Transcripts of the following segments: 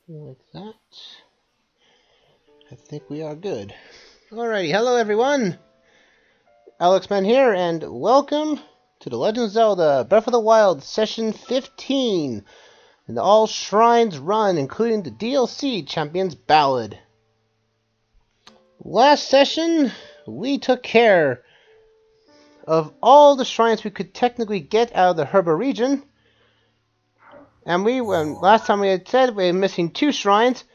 Like that. I think we are good. Alrighty, hello everyone! Alexman here, and welcome to the Legend of Zelda Breath of the Wild Session 15 and the All Shrines run, including the DLC Champion's Ballad. Last session, we took care of all the shrines we could technically get out of the Herba region. And last time we had said we were missing 2 shrines,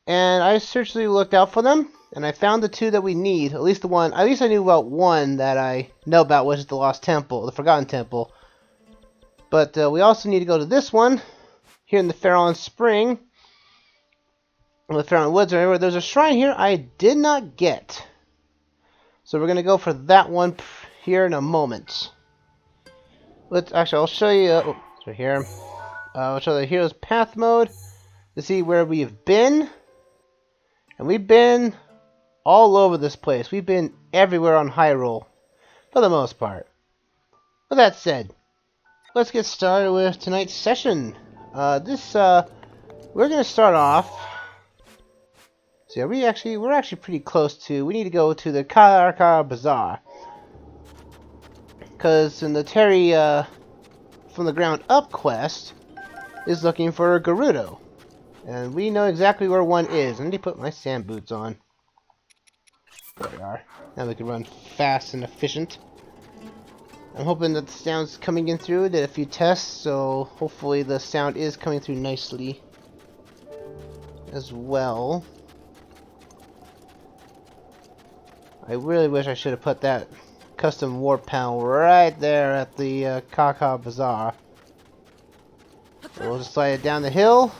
and I searchingly looked out for them, and I found the 2 that we need. At least I knew about one that I know about, which is the Lost Temple, the Forgotten Temple. But we also need to go to this one, here in the Faron Spring, or the Faron Woods, or anywhere. There's a shrine here I did not get. So we're going to go for that one here in a moment. I'll show you, it's right here. I'll show the Hero's Path mode to see where we've been. And we've been all over this place. We've been everywhere on Hyrule, for the most part. With that said, let's get started with tonight's session. We're going to start off. So we're actually pretty close to. We need to go to the Karakara Bazaar, because in the Terry from the ground up quest is looking for a Gerudo. And we know exactly where one is. I need to put my sand boots on. There we are. Now we can run fast and efficient. I'm hoping that the sound's coming in through. Did a few tests, so hopefully the sound is coming through nicely as well. I really wish I should have put that custom warp panel right there at the Kaka Bazaar. So we'll just slide it down the hill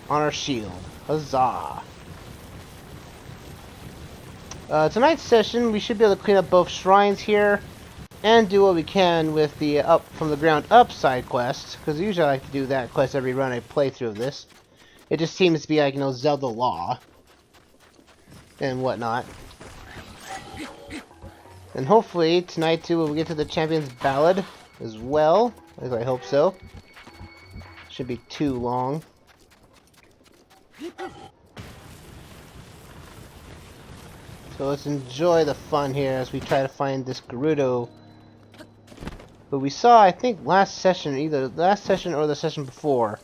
on our shield. Huzzah! Tonight's session, we should be able to clean up both shrines here and do what we can with the up from the ground up side quest, because usually I like to do that quest every run I play through of this. It just seems to be like, Zelda law and whatnot. And hopefully tonight too we'll get to the Champion's Ballad as well. At least I hope so. Should be too long. So let's enjoy the fun here as we try to find this Gerudo. But we saw, I think, last session, either last session or the session before,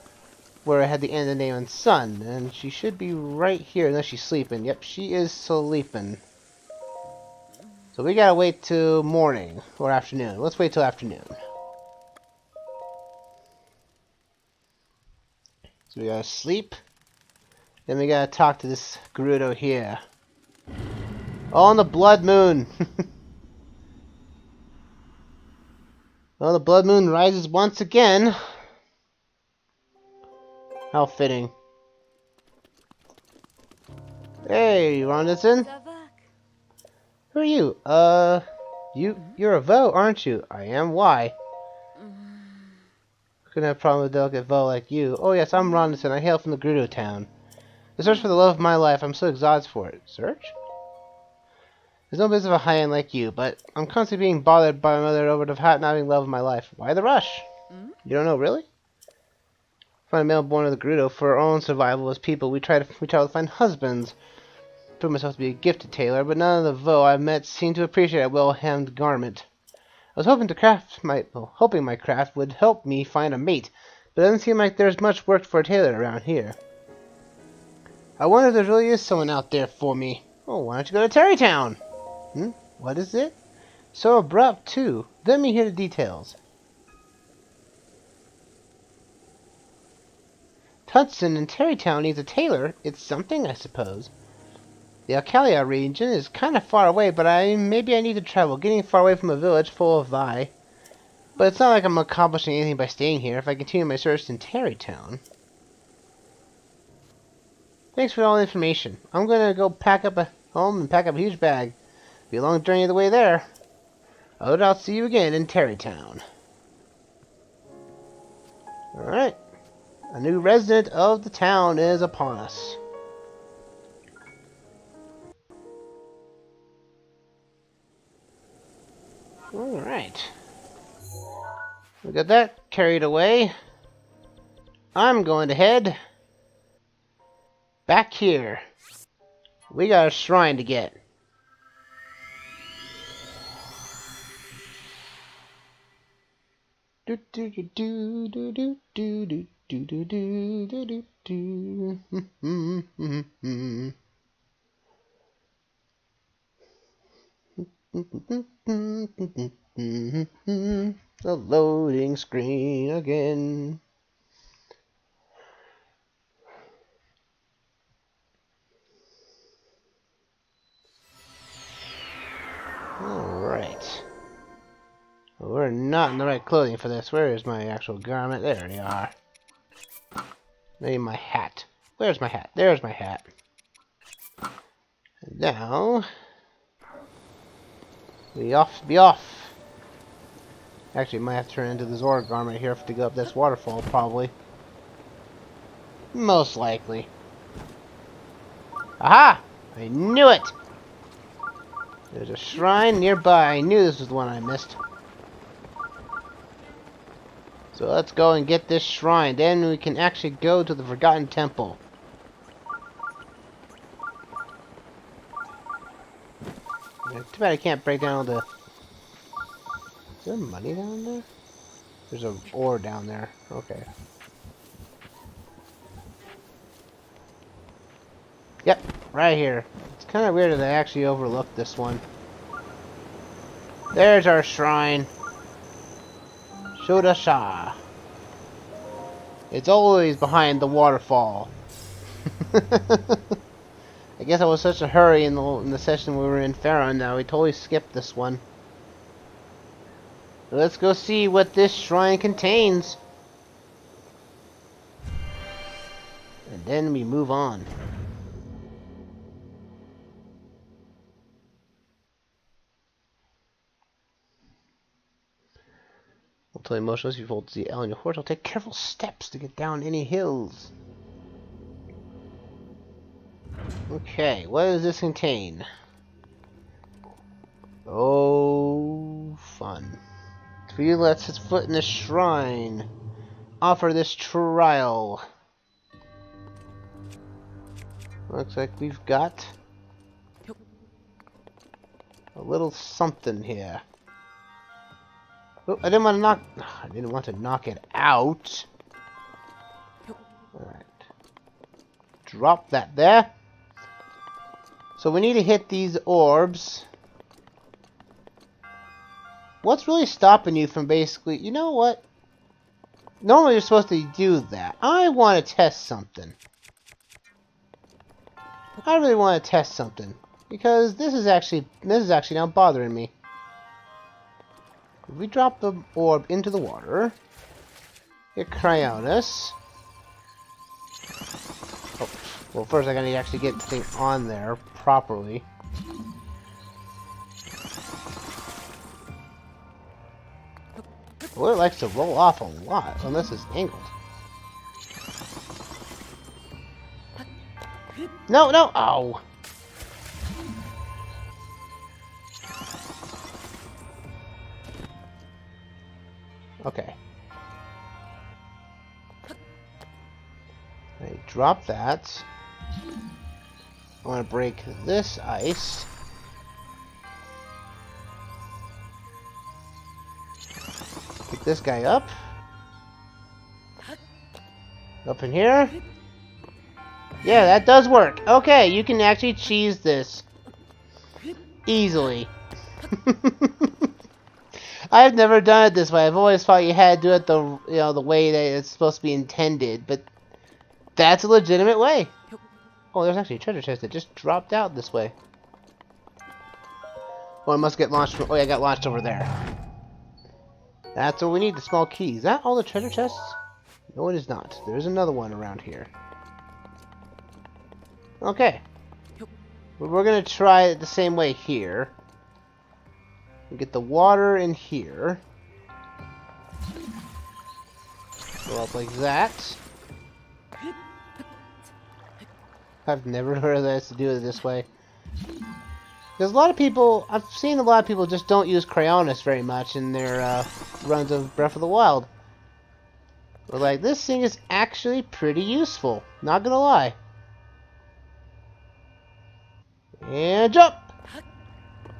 where I had the end of the name on Sun, and she should be right here unless she's sleeping. Yep, she is sleeping. So we gotta wait till morning or afternoon. Let's wait till afternoon. So we gotta sleep. Then we gotta talk to this Gerudo here. On the Blood Moon! Well, the Blood Moon rises once again. How fitting. Hey, Ronaldson. Who are you? You're a Vo, aren't you? I am. Why? Couldn't have a problem with a delicate Vo like you. Oh yes, I'm Ronaldson. I hail from the Gerudo town. The search for the love of my life. I'm so exhausted for it. Search? There's no business of a high-end like you, but I'm constantly being bothered by my mother over the hot not having love of my life. Why the rush? You don't know, really? Find a male born of the Gerudo for our own survival as people. We try to find husbands. Prove myself to be a gifted tailor, but none of the Vo I've met seem to appreciate a well-hemmed garment. I was hoping my craft would help me find a mate, but it doesn't seem like there's much work for a tailor around here. I wonder if there really is someone out there for me. Oh, why don't you go to Terrytown? What is it? So abrupt, too. Let me hear the details. Hudson in Terrytown needs a tailor. It's something, I suppose. The Alcalia region is kind of far away, but maybe I need to travel. Getting far away from a village full of Vi. But it's not like I'm accomplishing anything by staying here if I continue my search in Terrytown. Thanks for all the information. I'm going to go pack up a home and pack up a huge bag. Be a long journey the way there. I'll see you again in Terrytown. Alright. A new resident of the town is upon us. Alright. We got that carried away. I'm going to head Back here. We got a shrine to get. Do do do do do do do do do do do do do. The loading screen again. Alright. We're not in the right clothing for this. Where is my actual garment? There they are. Maybe my hat. Where's my hat? There's my hat. And now... be off. Actually, might have to turn into the Zora garment here to go up this waterfall, probably. Most likely. Aha! I knew it! There's a shrine nearby. I knew this was the one I missed. So let's go and get this shrine. Then we can actually go to the Forgotten Temple. Yeah, too bad I can't break down all the... Is there money down there? There's an ore down there. Okay. Yep, right here. It's kind of weird that I actually overlooked this one. There's our shrine. Shodasha. It's always behind the waterfall. I guess I was such a hurry in the session we were in Farron now. We totally skipped this one. So let's go see what this shrine contains. And then we move on. Until motionless, you hold the L on your horse. I'll take careful steps to get down any hills. Okay, what does this contain? Oh, fun. Three lets his foot in the shrine. Offer this trial. Looks like we've got a little something here. Oh, I didn't want to knock it out. Alright. Drop that there. So we need to hit these orbs. What's really stopping you from basically... You know what? Normally you're supposed to do that. I want to test something. I really want to test something. Because this is actually now bothering me. If we drop the orb into the water, get Cryonis. Oh, well, first I gotta actually get the thing on there properly. Well, it likes to roll off a lot, unless it's angled. No, no! Oh! Okay. I drop that. I want to break this ice. Pick this guy up. Up in here. Yeah, that does work. Okay, you can actually cheese this. Easily. I've never done it this way. I've always thought you had to do it the way that it's supposed to be intended, but that's a legitimate way. Oh, there's actually a treasure chest that just dropped out this way. Well, it must get launched from... Oh, yeah, it got launched over there. That's what we need, the small key. Is that all the treasure chests? No, it is not. There's another one around here. Okay. Well, we're going to try it the same way here. We get the water in here. Go up like that. I've never heard of this to do it this way. There's a lot of people, I've seen a lot of people just don't use Cryonis very much in their runs of Breath of the Wild. But like, this thing is actually pretty useful. Not gonna lie. And jump!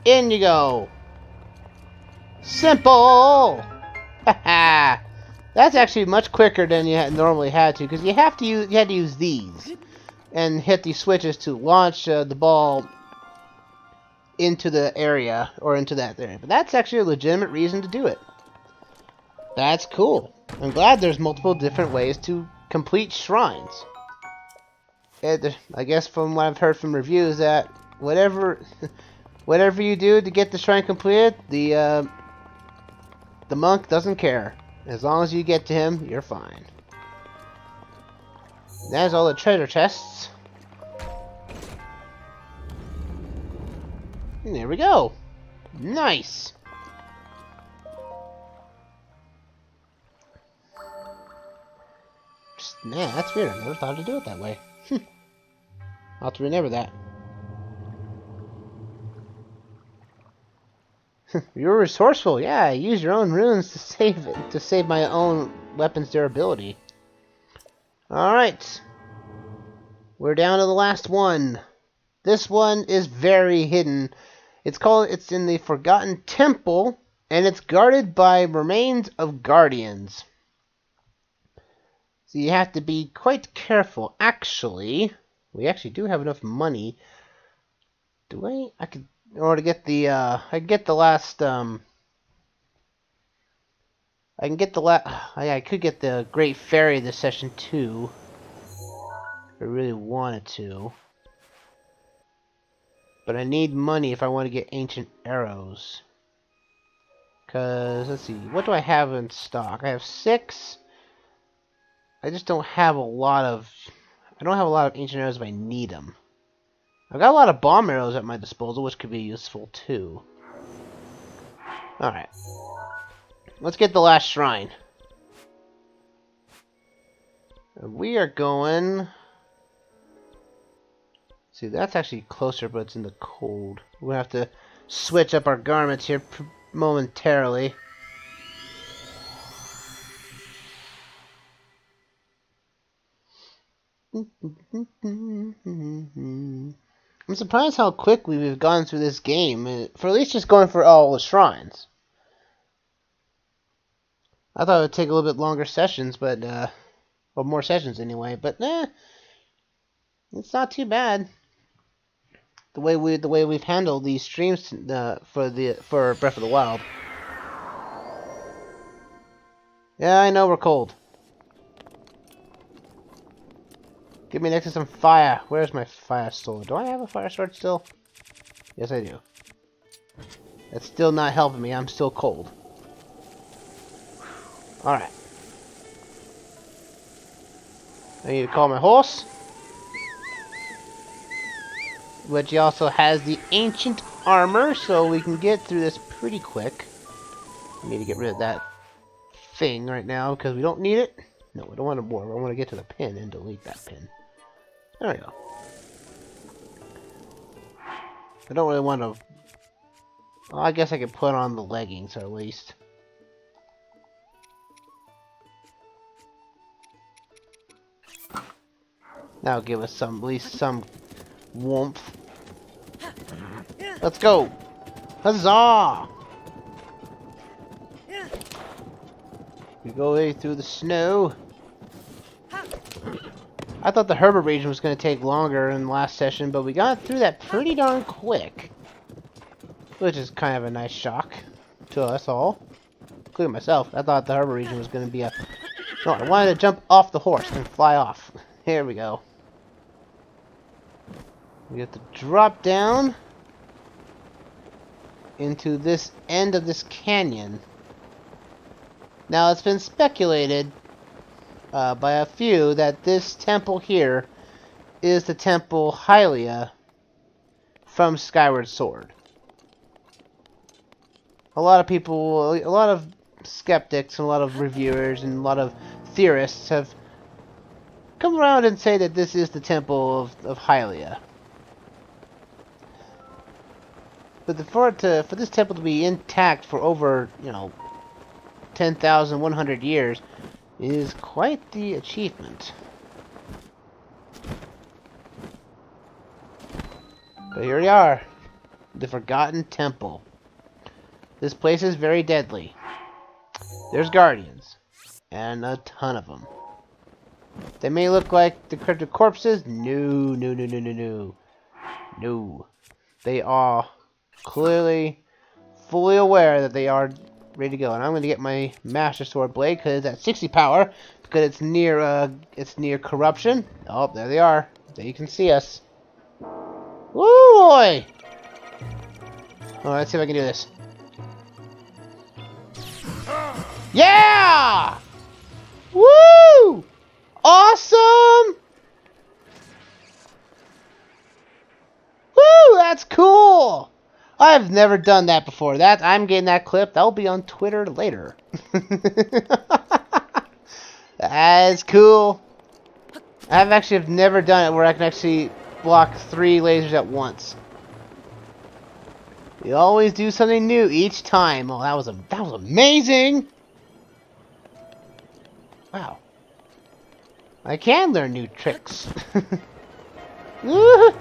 In you go! Simple! Haha! That's actually much quicker than you normally had to, because you had to use these and hit these switches to launch the ball into the area, or into that area. But that's actually a legitimate reason to do it. That's cool. I'm glad there's multiple different ways to complete shrines. I guess from what I've heard from reviews, that whatever you do to get the shrine completed, the monk doesn't care. As long as you get to him, you're fine. That's all the treasure chests. And there we go. Nice. Man, that's weird. I never thought to do it that way. I'll have to remember that. You're resourceful. Yeah, use your own runes to save my own weapon's durability. Alright. We're down to the last one. This one is very hidden. It's in the Forgotten Temple, and it's guarded by remains of guardians. So you have to be quite careful. Actually, we actually do have enough money. In order to get the I could get the Great Fairy this session too, if I really wanted to. But I need money if I want to get ancient arrows. Cause let's see, what do I have in stock? I have 6. I just don't have a lot of. I don't have a lot of ancient arrows if I need them. I've got a lot of bomb arrows at my disposal, which could be useful too. Alright. Let's get the last shrine. We are going... See, that's actually closer, but it's in the cold. We'll have to switch up our garments here momentarily. I'm surprised how quickly we've gone through this game, for at least just going for all the shrines. I thought it would take a little bit longer sessions, but, or more sessions anyway, but, it's not too bad. The way we've handled these streams, for Breath of the Wild. Yeah, I know we're cold. Give me next to some fire. Where's my fire sword? Do I have a fire sword still? Yes, I do. That's still not helping me. I'm still cold. Alright. I need to call my horse. Which also has the ancient armor, so we can get through this pretty quick. I need to get rid of that thing right now, because we don't need it. No, we don't want it more. I want to get to the pin and delete that pin. There we go. I don't really want to... Well, I guess I could put on the leggings at least. That'll give us at least some warmth. Let's go! Huzzah! We go way through the snow. I thought the Herbert region was going to take longer in the last session, but we got through that pretty darn quick. Which is kind of a nice shock to us all. Including myself. I thought the Herbert region was going to be a... No, I wanted to jump off the horse and fly off. Here we go. We have to drop down into this end of this canyon. Now, it's been speculated by a few that this temple here is the temple Hylia from Skyward Sword. A lot of people, a lot of skeptics, and a lot of reviewers, and a lot of theorists have come around and say that this is the temple of Hylia. But for this temple to be intact for over, 10,100 years is quite the achievement. But here we are. The Forgotten Temple. This place is very deadly. There's guardians. And a ton of them. They may look like decrepit corpses. No, no, no, no, no, no. No. They are clearly, fully aware that they are ready to go. And I'm going to get my Master Sword Blade because it's at 60 power. Because it's near corruption. Oh, there they are. There you can see us. Woo boy! Oh, let's see if I can do this. Yeah! Woo! Awesome! Woo! That's cool! I've never done that before. I'm getting that clip. That'll be on Twitter later. That's cool. I've never done it where I can actually block 3 lasers at once. You always do something new each time. Oh, that was amazing. Wow. I can learn new tricks. As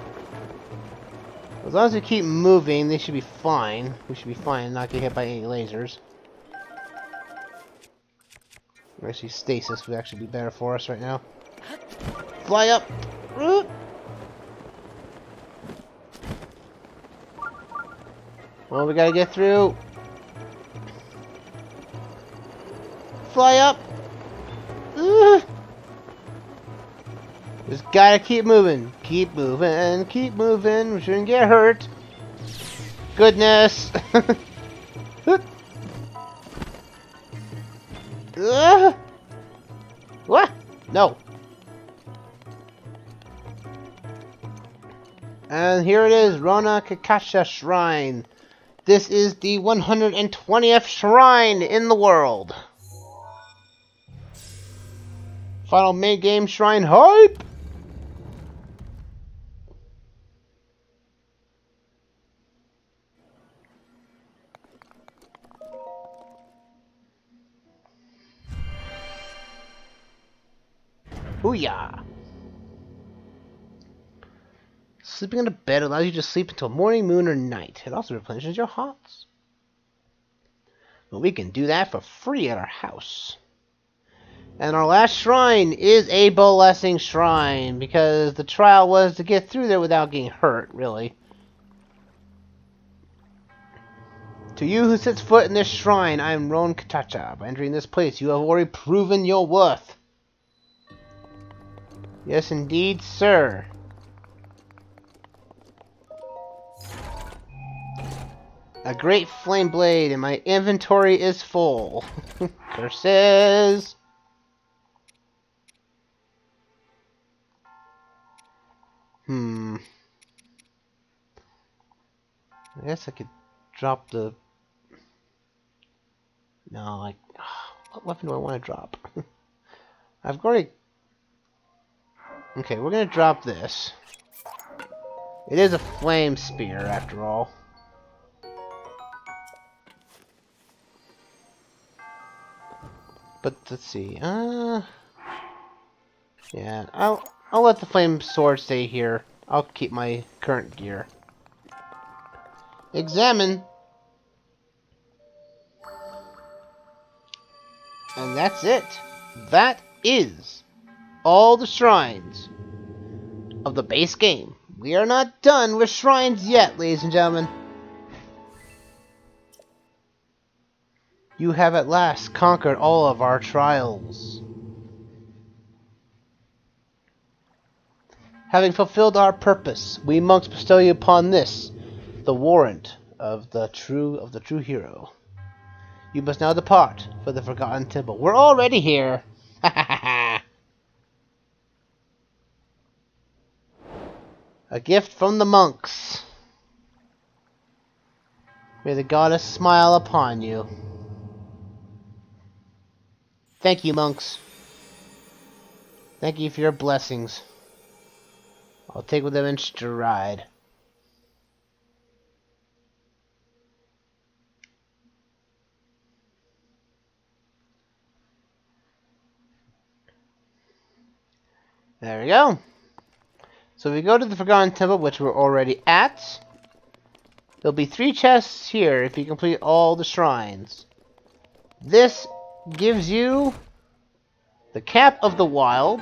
long as we keep moving, they should be fine. We should be fine and not get hit by any lasers. Actually, stasis would actually be better for us right now. Fly up! Well, we gotta get through. Fly up! Just gotta keep moving. Keep moving, keep moving. We shouldn't get hurt. Goodness! What? No. And here it is, Rona Kakasha Shrine. This is the 120th shrine in the world. Final main game shrine hype! Booyah! Sleeping in a bed allows you to sleep until morning, moon, or night. It also replenishes your hearts. Well, we can do that for free at our house. And our last shrine is a blessing shrine, because the trial was to get through there without getting hurt, really. To you who sets foot in this shrine, I am Ron Katacha. By entering this place, you have already proven your worth. Yes, indeed, sir. A great flame blade, and my inventory is full. Curses! I guess I could drop the... No, like... What weapon do I want to drop? I've already... Okay, we're gonna drop this. It is a flame spear, after all. But let's see. Yeah, I'll let the flame sword stay here. I'll keep my current gear. Examine. And that's it. That is all the shrines of the base game. We are not done with shrines yet, ladies and gentlemen. You have at last conquered all of our trials. Having fulfilled our purpose, we monks bestow you upon this, the warrant of the true hero. You must now depart for the Forgotten Temple. We're already here. A gift from the monks. May the goddess smile upon you. Thank you, monks. Thank you for your blessings. I'll take them in stride. There we go. So if we go to the Forgotten Temple, which we're already at, there'll be 3 chests here if you complete all the shrines. This gives you the Cap of the Wild.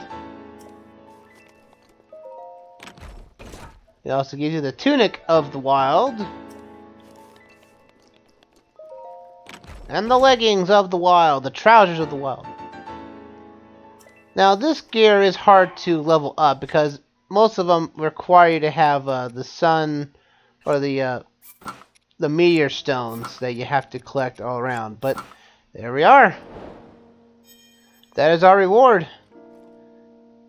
It also gives you the Tunic of the Wild. And the Leggings of the Wild, the Trousers of the Wild. Now this gear is hard to level up because most of them require you to have the sun or the meteor stones that you have to collect all around. But there we are. That is our reward.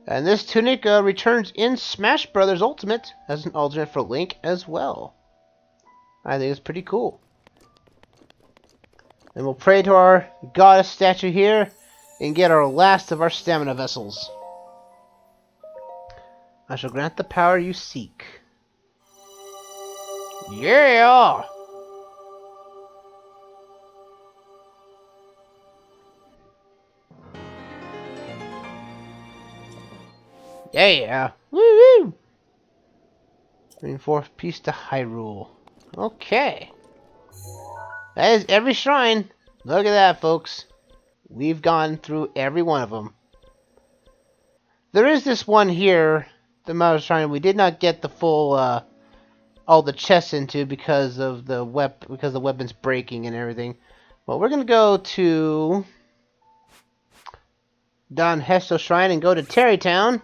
And this tunic returns in Smash Brothers Ultimate as an alternate for Link as well. I think it's pretty cool. And we'll pray to our goddess statue here and get our last of our stamina vessels. I shall grant the power you seek. Yeah! Yeah! Woo-woo! Bring forth peace to Hyrule. Okay. That is every shrine. Look at that, folks. We've gone through every one of them. There is this one here, the Mount Shrine, we did not get the full, all the chests into because of the weapon's breaking and everything. Well, we're gonna go to Don Hesto Shrine and go to Terrytown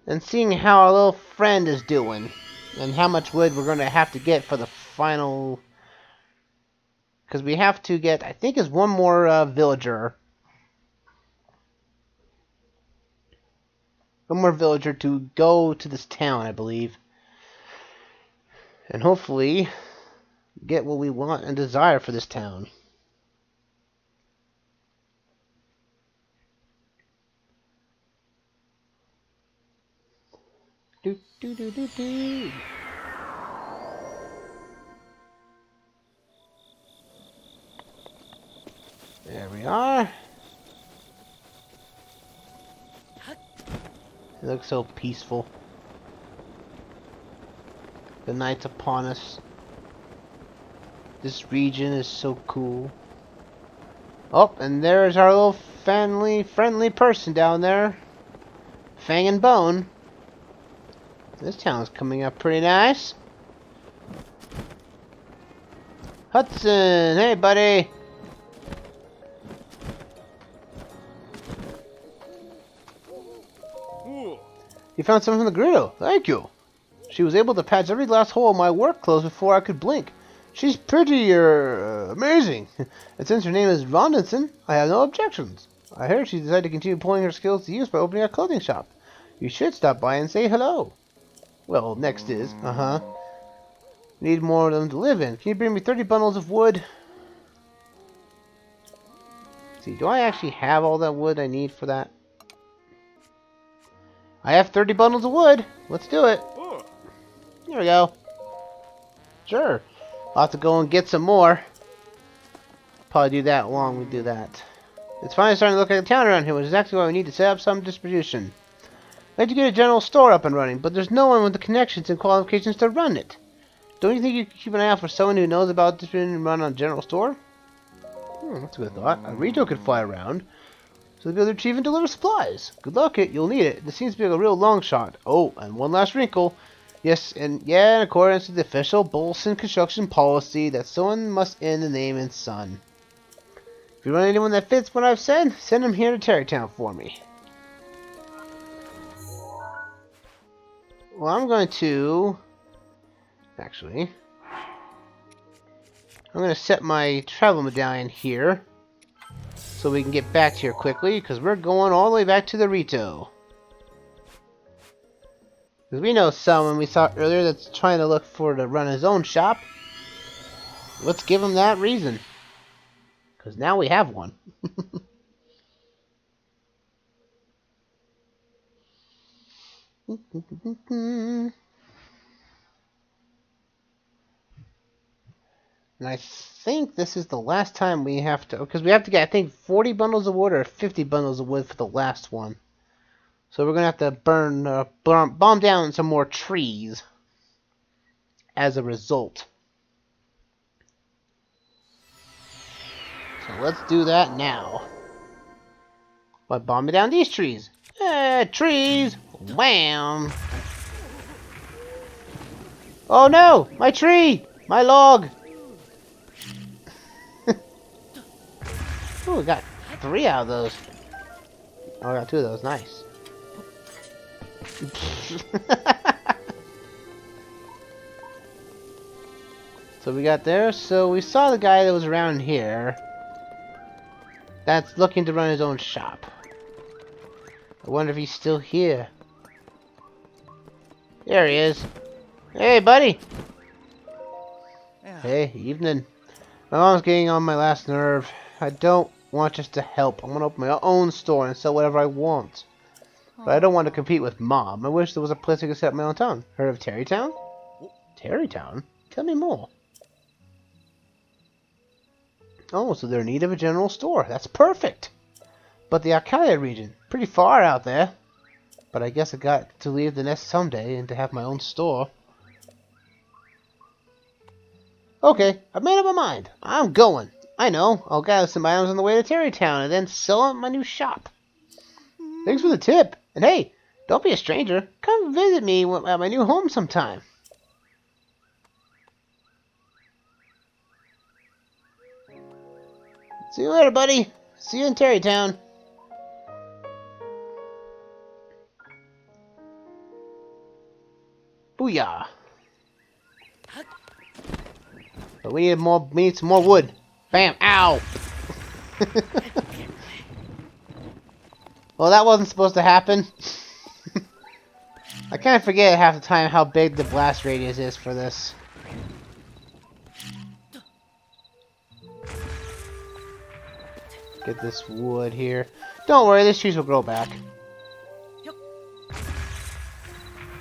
and seeing how our little friend is doing and how much wood we're gonna have to get for the final. Because we have to get, I think, is one more villager. One more villager to go to this town, I believe. And hopefully get what we want and desire for this town. Do, do, do, do, do. There we are. It looks so peaceful. The night's upon us. This region is so cool. Oh, and there's our little friendly person down there. Fang and Bone. This town's coming up pretty nice. Hudson, hey buddy. You found something from the griddle. Thank you. She was able to patch every last hole in my work clothes before I could blink. She's pretty, amazing. And since her name is Rondinson, I have no objections. I heard she decided to continue pulling her skills to use by opening a clothing shop. You should stop by and say hello. Well, next is, need more of them to live in. Can you bring me 30 bundles of wood? Let's see, do I actually have all that wood I need for that? I have 30 bundles of wood. Let's do it. Here we go. Sure. I'll have to go and get some more. Probably do that while we do that. It's finally starting to look like a town around here, which is exactly what we need to set up some distribution. I'd like to get a general store up and running, but there's no one with the connections and qualifications to run it. Don't you think you could keep an eye out for someone who knows about distributing and run on a general store? That's a good thought. A Rito could fly around, so they'll be able to retrieve and deliver supplies. Good luck, you'll need it. This seems to be a real long shot. Oh, and one last wrinkle. Yes, and yeah, in accordance with the official Bolson construction policy, that someone must end the name in Sun. If you run anyone that fits what I've said, send him here to Terrytown for me. Well, I'm going to... Actually... I'm going to set my travel medallion here, so we can get back here quickly, because we're going all the way back to the Rito. Because we know someone we saw earlier that's trying to look for to run his own shop. Let's give him that reason. Because now we have one. And I think this is the last time we have to... Because we have to get, I think, 40 bundles of wood or 50 bundles of wood for the last one. So we're gonna have to bomb down some more trees as a result. So let's do that now. By bombing down these trees. Trees! Wham! Oh no! My tree! My log! Oh, we got 3 out of those. Oh, I got 2 of those. Nice. So we got there. So we saw the guy that was around here. That's looking to run his own shop. I wonder if he's still here. There he is. Hey, buddy. Yeah. Hey, evening. My mom's getting on my last nerve. I don't want just to help. I want to open my own store and sell whatever I want. But I don't want to compete with Mom. I wish there was a place I could set up my own town. Heard of Terrytown? Terrytown? Tell me more. Oh, so they're in need of a general store. That's perfect. But the Arcadia region, pretty far out there. But I guess I got to leave the nest someday and to have my own store. Okay, I've made up my mind. I'm going. I know. I'll gather some items on the way to Terrytown and then sell them at my new shop. Thanks for the tip. And hey, don't be a stranger. Come visit me at my new home sometime. See you later, buddy. See you in Terrytown. Booyah. But we need some more wood. Bam! Ow! Well, that wasn't supposed to happen. I kind of forget half the time how big the blast radius is for this. Get this wood here. Don't worry, these trees will grow back.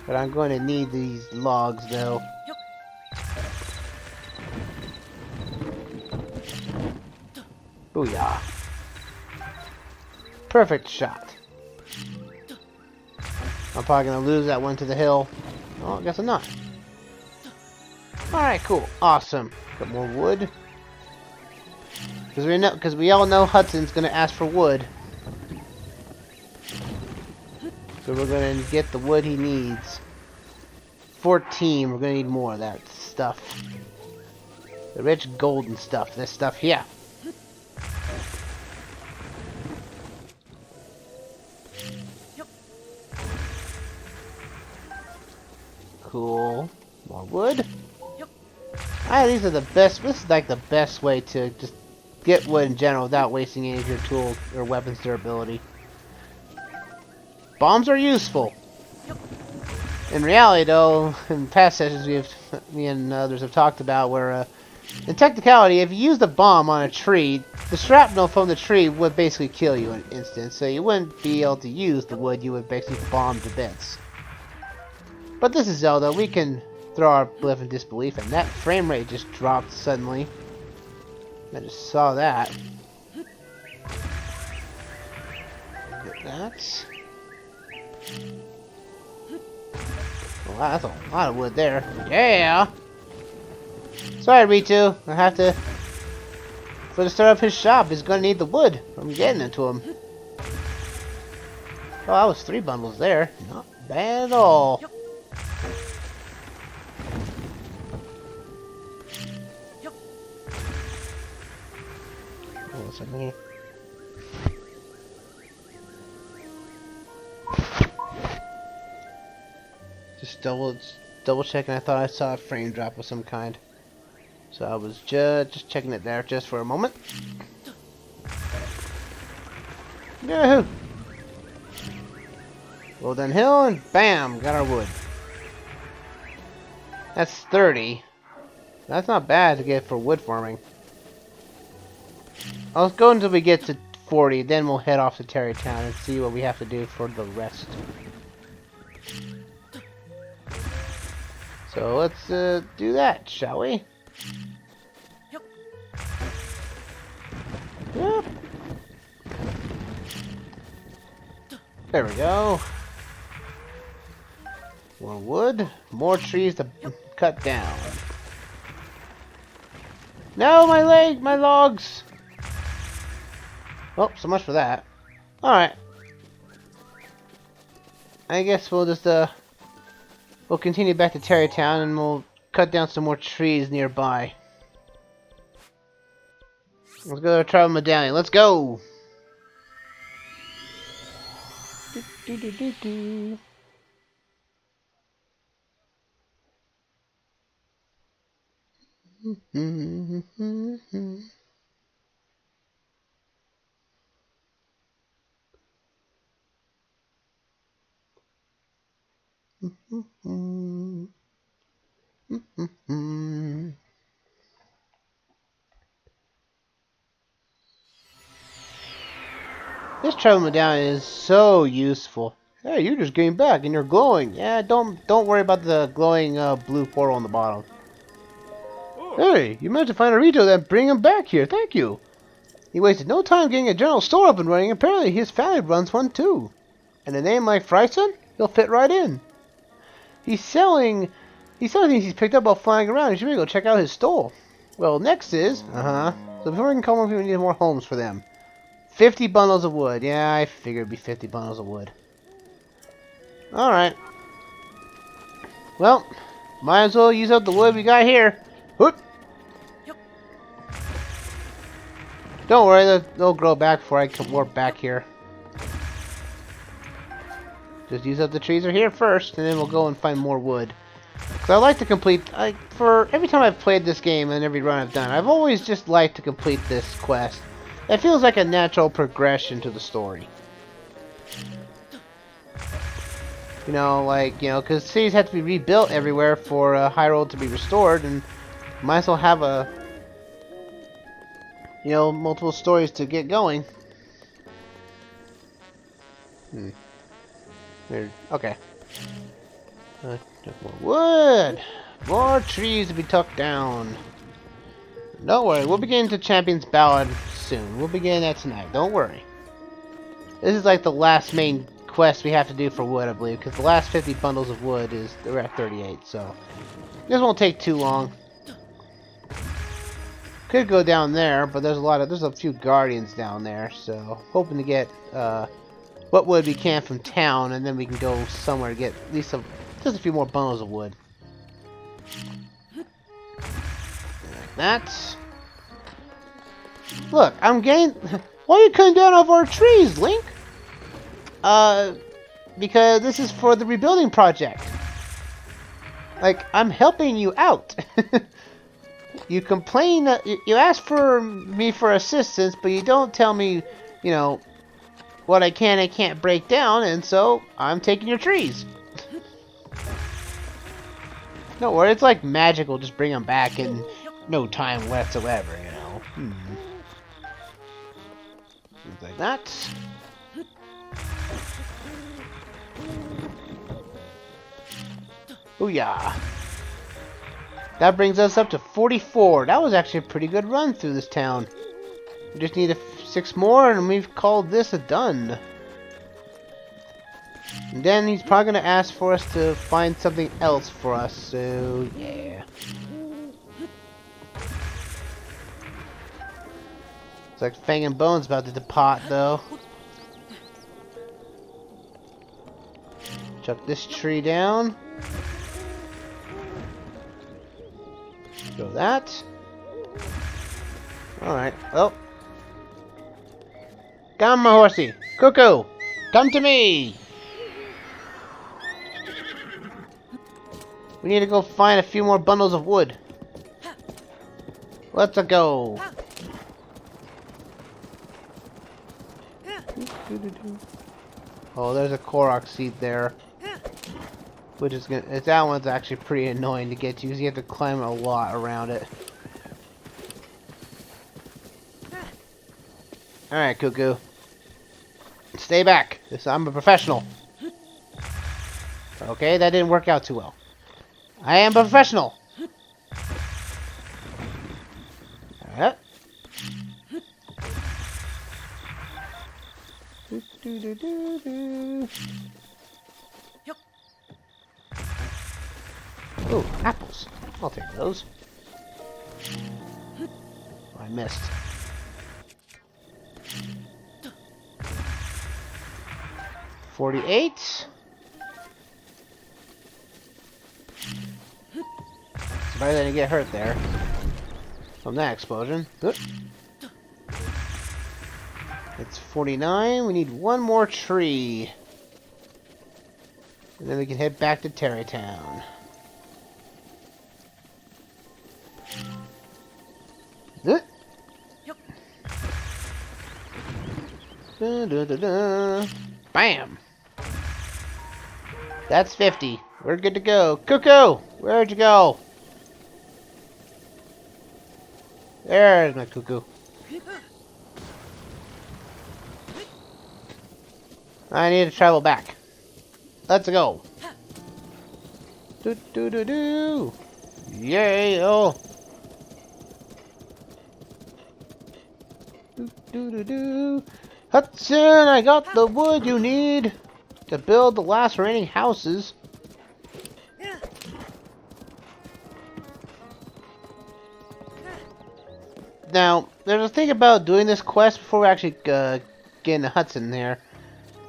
But I'm going to need these logs, though. Booyah. Perfect shot. I'm probably going to lose that one to the hill. Oh, I guess I'm not. Alright, cool. Awesome. Got more wood. Because we all know Hudson's going to ask for wood. So we're going to get the wood he needs. 14. We're going to need more of that stuff. The rich golden stuff. This stuff here. Cool. More wood. These are the best. This is like the best way to just get wood in general without wasting any of your tool or weapons durability. Bombs are useful. In reality, though, in past sessions me and others have talked about where, in technicality, if you used a bomb on a tree, the shrapnel from the tree would basically kill you in an instant, so you wouldn't be able to use the wood, you would basically bomb to bits. But this is Zelda, we can throw our belief in disbelief, and that frame rate just dropped suddenly. I just saw that. Get that. Well, that's a lot of wood there. Yeah! Sorry, Ritu. I have to... For to start up his shop, he's gonna need the wood. I'm getting it to him. Oh, that was 3 bundles there. Not bad at all. Hold on a second here. Just double checking. I thought I saw a frame drop of some kind. So I was just checking it there just for a moment. Yahoo! Roll downhill and bam! Got our wood. That's 30. That's not bad to get for wood farming. I'll go until we get to 40, then we'll head off to Terrytown and see what we have to do for the rest. So let's do that, shall we? Yep. There we go. More wood, more trees to cut down. No, my leg, my logs! Oh, so much for that. Alright. I guess we'll just, we'll continue back to Terrytown and we'll cut down some more trees nearby. Let's go to the Travel Medallion. Let's go! Do, do, do, do. This travel medallion is so useful. Hey, you're just getting back and you're glowing. Yeah, don't worry about the glowing blue portal on the bottom. Hey, you managed to find a Rito and bring him back here. Thank you. He wasted no time getting a general store up and running. Apparently his family runs one too. And a name like Fryson, he'll fit right in. He's selling things he's picked up while flying around. You should really go check out his store. Well, next is, so before we can come over, we need more homes for them. 50 bundles of wood. Yeah, I figured it'd be 50 bundles of wood. Alright. Well, might as well use up the wood we got here. Whoop. Don't worry, they'll grow back before I can warp back here. Just use up the trees are here first, and then we'll go and find more wood. Because I like to complete, for every time I've played this game and every run I've done, I've always just liked to complete this quest. It feels like a natural progression to the story. You know, like, because cities have to be rebuilt everywhere for Hyrule to be restored, and might as well have multiple stories to get going. Weird. Okay. More wood! More trees to be tucked down. Don't worry, we'll begin to Champion's Ballad soon. We'll begin that tonight. Don't worry. This is like the last main quest we have to do for wood, I believe, because the last 50 bundles of wood we're at 38, so this won't take too long. Could go down there, but there's a few guardians down there, so hoping to get what wood we can from town, and then we can go somewhere to get at least just a few more bundles of wood. Like that. Look, I'm getting. Why are you cutting down off our trees, Link? Because this is for the rebuilding project. Like, I'm helping you out. You complain, you ask for me for assistance, but you don't tell me, what I can and can't break down, and so I'm taking your trees. Don't worry, it's like magic will just bring them back in no time whatsoever, Things like that. Booyah! That brings us up to 44. That was actually a pretty good run through this town. We just need 6 more and we've called this a done. And then he's probably going to ask for us to find something else for us, so yeah. It's like Fang and Bone's about to depart though. Chuck this tree down. Go that. Alright, well. Come, my horsey. Cuckoo, come to me. We need to go find a few more bundles of wood. Let's go. Oh, there's a Korok seed there. Which is gonna, that one's actually pretty annoying to get to because you have to climb a lot around it. Alright, Cuckoo. Stay back. I'm a professional. Okay, that didn't work out too well. I am a professional. Alright. Ooh, apples. I'll take those. Oh, I missed. $48. Somebody didn't get hurt there from that explosion. Oop. It's 49. We need one more tree. And then we can head back to Terrytown. Oop. Dun, dun, dun, dun. Bam! That's 50. We're good to go. Cuckoo! Where'd you go? There's my cuckoo. I need to travel back. Let's go. Do do do do. Yay! Oh. Do do do do. Hudson, I got the wood you need to build the last remaining houses. Now, there's a thing about doing this quest before we actually get into Hudson there.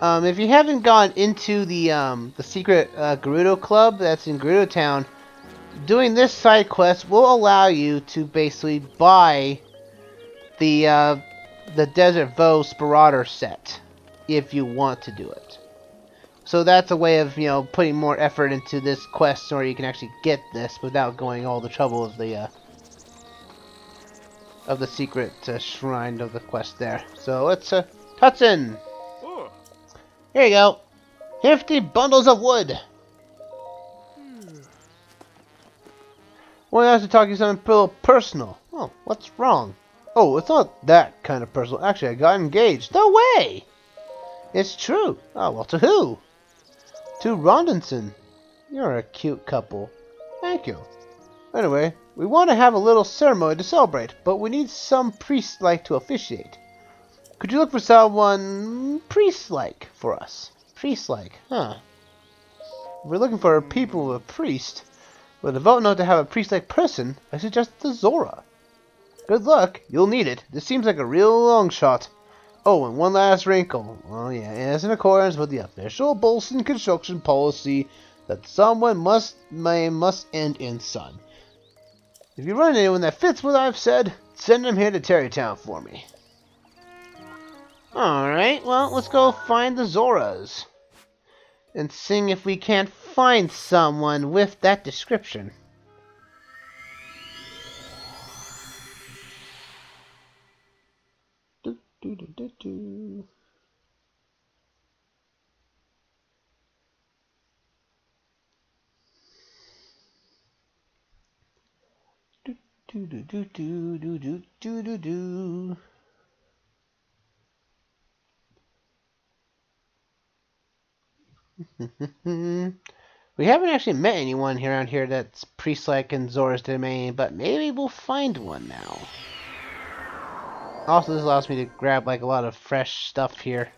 If you haven't gone into the secret Gerudo Club that's in Gerudo Town, doing this side quest will allow you to basically buy the Desert Voe Sparaudor set if you want to do it. So that's a way of, putting more effort into this quest so you can actually get this without going all the trouble of the secret shrine of the quest there. So it's Hudson. Here you go. 50 bundles of wood. Well, I have to talk to you something a little personal. Oh, what's wrong? Oh, it's not that kind of personal. Actually, I got engaged. No way! It's true. Oh, well, to who? To Rondinson. You're a cute couple. Thank you. Anyway, we want to have a little ceremony to celebrate, but we need some priest-like to officiate. Could you look for someone priest-like for us? Priest-like, huh? If we're looking for people with a priest, with a vote not to have a priest-like person, I suggest the Zora. Good luck. You'll need it. This seems like a real long shot. Oh, and one last wrinkle. Oh yeah, it is in accordance with the official Bolson construction policy that someone must end in son. If you run into anyone that fits what I've said, send them here to Terrytown for me. Alright, well, let's go find the Zoras. And see if we can't find someone with that description. Do, do, do, do, do. Do, do, do, do, do, do, do, do, do. We haven't actually met anyone here around here that's priest-like in Zora's domain, but maybe we'll find one now. Also, this allows me to grab like a lot of fresh stuff here,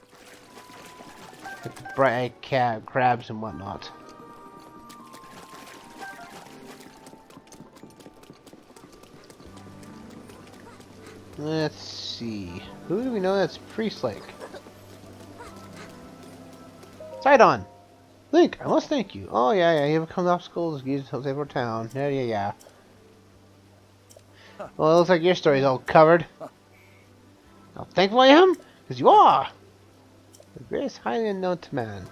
like the bright crabs and whatnot. Let's see, who do we know that's priest-like? Sidon! Link, I must thank you. Oh, yeah, you overcome the obstacles, used to save our town. Yeah. Well, it looks like your story's all covered. How thankful I am? Because you are! The greatest highly unknown to man.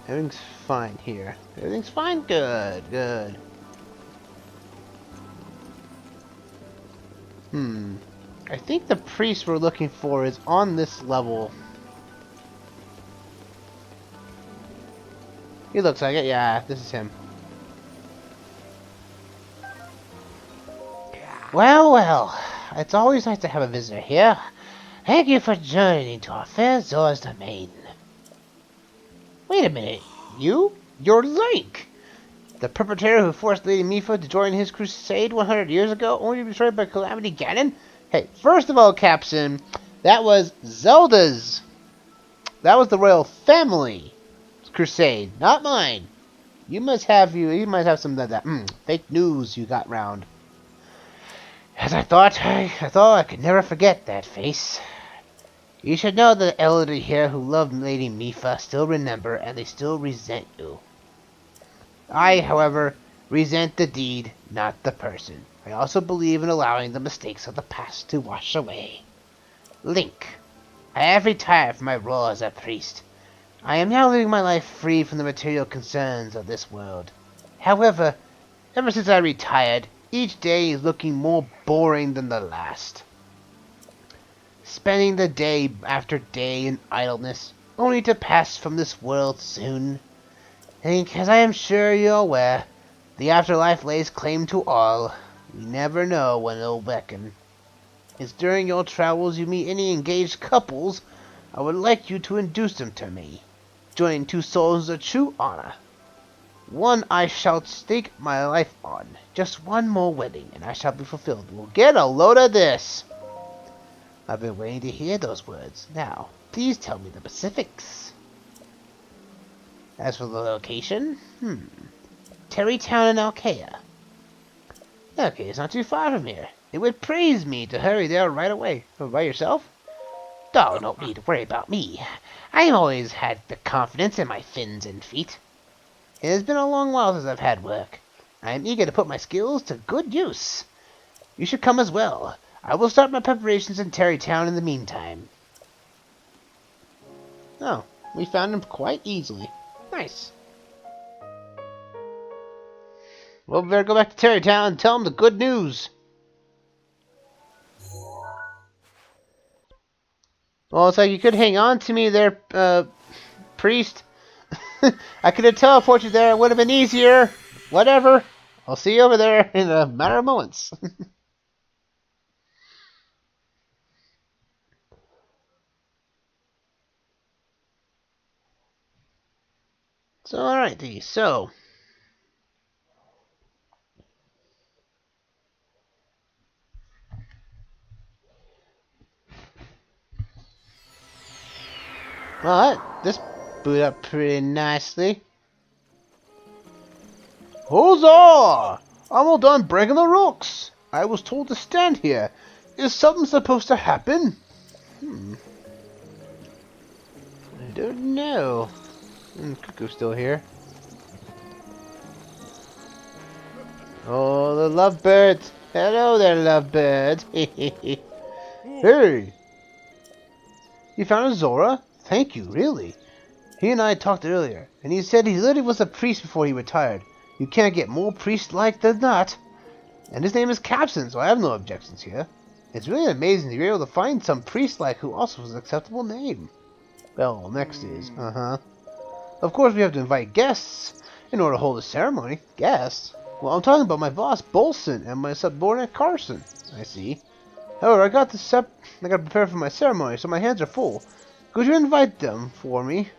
Everything's fine here. Everything's fine? Good. I think the priest we're looking for is on this level. He looks like it. Yeah, this is him. Well. It's always nice to have a visitor here. Thank you for journeying to our fair Zora's domain. Wait a minute. You're Link! The perpetrator who forced Lady Mipha to join his crusade 100 years ago, only to be destroyed by Calamity Ganon? Hey, first of all, Captain, that was Zelda's. That was the royal family crusade, not mine. You must have some of that fake news you got round. As I thought I could never forget that face. You should know the elderly here who loved Lady Mifa still remember, and they still resent you. I, however, resent the deed, not the person. I also believe in allowing the mistakes of the past to wash away. Link, I have retired from my role as a priest. I am now living my life free from the material concerns of this world. However, ever since I retired, each day is looking more boring than the last. Spending the day after day in idleness, only to pass from this world soon. And as I am sure you're aware, the afterlife lays claim to all. We never know when it'll beckon. If during your travels you meet any engaged couples, I would like you to introduce them to me. Joining two souls is a true honor. One I shall stake my life on. Just one more wedding, and I shall be fulfilled. We'll get a load of this. I've been waiting to hear those words. Now, please tell me the specifics. As for the location, Terrytown in Alkea. Okay, it's not too far from here. It would praise me to hurry there right away. By yourself? Oh, no need to worry about me. I've always had the confidence in my fins and feet. It has been a long while since I've had work. I am eager to put my skills to good use. You should come as well. I will start my preparations in Terrytown in the meantime. Oh, we found him quite easily. Nice. Well, we better go back to Terrytown and tell him the good news. Well, it's like you could hang on to me there, priest. I could have teleported you there. It would have been easier. Whatever. I'll see you over there in a matter of moments. So, alrighty, so. Well, this boot up pretty nicely. Huzzah! I'm all done breaking the rocks. I was told to stand here. Is something supposed to happen? I don't know. Cuckoo's still here. Oh, the lovebirds. Hello there, lovebirds. Hey! You found a Zora? Thank you, really. He and I talked earlier, and he said he literally was a priest before he retired. You can't get more priest-like than that. And his name is Capson, so I have no objections here. It's really amazing you're able to find some priest-like who also has an acceptable name. Well, next is, Of course, we have to invite guests in order to hold a ceremony. Guests? Well, I'm talking about my boss, Bolson, and my subordinate, Carson. I see. However, I got to prepare for my ceremony, so my hands are full. Could you invite them for me?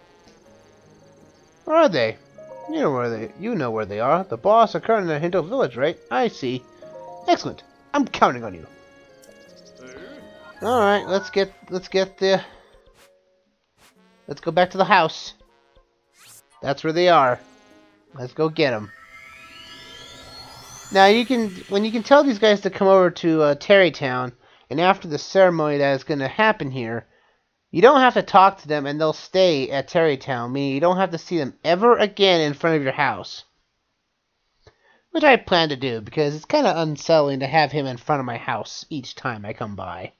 Where are they? You know where they are. The boss are currently in Hinto Village, right? I see. Excellent. I'm counting on you. All right, let's go back to the house. That's where they are. Let's go get them. Now you can tell these guys to come over to Terrytown, and after the ceremony that is going to happen here, you don't have to talk to them, and they'll stay at Terrytown, meaning you don't have to see them ever again in front of your house. Which I plan to do, because it's kind of unsettling to have him in front of my house each time I come by.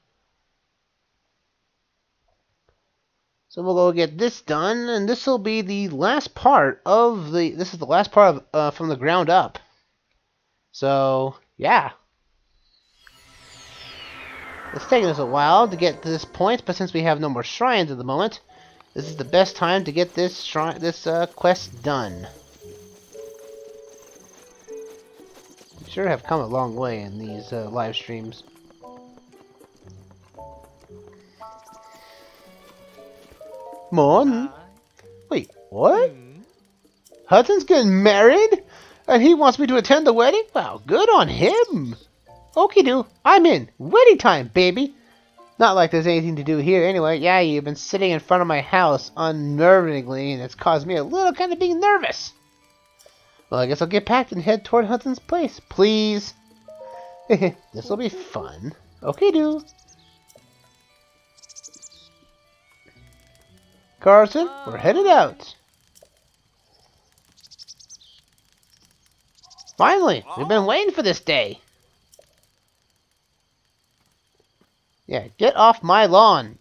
So we'll go get this done, and this will be the last part of this is the last part of from the ground up. So, yeah. It's taken us a while to get to this point, but since we have no more shrines at the moment, this is the best time to get this quest done. We sure have come a long way in these live streams. Mon? Wait, what? Hudson's getting married? And he wants me to attend the wedding? Wow, good on him! Okie do, I'm in. Wedding time, baby! Not like there's anything to do here anyway. Yeah, you've been sitting in front of my house unnervingly, and it's caused me a little kind of being nervous. Well, I guess I'll get packed and head toward Hudson's place. Please. This'll be fun. Okay, do. Carson, we're headed out. Finally, we've been waiting for this day. Yeah, get off my lawn.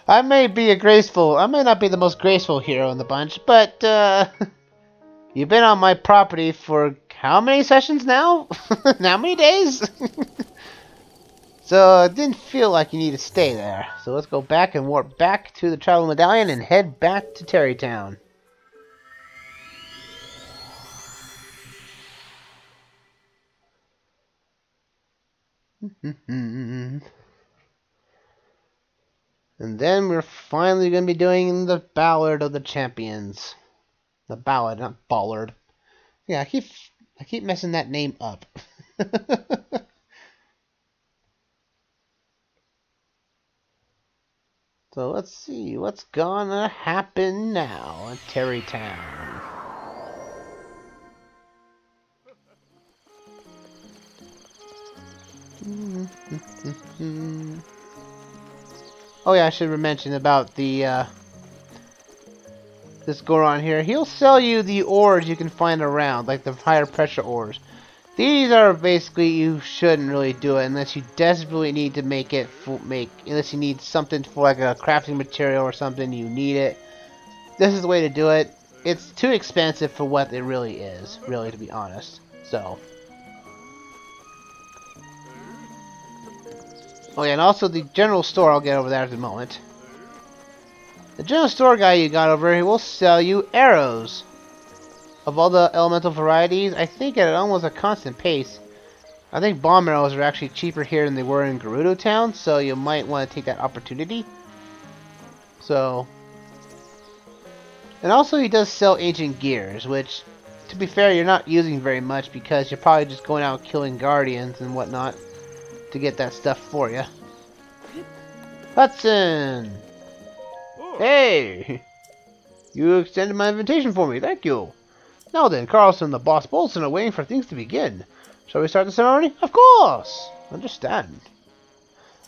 I may not be the most graceful hero in the bunch, but, you've been on my property for how many sessions now? How many days? So it didn't feel like you need to stay there. So let's go back and warp back to the Travel Medallion and head back to Terrytown. And then we're finally going to be doing the Ballad of the Champions. The Ballad, not Ballard. Yeah, I keep messing that name up. So let's see what's gonna happen now at Terrytown. Oh yeah, I should mention about the this Goron here. He'll sell you the ores you can find around, like the higher pressure ores. These are basically, you shouldn't really do it unless you desperately need to unless you need something for like a crafting material or something, you need it. This is the way to do it. It's too expensive for what it really is, really, to be honest. So. Oh yeah, and also the general store, I'll get over there at the moment. The general store guy you got over here will sell you arrows. Of all the elemental varieties, I think at almost a constant pace. I think bomb arrows are actually cheaper here than they were in Gerudo Town, so you might want to take that opportunity. So... And also he does sell ancient gears, which, to be fair, you're not using very much because you're probably just going out killing guardians and whatnot to get that stuff for you. Hudson! Hey! You extended my invitation for me, thank you! Now then, Carlson and the boss Bolson are waiting for things to begin. Shall we start the ceremony? Of course! Understand.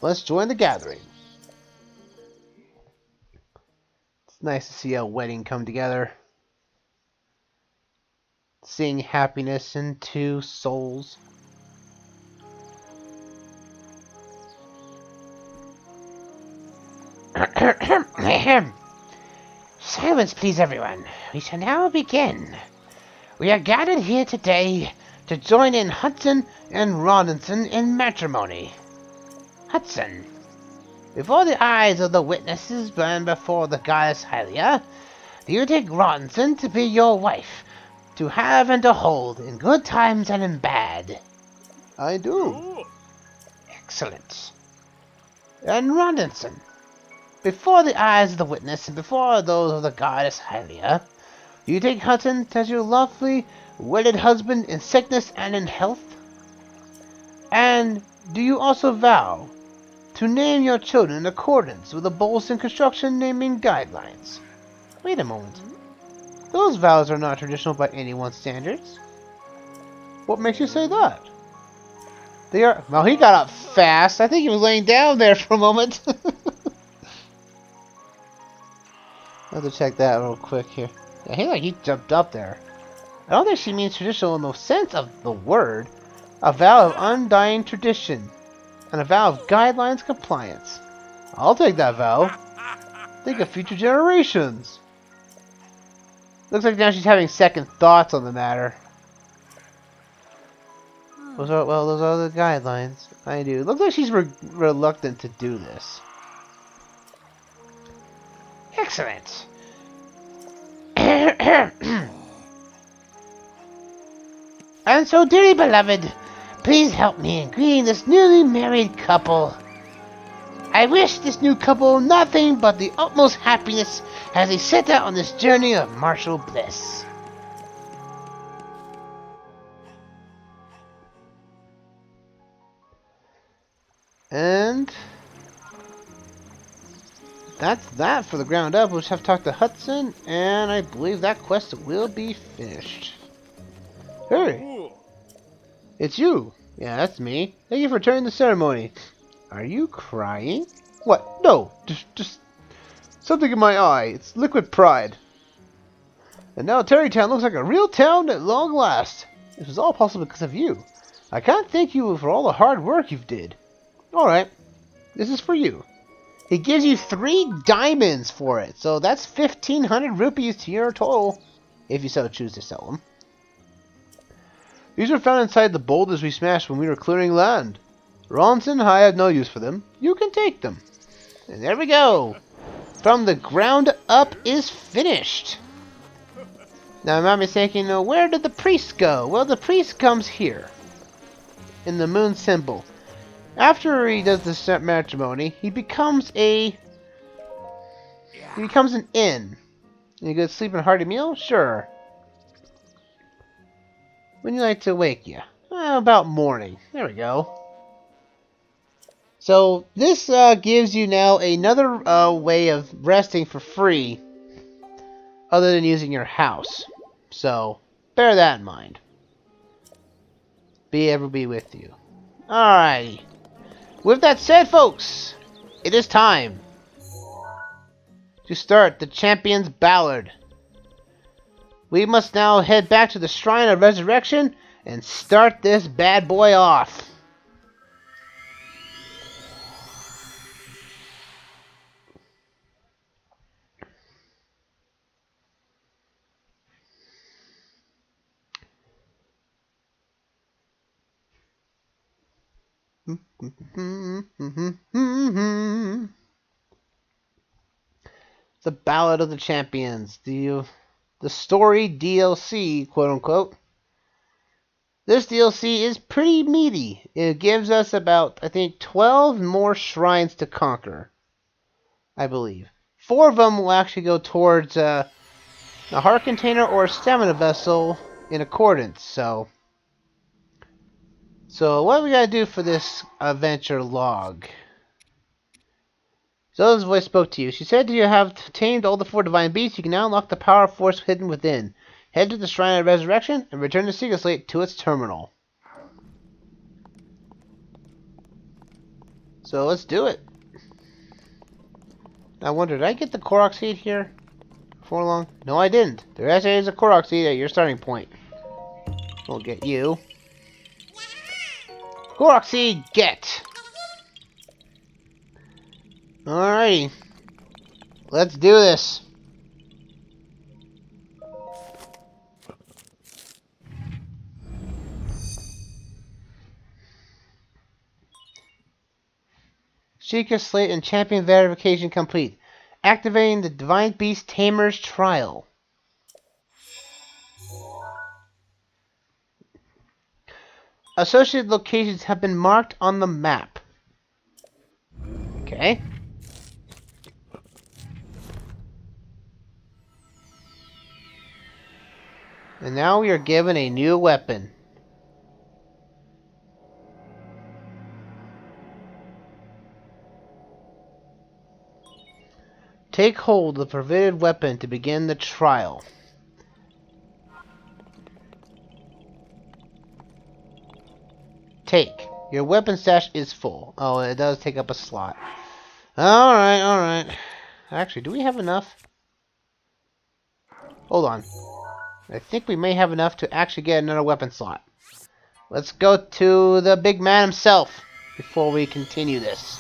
Let's join the gathering. It's nice to see a wedding come together. Seeing happiness in two souls. Silence, please, everyone. We shall now begin. We are gathered here today to join in Hudson and Rawlinson in matrimony. Hudson, before the eyes of the witnesses burn before the goddess Hylia, do you take Rawlinson to be your wife, to have and to hold, in good times and in bad? I do. Excellent. And Rawlinson, before the eyes of the witness and before those of the goddess Hylia, do you take Hudson as your lovely wedded husband in sickness and in health? And do you also vow to name your children in accordance with the Bolson construction naming guidelines? Wait a moment. Those vows are not traditional by anyone's standards. What makes you say that? They are... Well, he got up fast. I think he was laying down there for a moment. I'll have to check that real quick here. Yeah, he jumped up there. I don't think she means traditional in the sense of the word. A vow of undying tradition. And a vow of guidelines compliance. I'll take that vow. Think of future generations. Looks like now she's having second thoughts on the matter. Those are the guidelines. I do. Looks like she's reluctant to do this. Excellent. And so, dearly beloved, please help me in greeting this newly married couple. I wish this new couple nothing but the utmost happiness as they set out on this journey of martial bliss. And that's that for the ground up. We'll just have to talk to Hudson, and I believe that quest will be finished. Hey, it's you. Yeah, that's me. Thank you for attending the ceremony. Are you crying? What? No, just something in my eye. It's liquid pride. And now Terrytown looks like a real town at long last. This was all possible because of you. I can't thank you for all the hard work you've did. Alright, this is for you. He gives you 3 diamonds for it, so that's 1,500 rupees to your total, if you so choose to sell them. These were found inside the boulders we smashed when we were clearing land. Ronson and I had no use for them. You can take them. And there we go. From the ground up is finished. Now, I might be thinking, where did the priest go? Well, the priest comes here, in the moon symbol. After he does the matrimony, he becomes an inn. You go to sleep and a hearty meal? Sure. When you like to wake you? About morning. There we go. So, this gives you now another way of resting for free, other than using your house. So, bear that in mind. Be ever be with you. Alrighty. With that said, folks, it is time to start the Champion's Ballad. We must now head back to the Shrine of Resurrection and start this bad boy off. The Ballad of the Champions, the story DLC, quote unquote. This DLC is pretty meaty. It gives us about, I think, 12 more shrines to conquer, I believe. 4 of them will actually go towards a heart container or a stamina vessel in accordance. So what do we gotta do for this adventure log? Zelda's voice spoke to you. She said you have tamed all the 4 divine beasts. You can now unlock the power force hidden within. Head to the Shrine of Resurrection and return the Secret Slate to its terminal. So let's do it. I wonder, did I get the Korok seed here before long? No, I didn't. There actually is a Korok seed at your starting point. We'll get you. Korok seed, get! Alrighty. Let's do this. Secret Slate and Champion Verification complete. Activating the Divine Beast Tamer's Trial. Associated locations have been marked on the map. Okay. And now we are given a new weapon. Take hold of the provided weapon to begin the trial. Take. Your weapon stash is full. Oh, it does take up a slot. Alright, alright. Actually, do we have enough? Hold on. I think we may have enough to actually get another weapon slot. Let's go to the big man himself before we continue this.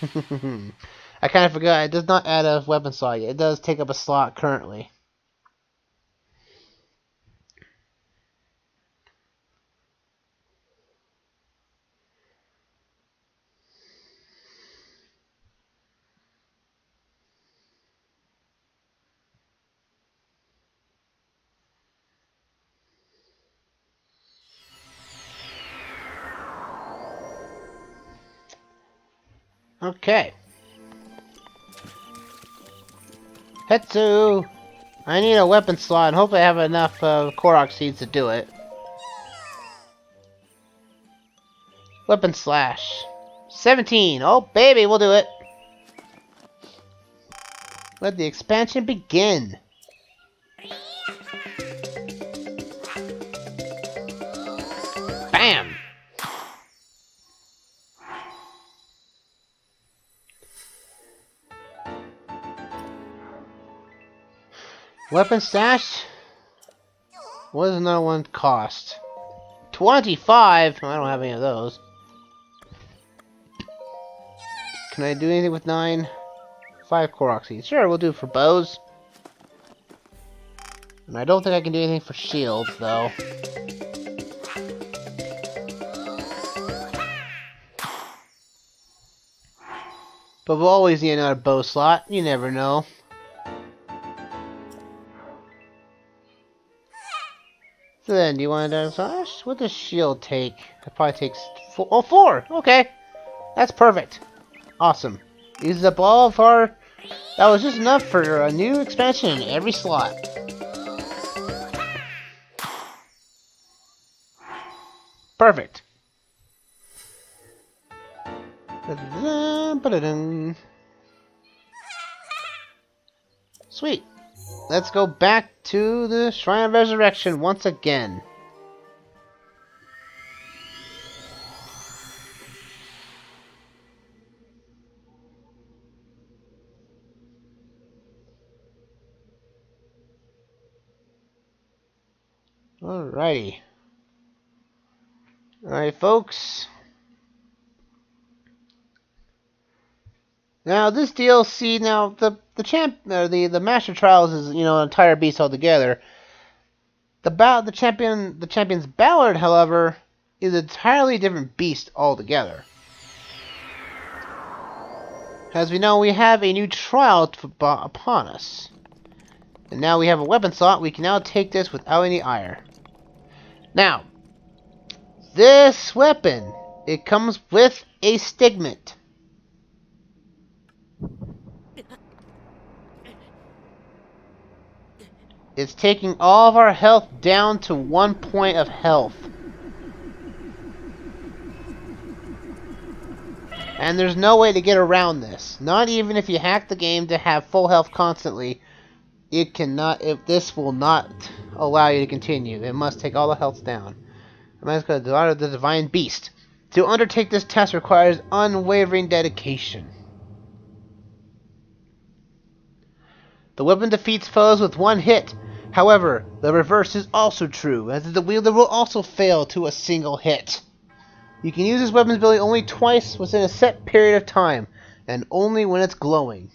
I kind of forgot, it does not add a weapon slot yet. It does take up a slot currently. Okay. Hetsu! I need a weapon slot, and hopefully I have enough Korok seeds to do it. Weapon slash. 17! Oh, baby, we'll do it! Let the expansion begin. Bam! Weapon stash? What does another one cost? 25? I don't have any of those. Can I do anything with 9? 5 Korok seeds. Sure, we'll do it for bows. And I don't think I can do anything for shields, though. But we'll always need another bow slot. You never know. So then, do you want to... what does shield take? It probably takes... 4. Oh, 4! Okay. That's perfect. Awesome. Uses up all of our... That was just enough for a new expansion in every slot. Perfect. Sweet. Let's go back to the Shrine of Resurrection once again. Alrighty. Alright, folks. Now this DLC, the Master Trials is, you know, an entire beast altogether. The champion's Ballad, however, is an entirely different beast altogether. As we know, we have a new trial upon us. And now we have a weapon slot, we can now take this without any ire. Now, this weapon, it comes with a stigmat. It's taking all of our health down to 1 point of health. And there's no way to get around this. Not even if you hack the game to have full health constantly. This will not allow you to continue. It must take all the health down. The daughter of the divine beast. To undertake this task requires unwavering dedication. The weapon defeats foes with 1 hit. However, the reverse is also true, as the wielder will also fail to a single hit. You can use this weapon's ability only twice within a set period of time, and only when it's glowing.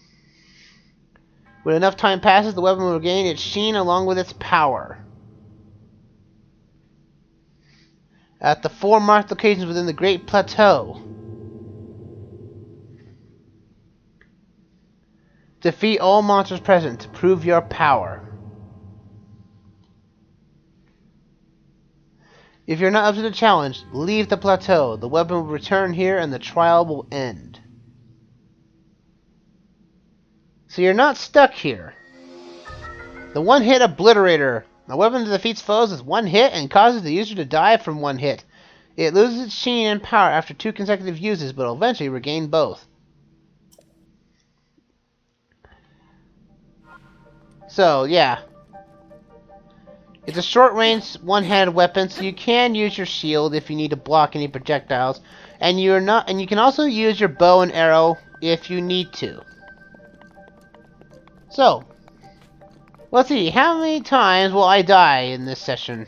When enough time passes, the weapon will regain its sheen along with its power. At the 4 marked locations within the Great Plateau, defeat all monsters present to prove your power. If you're not up to the challenge, leave the plateau. The weapon will return here and the trial will end. So you're not stuck here. The 1-hit obliterator. The weapon that defeats foes with 1 hit and causes the user to die from 1 hit. It loses its sheen and power after 2 consecutive uses, but will eventually regain both. So, yeah. It's a short-range, one-handed weapon, so you can use your shield if you need to block any projectiles, and you can also use your bow and arrow if you need to. So, let's see, how many times will I die in this session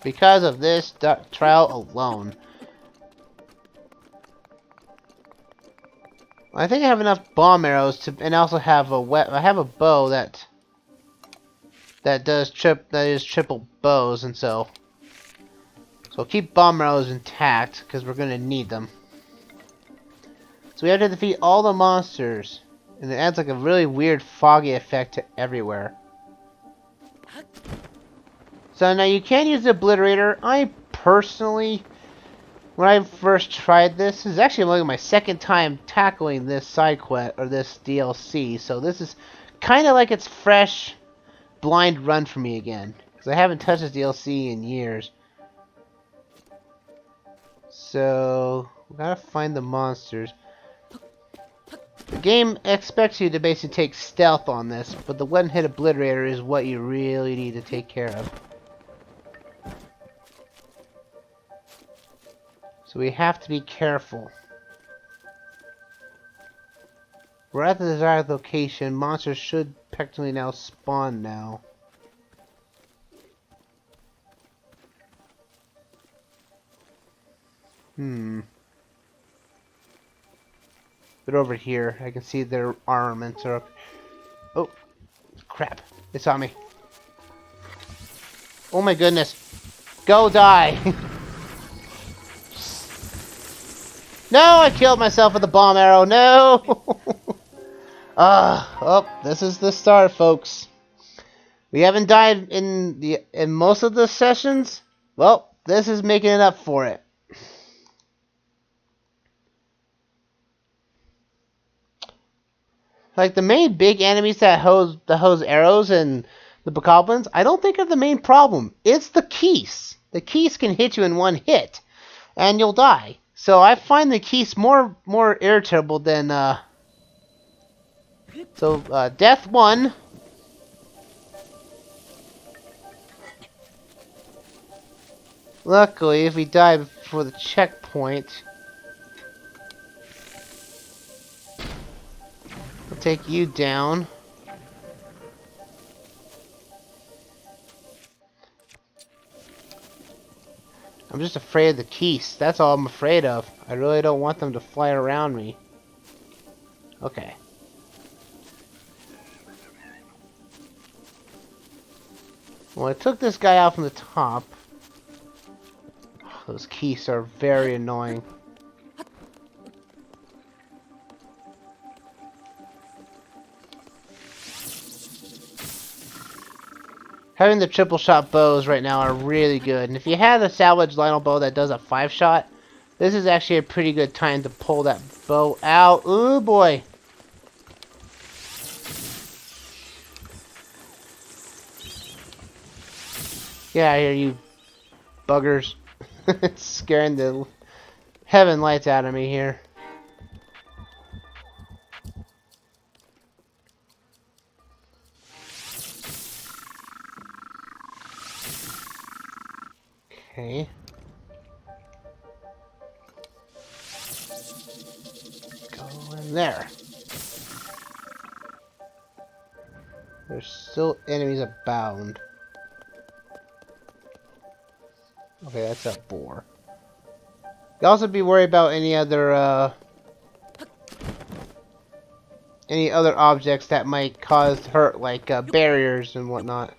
because of this trial alone? I think I have enough bomb arrows to, and I also have I have a bow that is triple bows, and so keep bomb arrows intact because we're gonna need them. So we have to defeat all the monsters, and it adds like a really weird foggy effect to everywhere. So now you can use the obliterator. I personally, when I first tried this is actually only my 2nd time tackling this side quest or this DLC, so this is kind of like it's fresh blind run for me again, because I haven't touched this DLC in years. So we gotta find the monsters. The game expects you to basically take stealth on this, but the one-hit obliterator is what you really need to take care of. So we have to be careful. We're at the desired location. Monsters should practically now spawn now. But over here, I can see their armaments are up. Oh, crap. They saw me. Oh my goodness. Go die. No, I killed myself with a bomb arrow. No. Oh, this is the start, folks. We haven't died in most of the sessions. Well, this is making it up for it. Like the main big enemies that hose arrows and the bokoblins, I don't think are the main problem. It's the keys. The keys can hit you in one hit, and you'll die. So I find the keys more irritable than death 1. Luckily, if we die before the checkpoint, I'll take you down. I'm just afraid of the keys. That's all I'm afraid of. I really don't want them to fly around me. Okay. Well, I took this guy out from the top. Those keys are very annoying. Having the triple shot bows right now are really good. And if you had a salvage Lionel bow that does a 5-shot, this is actually a pretty good time to pull that bow out. Ooh boy. Get out of here, you buggers. It's scaring the heaven lights out of me here. Okay. Go in there. There's still enemies abound. Okay, that's a boar. You also be worried about any other objects that might cause hurt, like barriers and whatnot.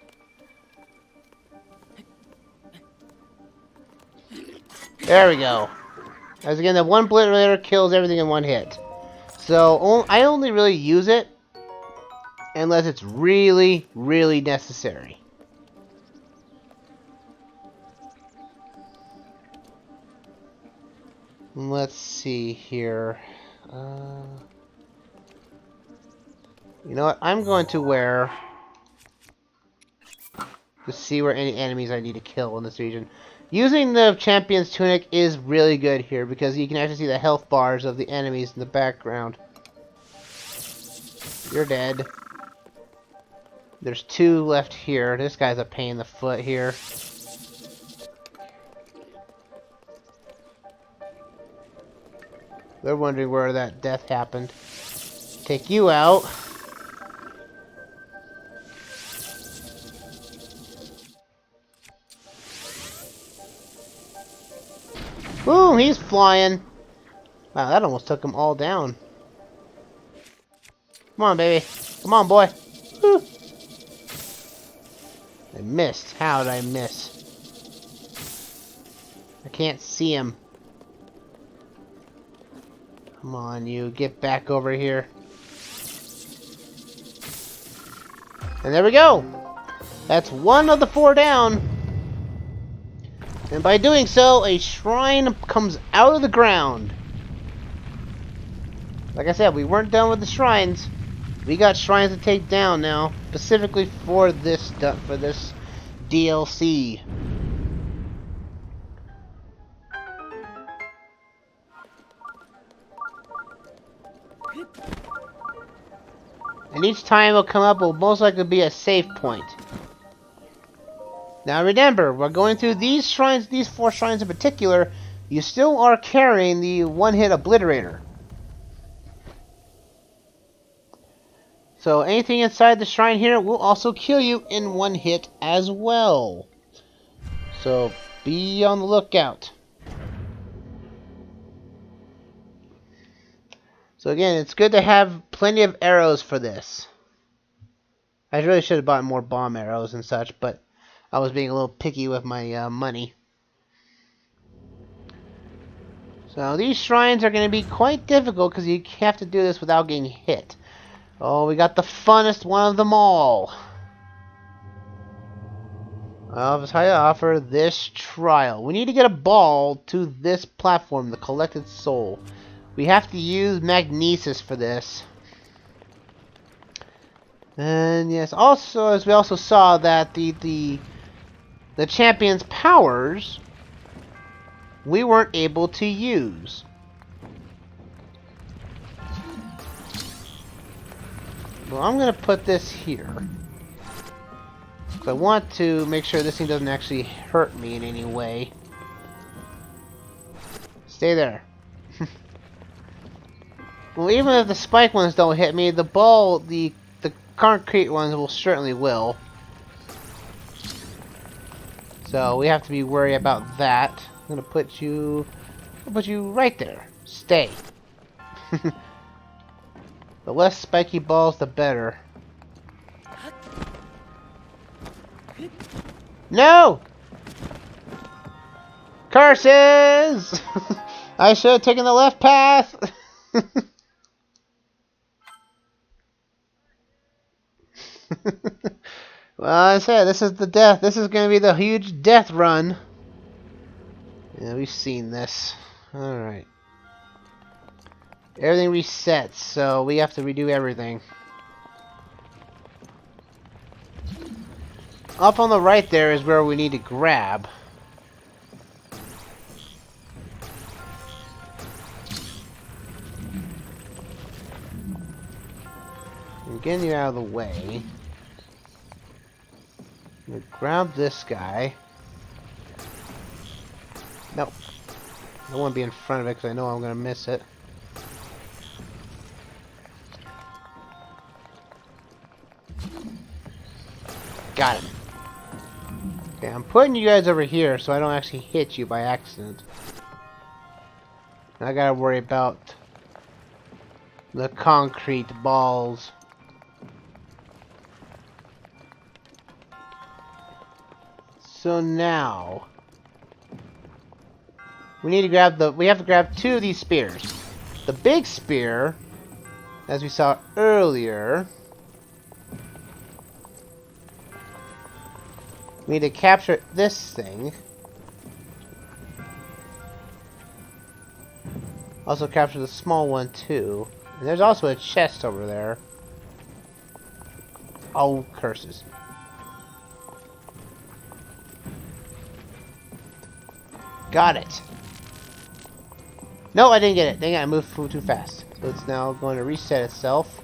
There we go. As again, the one obliterator kills everything in one hit. So I only really use it unless it's really, really necessary. Let's see here. You know what? I'm going to wear to see where any enemies I need to kill in this region. Using the champion's tunic is really good here because you can actually see the health bars of the enemies in the background. You're dead. There's 2 left here. This guy's a pain in the foot here. They're wondering where that death happened. Take you out. Boom, he's flying. Wow, that almost took them all down. Come on, baby. Come on, boy. Woo. I missed. How did I miss? I can't see him. Come on, you. Get back over here. And there we go. That's 1 of the 4 down. And by doing so, a shrine comes out of the ground. Like I said, we weren't done with the shrines. We got shrines to take down now, specifically for this DLC. And each time it'll come up will most likely be a save point. Now remember, we're going through these shrines, these 4 shrines in particular. You still are carrying the one-hit obliterator. So anything inside the shrine here will also kill you in 1 hit as well. So be on the lookout. So again, it's good to have plenty of arrows for this. I really should have bought more bomb arrows and such, but I was being a little picky with my money. So these shrines are going to be quite difficult because you have to do this without getting hit. Oh, we got the funnest one of them all. I'll try to offer this trial. We need to get a ball to this platform, the collected soul. We have to use magnesis for this. And yes, also as we also saw that the champion's powers we weren't able to use. Well, I'm going to put this here. Because I want to make sure this thing doesn't actually hurt me in any way. Stay there. Well, even if the spike ones don't hit me, the concrete ones will certainly will. So we have to be worried about that. I'm going to put you right there. Stay. The less spiky balls, the better. No! Curses! I should have taken the left path! Well, I said, this is the death. This is going to be the huge death run. Yeah, we've seen this. Alright. Everything resets, so we have to redo everything. Up on the right there is where we need to grab. I'm getting you out of the way. I'm gonna grab this guy. Nope. I don't want to be in front of it because I know I'm going to miss it. Got him. Okay, I'm putting you guys over here so I don't actually hit you by accident. I gotta worry about the concrete balls. So now we need to grab we have to grab 2 of these spears. The big spear, as we saw earlier, we need to capture this thing. Also capture the small one too. And there's also a chest over there. Oh, curses. Got it. No, I didn't get it. Dang it, I moved too fast. So it's now going to reset itself.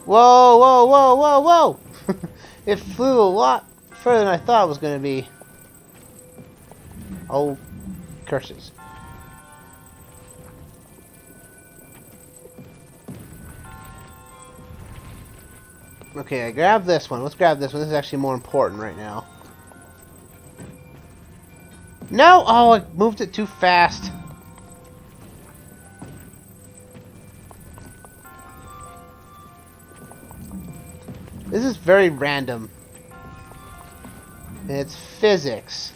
Whoa, whoa, whoa, whoa, whoa! It flew a lot further than I thought it was going to be. Oh, curses. Okay, I grabbed this one. Let's grab this one. This is actually more important right now. No! Oh, I moved it too fast. This is very random. It's physics.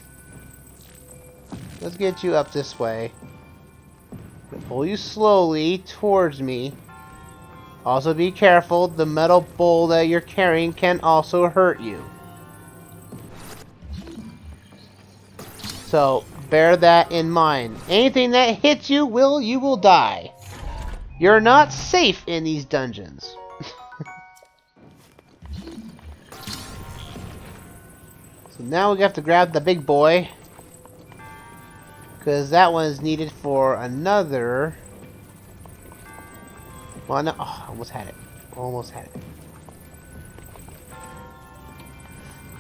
Let's get you up this way. Pull you slowly towards me. Also be careful, the metal bowl that you're carrying can also hurt you. So, bear that in mind. Anything that hits you will die. You're not safe in these dungeons. So now we have to grab the big boy. Because that one is needed for another Well, no. Oh, almost had it. Almost had it.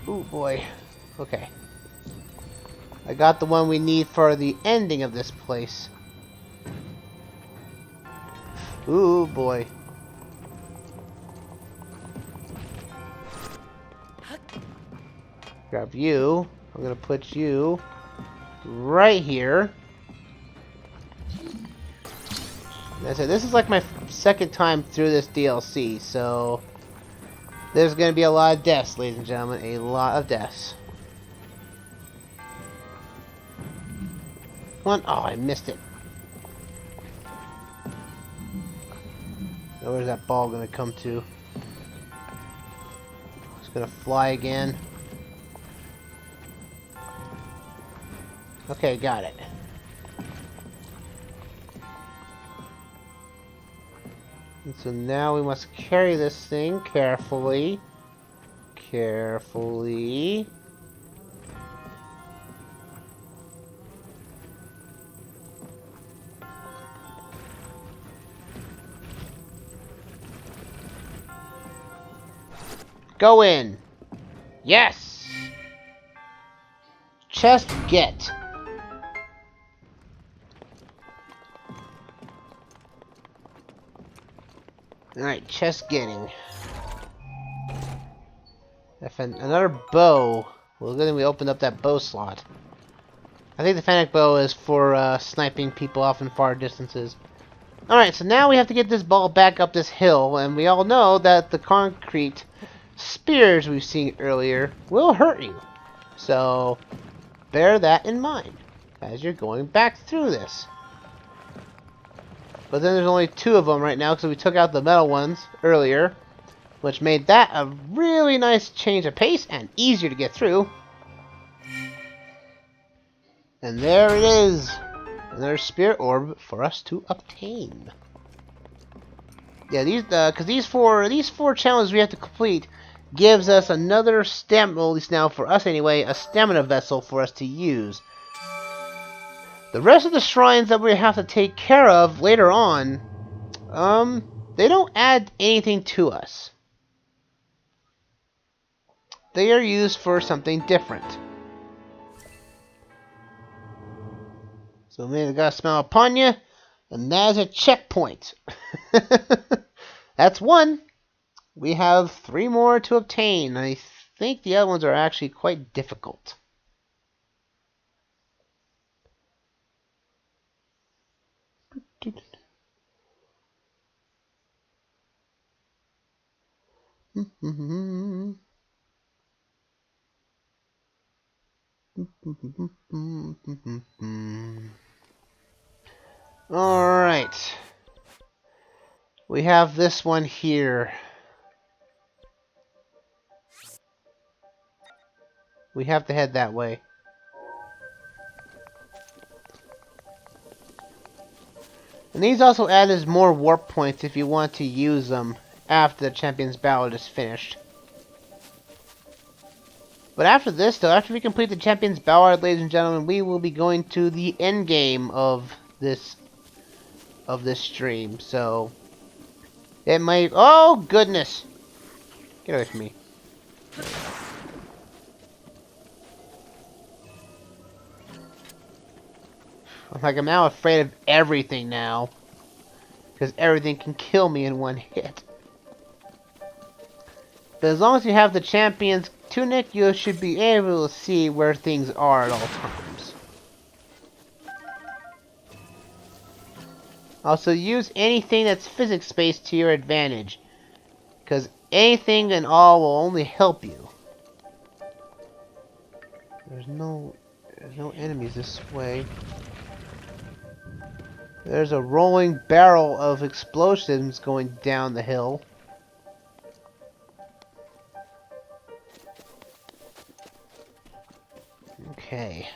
Ooh, boy. Okay. I got the one we need for the ending of this place. Ooh, boy. Grab you. I'm gonna put you right here. And I said, this is like my second time through this DLC, so there's gonna be a lot of deaths, ladies and gentlemen. A lot of deaths. One. Oh, I missed it. Now, where's that ball gonna come to? It's gonna fly again. Okay, got it. And so now we must carry this thing carefully. Carefully. Go in. Yes. Chest get. Alright, chest getting. Another bow. Well, then we opened up that bow slot. I think the Fennec bow is for sniping people off in far distances. Alright, so now we have to get this ball back up this hill, and we all know that the concrete spears we've seen earlier will hurt you. So, bear that in mind as you're going back through this. But then there's only 2 of them right now because we took out the metal ones earlier, which made that a really nice change of pace and easier to get through. And there it is. Another spirit orb for us to obtain. Yeah, because these four challenges we have to complete gives us another stamina, well, at least now for us anyway, a stamina vessel for us to use. The rest of the shrines that we have to take care of later on, they don't add anything to us. They are used for something different. So may the God smile upon you, and that is a checkpoint. That's 1. We have 3 more to obtain. I think the other ones are actually quite difficult. Alright. We have this one here. We have to head that way. And these also add as more warp points if you want to use them after the Champion's Ballad is finished. But after this, though, after we complete the Champion's Ballad, ladies and gentlemen, we will be going to the end game of this stream. So it might. Oh goodness! Get away from me. I'm now afraid of everything now. Because everything can kill me in one hit. But as long as you have the Champion's Tunic, you should be able to see where things are at all times. Also, use anything that's physics-based to your advantage. Because anything and all will only help you. There's no enemies this way. There's a rolling barrel of explosives going down the hill. Okay.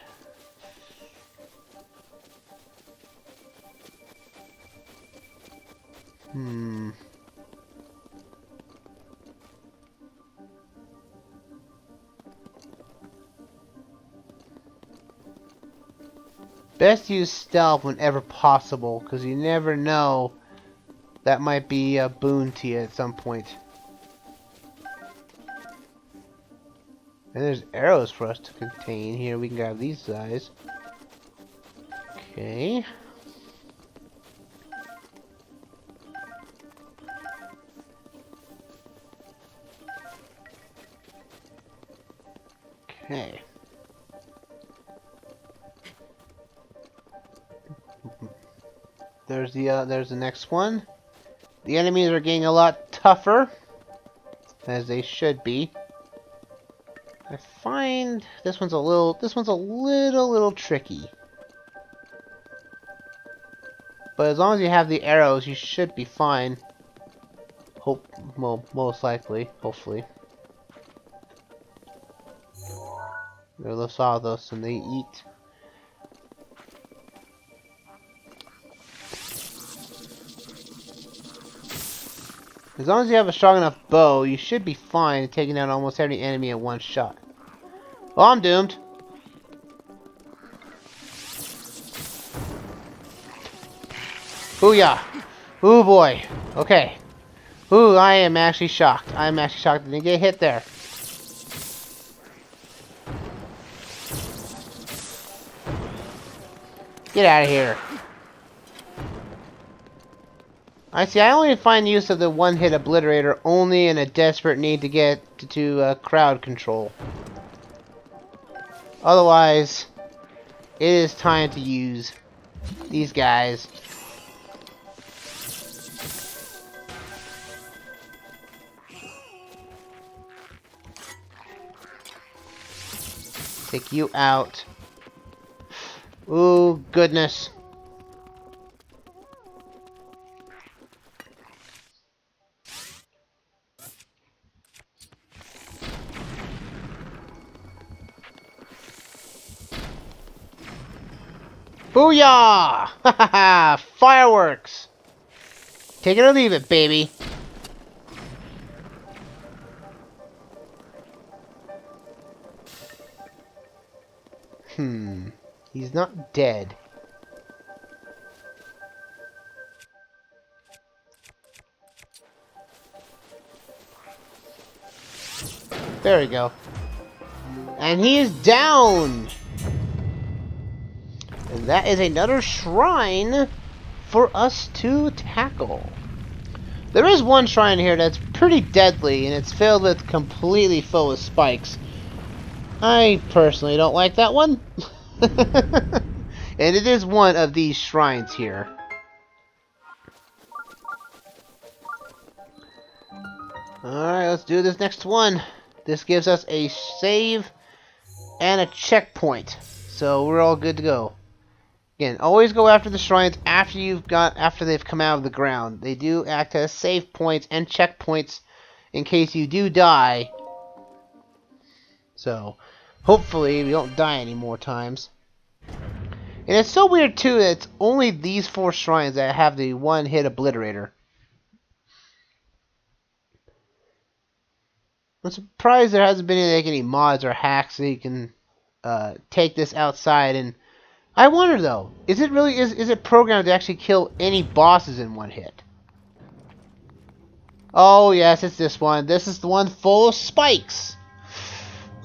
Best use stealth whenever possible, because you never know That might be a boon to you at some point. And there's arrows for us to contain here. We can grab these guys. Okay. Okay. There's the next one. The enemies are getting a lot tougher, as they should be. I find this one's a little tricky. But as long as you have the arrows, you should be fine. Well, most likely, hopefully. They're los saldos and they eat. As long as you have a strong enough bow, you should be fine taking down almost every enemy in one shot. Well, I'm doomed. Booyah! Ooh boy. Okay. Ooh, I am actually shocked. I'm actually shocked I didn't get hit there. Get out of here. I see, I only find use of the one-hit obliterator only in a desperate need to get to crowd control. Otherwise, it is time to use these guys. Take you out. Ooh, goodness. Booyah! Ha ha ha! Fireworks! Take it or leave it, baby. He's not dead. There we go. And he is down! And that is another shrine for us to tackle. There is one shrine here that's pretty deadly, and it's completely full with spikes. I personally don't like that one. And it is one of these shrines here. Alright, let's do this next one. This gives us a save and a checkpoint. So we're all good to go. Again, always go after the shrines after they've come out of the ground. They do act as save points and checkpoints in case you do die. So, hopefully we don't die any more times. And it's so weird too that it's only these 4 shrines that have the one-hit obliterator. I'm surprised there hasn't been any mods or hacks so you can take this outside. And I wonder though, is it programmed to actually kill any bosses in one hit? Oh yes, it's this one. This is the one full of spikes.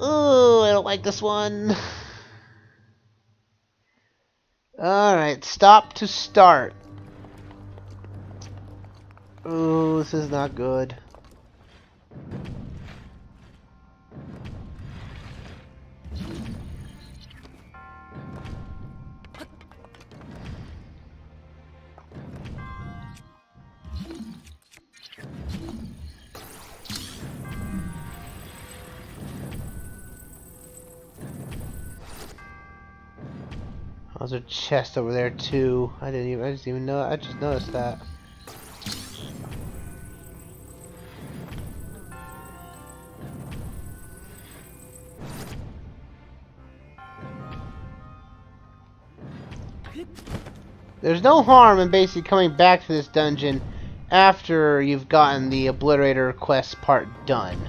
Ooh, I don't like this one. Alright, stop to start. Ooh, this is not good. There's a chest over there too. I just even know. I just noticed that. There's no harm in basically coming back to this dungeon after you've gotten the Obliterator quest part done.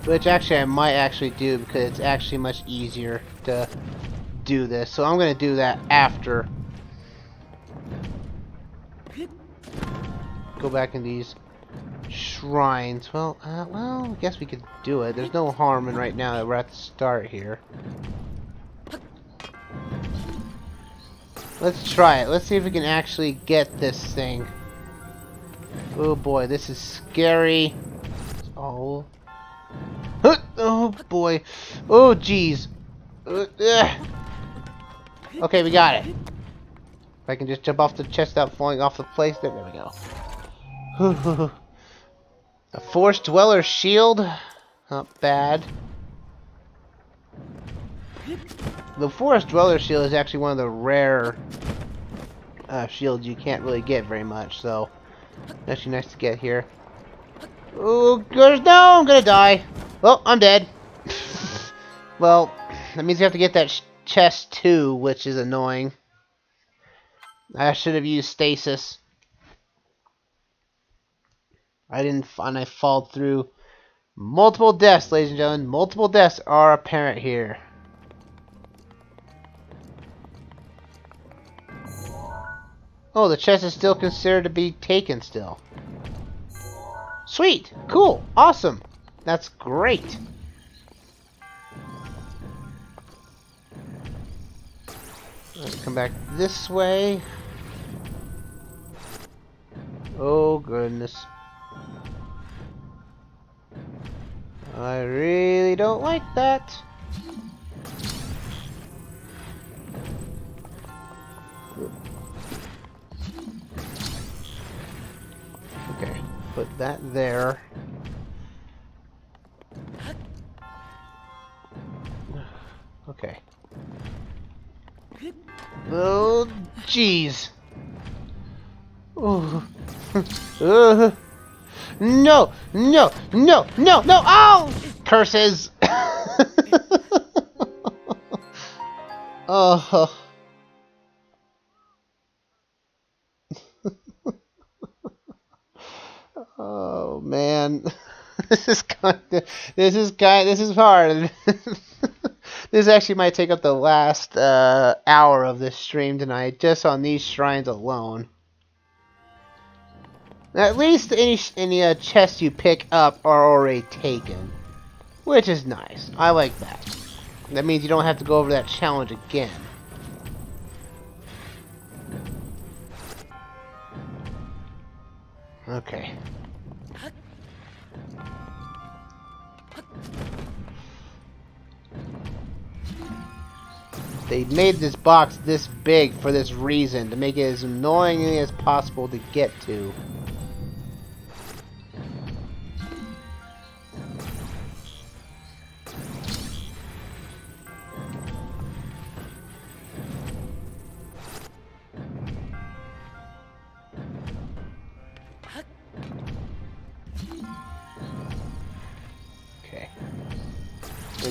Which actually I might actually do because it's actually much easier to do this. So I'm going to do that after go back in these shrines. Well, I guess we could do it. There's no harm in right now that we're at the start here. Let's try it. Let's see if we can actually get this thing. Oh boy, this is scary. Oh. Oh boy. Oh jeez. Okay, we got it. If I can just jump off the chest without falling off the place. There we go. A Forest Dweller shield. Not bad. The Forest Dweller shield is actually one of the rare shields you can't really get very much, so it's actually nice to get here. Oh, gosh, no, I'm gonna die. Well, I'm dead. Well, that means you have to get that chest too, which is annoying. I should have used stasis. I didn't, and I fall through multiple deaths, ladies and gentlemen. Multiple deaths are apparent here. Oh, the chest is still considered to be taken still. Sweet! Cool! Awesome! That's great! Let's come back this way. Oh, goodness. I really don't like that. Okay, put that there. Okay. Oh, jeez. Oh. No, no, no, no, no! Oh! Curses! Oh. Oh man, this is hard. This actually might take up the last hour of this stream tonight, just on these shrines alone. At least any chests you pick up are already taken, which is nice. I like that. That means you don't have to go over that challenge again. Okay. They made this box this big for this reason, to make it as annoyingly as possible to get to.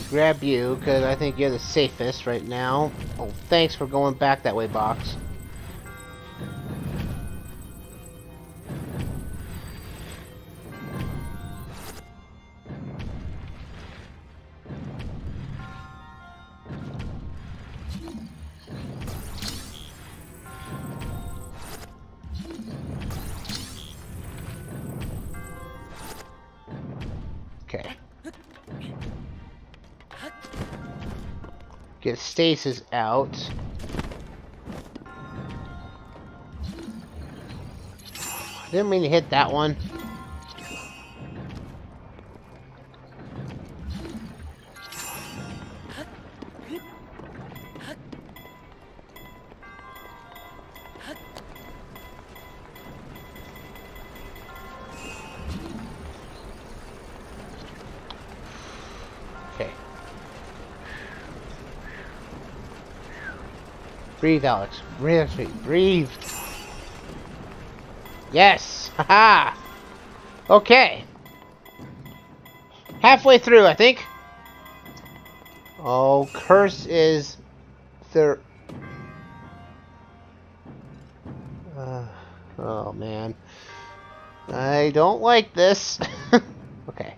Grab you, because I think you're the safest right now. Oh, thanks for going back that way, box. Okay. Get stasis out. Didn't mean to hit that one. Okay. Breathe, Alex. Breathe. Breathe. Yes! Haha! Okay. Halfway through, I think. Oh, curse is... oh, man. I don't like this. Okay.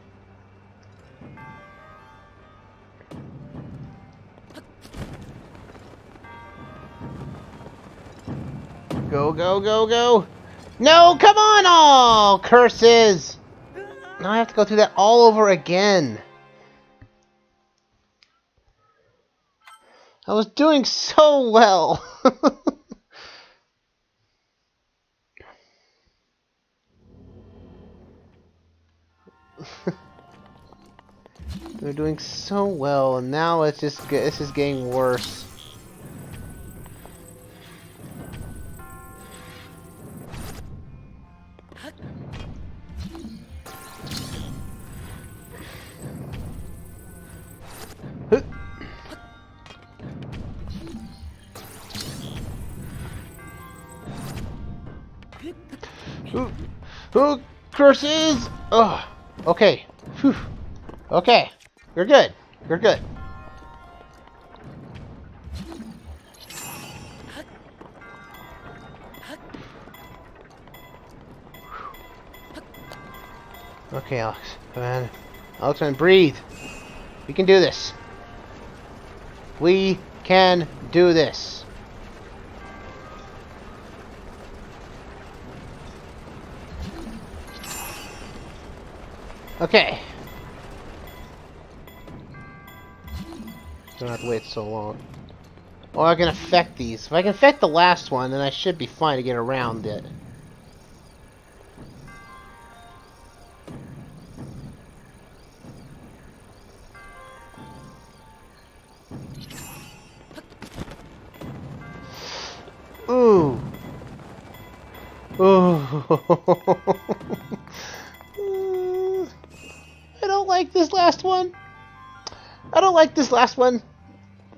Go, go, go, go! No, come on! Oh, curses! Now I have to go through that all over again. I was doing so well. We're doing so well, and now it's just this is getting worse. Ooh, curses! Ugh. Okay. Whew. Okay. You're good. You're good. Okay, Alex. Come on. Alexman, breathe. We can do this. We can do this. Okay. Don't have to wait so long. Or I can affect these. If I can affect the last one, then I should be fine to get around it. Ooh. Ooh. I don't like this last one. I don't like this last one.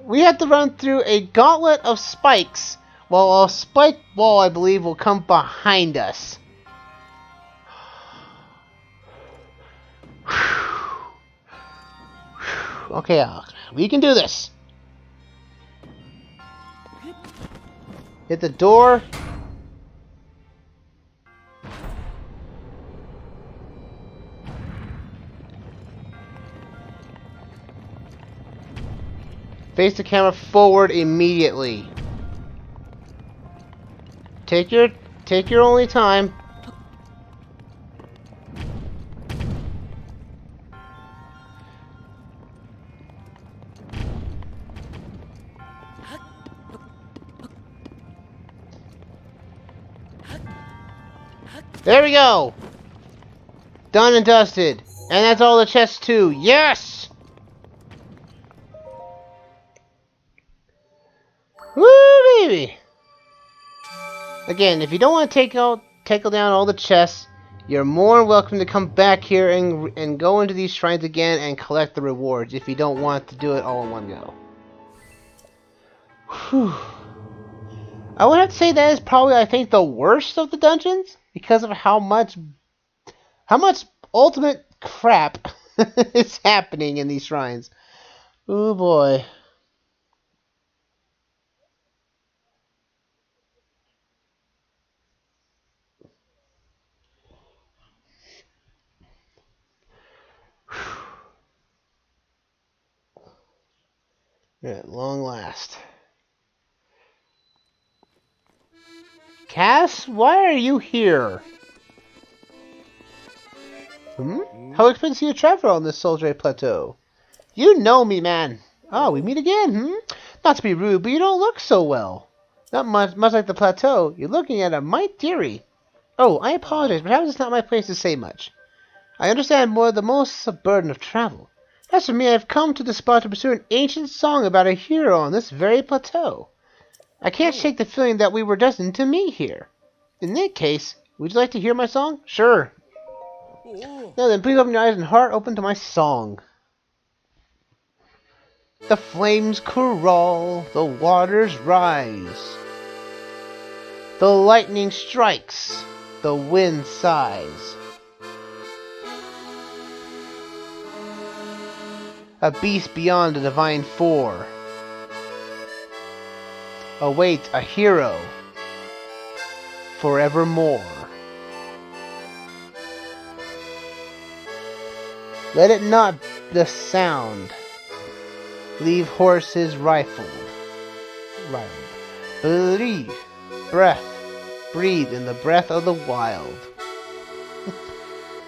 We have to run through a gauntlet of spikes, while a spike wall, I believe, will come behind us. Okay, Alex, we can do this. Hit the door. Face the camera forward immediately. Take your only time. There we go. Done and dusted. And that's all the chests too. Yes! Woo, baby! Again, if you don't want to take down all the chests, you're more than welcome to come back here and go into these shrines again and collect the rewards if you don't want to do it all in one go. Whew. I would have to say that is probably, I think, the worst of the dungeons because of how much ultimate crap is happening in these shrines. Oh boy. At long last. Cass, why are you here? How expensive you travel on this Soldier Plateau? You know me, man. Oh, we meet again, Not to be rude, but you don't look so well. Not much like the plateau. You're looking at a mite deary. Oh, I apologize. Perhaps it's not my place to say much. I understand more the most burden of travel. As for me, I've come to the spot to pursue an ancient song about a hero on this very plateau. I can't shake the feeling that we were destined to meet here. In that case, would you like to hear my song? Sure. Now then, please open your eyes and heart open to my song. The flames crawl, the waters rise. The lightning strikes, the wind sighs. A beast beyond the divine four. Awaits a hero forevermore. Let it not the sound leave horses rifled. Believe, breath, breathe in the breath of the wild.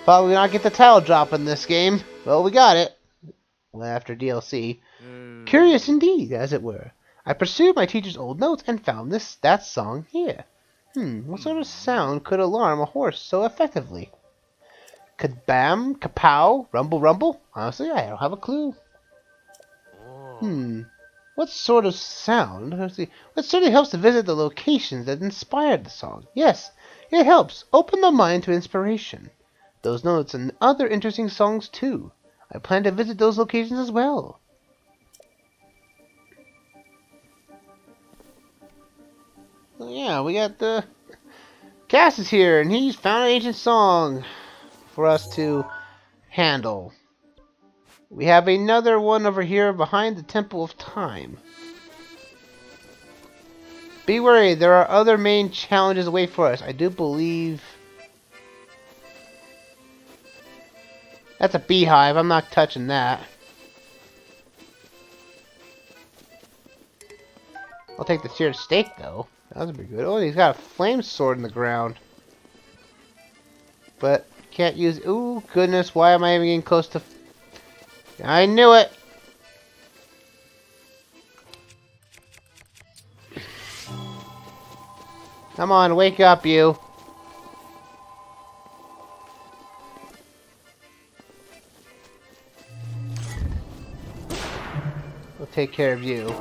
Thought we would not get the title drop in this game. Well, we got it. Well, after DLC. Curious indeed, as it were. I pursued my teacher's old notes and found that song here. What sort of sound could alarm a horse so effectively? Kabam, kapow, rumble, rumble? Honestly, I don't have a clue. What sort of sound? Let's see. It certainly helps to visit the locations that inspired the song. Yes, it helps. Open the mind to inspiration. Those notes and other interesting songs too. I plan to visit those locations as well. Yeah, we got the Cass is here, and he's found an ancient song for us to handle. We have another one over here behind the Temple of Time. Be worried, there are other main challenges away for us. I do believe... That's a beehive. I'm not touching that. I'll take the seared steak, though. That would be good. Oh, he's got a flame sword in the ground. But can't use... Ooh, goodness. Why am I even getting close to... I knew it! Come on, wake up, you. We'll take care of you.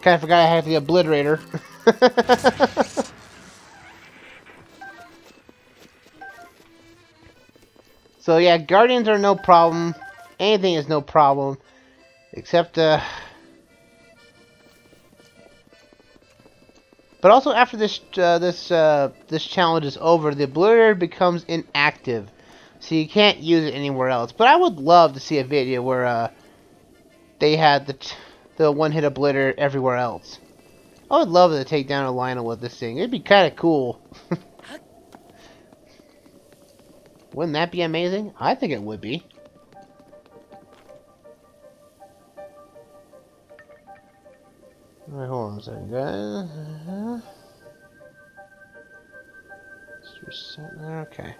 Kinda forgot I had the obliterator. So yeah, guardians are no problem. Anything is no problem. Except, But also after this challenge is over, the obliterator becomes inactive. So you can't use it anywhere else. But I would love to see a video where, they had the one-hit obliterator everywhere else. I would love to take down a Lionel with this thing. It'd be kind of cool. Wouldn't that be amazing? I think it would be. Alright, hold on a second, guys. Let's reset there. Okay.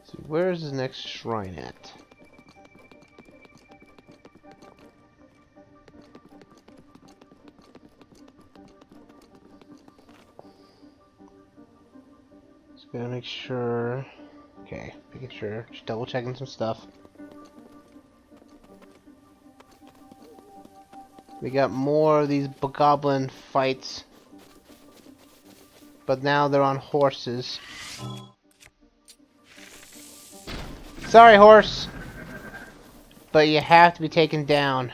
So where's the next shrine at? Just gotta make sure. Okay, making sure. Just double checking some stuff. We got more of these goblin fights. But now they're on horses. Sorry, horse. But you have to be taken down.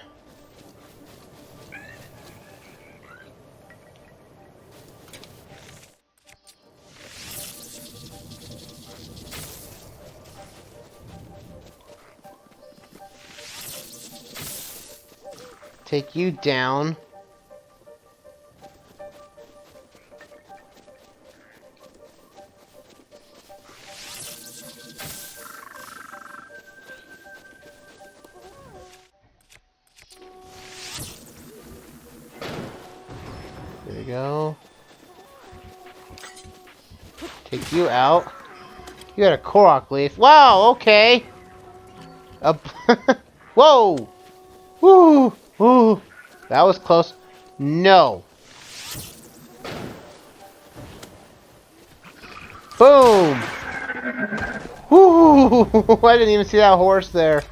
Take you down. There you go. Take you out. You got a Korok leaf. Wow, okay. Whoa! Woo! Woo! That was close. No. Boom! Woo! I didn't even see that horse there.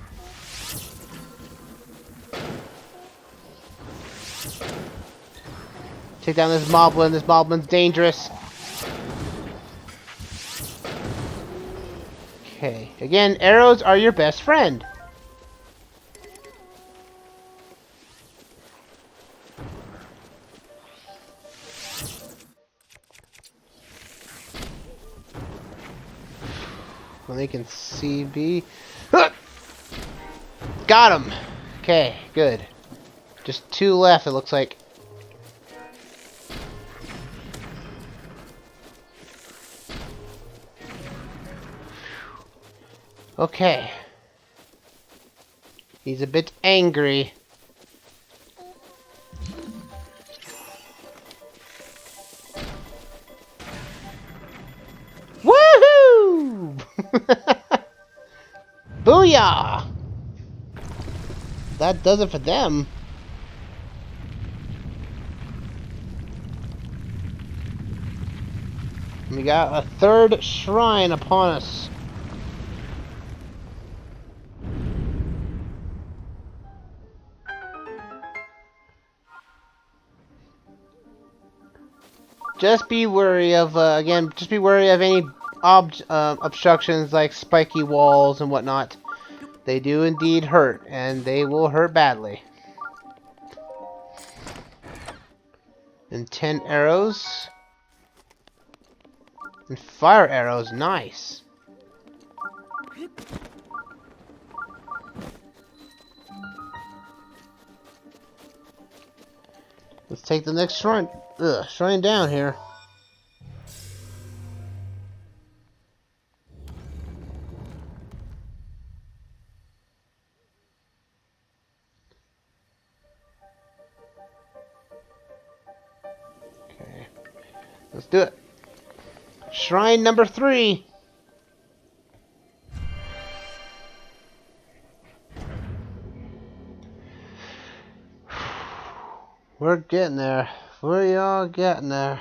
Take down this moblin. This moblin's dangerous. Okay. Again, arrows are your best friend. Well, they can see B. Got him. Okay, good. Just 2 left, it looks like. Okay. He's a bit angry. Woohoo! Booyah! That does it for them. We got a third shrine upon us. Just be wary of, again, just be wary of any obstructions like spiky walls and whatnot. They do indeed hurt, and they will hurt badly. And 10 arrows. And fire arrows, nice. Let's take the next shrine. Shrine down here. Okay, let's do it. Shrine number 3. We're getting there. We are getting there.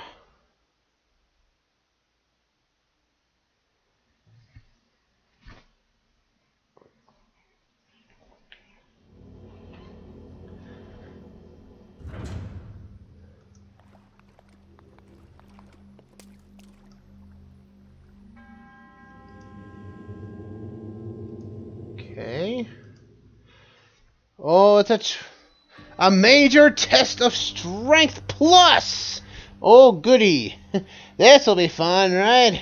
Okay. Oh, it's a major test of strength plus. Oh, goody. This'll be fun, right?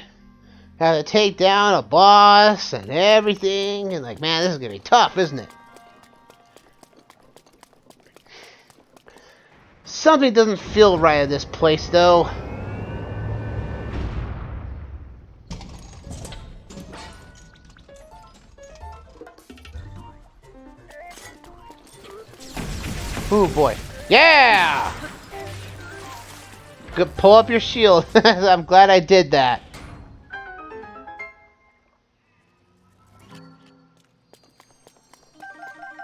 Have to take down a boss and everything. And like, man, this is gonna be tough, isn't it? Something doesn't feel right at this place, though. Ooh, boy. Yeah! Good, pull up your shield. I'm glad I did that.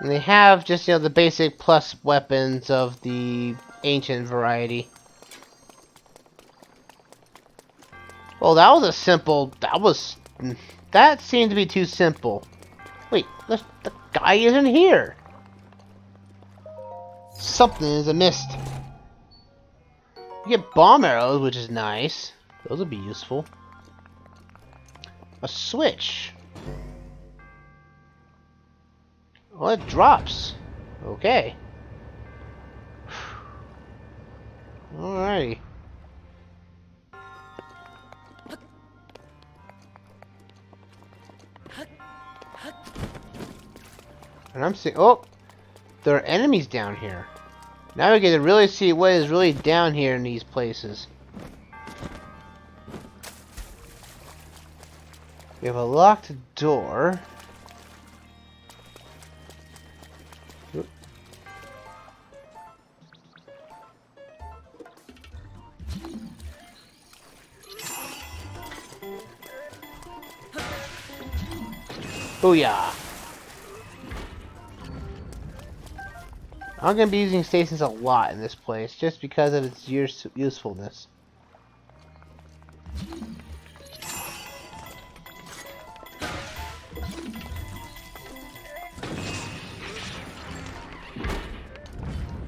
And they have just, the basic plus weapons of the ancient variety. Well, that was a simple... That seemed to be too simple. Wait, the guy isn't here. Something is amiss. You get bomb arrows, which is nice. Those would be useful. A switch. Oh, it drops. Okay. Alrighty. And I'm seeing... Oh! There are enemies down here. Now we get to really see what is really down here in these places. We have a locked door. Booyah! I'm going to be using stations a lot in this place, just because of its usefulness.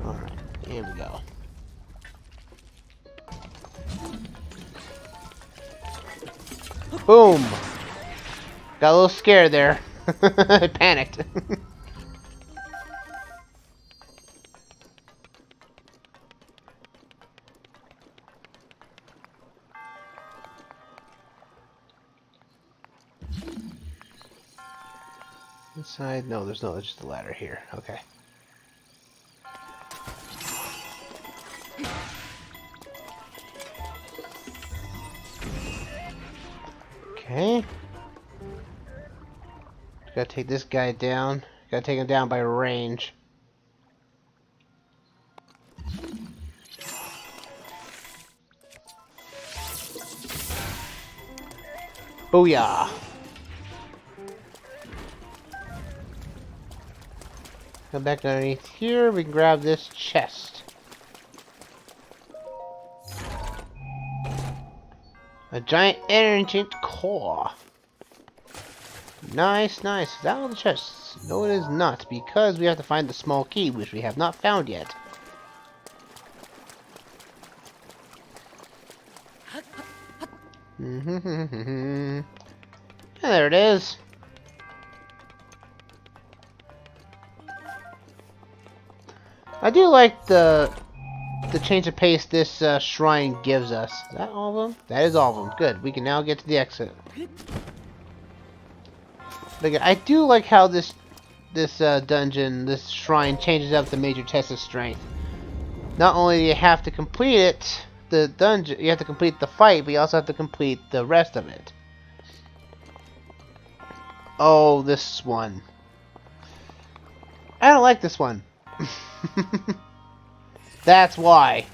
Alright, here we go. Boom! Got a little scared there. I panicked. Inside? No, there's just a ladder here. Okay. Okay. Gotta take this guy down. Gotta take him down by range. Booyah! Come back underneath here, we can grab this chest. A giant ancient core. Nice, nice. Is that all the chests? No, it is not, because we have to find the small key, which we have not found yet. And there it is. I do like the change of pace this shrine gives us. Is that all of them? That is all of them. Good. We can now get to the exit. But I do like how this dungeon, this shrine, changes up the major test of strength. Not only do you have to complete it, the dungeon, you have to complete the fight, but you also have to complete the rest of it. Oh, this one. I don't like this one. That's why.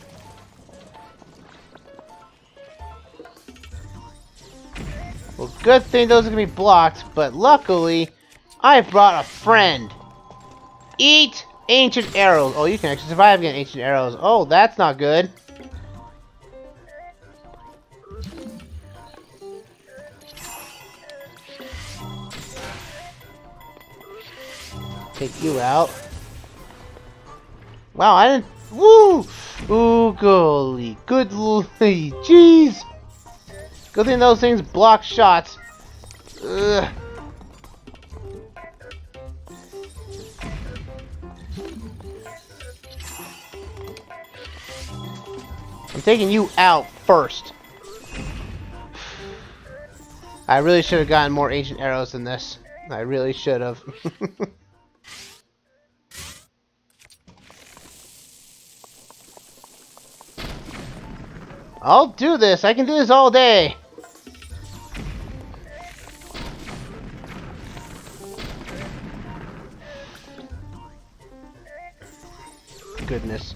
Well, good thing those are gonna be blocked, but luckily, I brought a friend. Eat ancient arrows. Oh, you can actually survive against ancient arrows. Oh, that's not good. Take you out. Wow, I didn't. Woo! Ooh, golly. Good lordy. Jeez! Good thing those things block shots. Ugh. I'm taking you out first. I really should have gotten more ancient arrows than this. I really should have. I'll do this. I can do this all day. Goodness.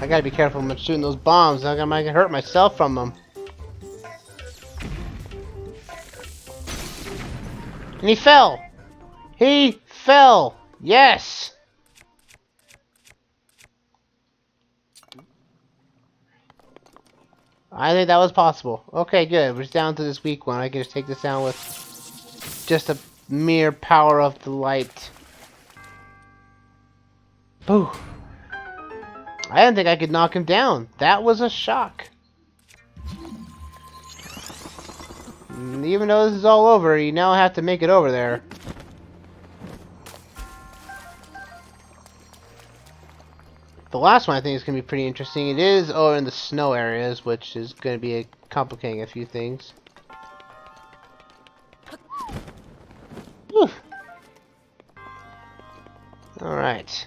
I gotta be careful when I'm shooting those bombs. I might hurt myself from them. And he fell. He fell. Yes. I think that was possible. Okay, good. We're down to this weak one. I can just take this down with just a mere power of the light. Boo. I didn't think I could knock him down. That was a shock. Even though this is all over, you now have to make it over there. The last one I think is going to be pretty interesting. It is in the snow areas, which is going to be complicating a few things. Whew. Alright.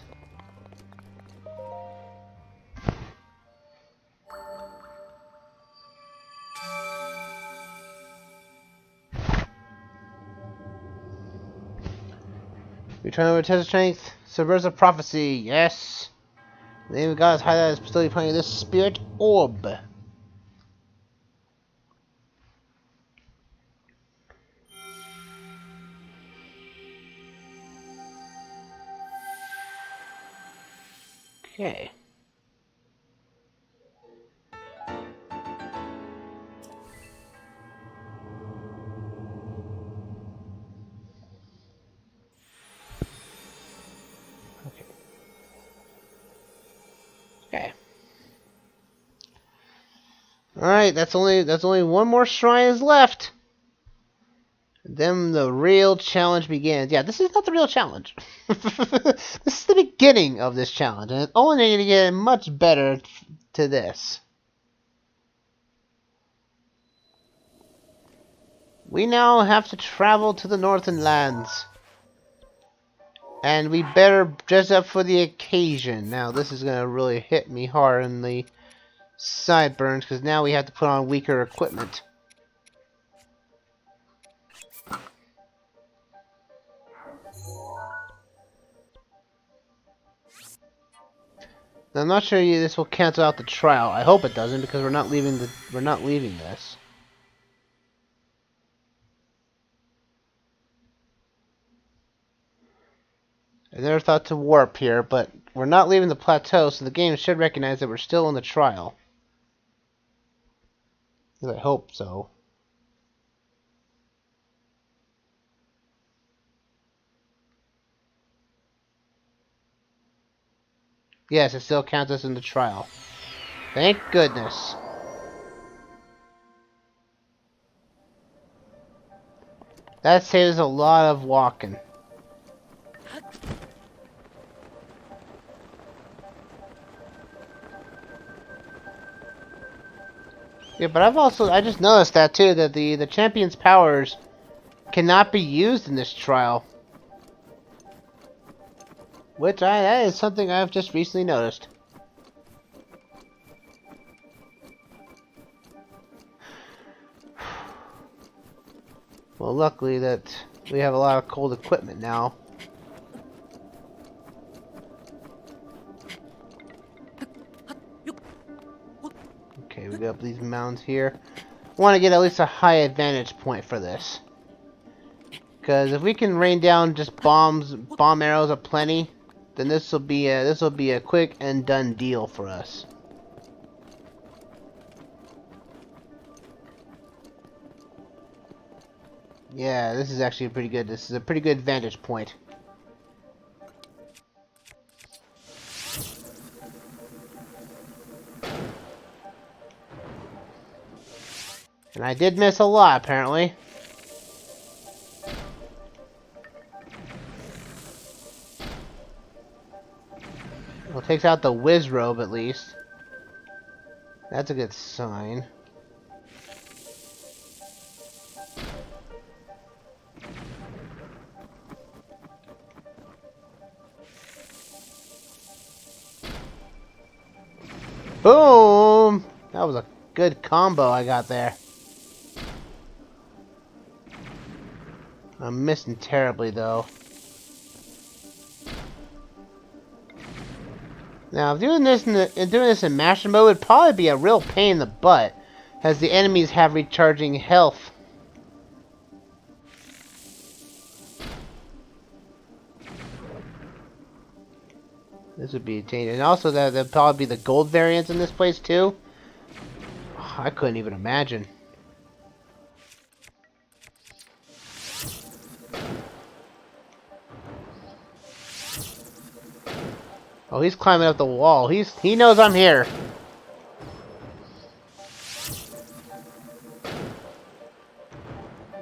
Return over test of strength. Subversive prophecy. Yes. The name of God is highlighted as still pointing to this spirit orb. Okay. Okay. Alright, that's only one more shrine is left. Then the real challenge begins. Yeah, this is not the real challenge. This is the beginning of this challenge, and it's only going to get much better to this. We now have to travel to the northern lands. And we better dress up for the occasion. Now, this is going to really hit me hard in the sideburns, because now we have to put on weaker equipment. I'm not sure this will cancel out the trial. I hope it doesn't, because we're not leaving this. I never thought to warp here, but we're not leaving the plateau, so the game should recognize that we're still in the trial. I hope so. Yes, it still counts us in the trial. Thank goodness. That saves a lot of walking. Yeah, but I just noticed that too, that the champion's powers cannot be used in this trial. That is something I've just recently noticed. Well, luckily that we have a lot of cold equipment now. Okay, we got these mounds here. I want to get at least a high advantage point for this. Because if we can rain down just bomb arrows aplenty, then this will be a quick and done deal for us. Yeah, this is actually pretty good. This is a pretty good vantage point. And I did miss a lot, apparently. Well, it takes out the whiz robe at least. That's a good sign. Boom! That was a good combo I got there. I'm missing terribly though. Now, doing this in master mode would probably be a real pain in the butt, as the enemies have recharging health. This would be a change, and also there'd probably be the gold variants in this place too. Oh, I couldn't even imagine. Oh, he's climbing up the wall. He knows I'm here.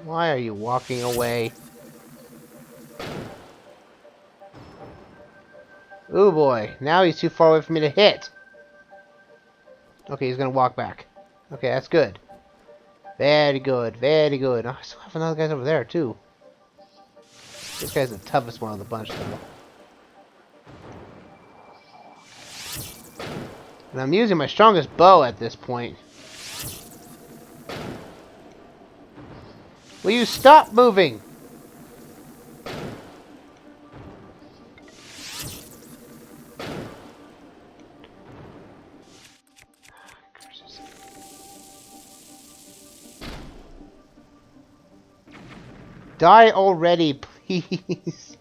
Why are you walking away? Ooh boy, now he's too far away for me to hit. Okay, he's gonna walk back. Okay, that's good. Very good, very good. Oh, I still have another guy over there too. This guy's the toughest one of the bunch though. And I'm using my strongest bow at this point. Will you stop moving? Die already, please.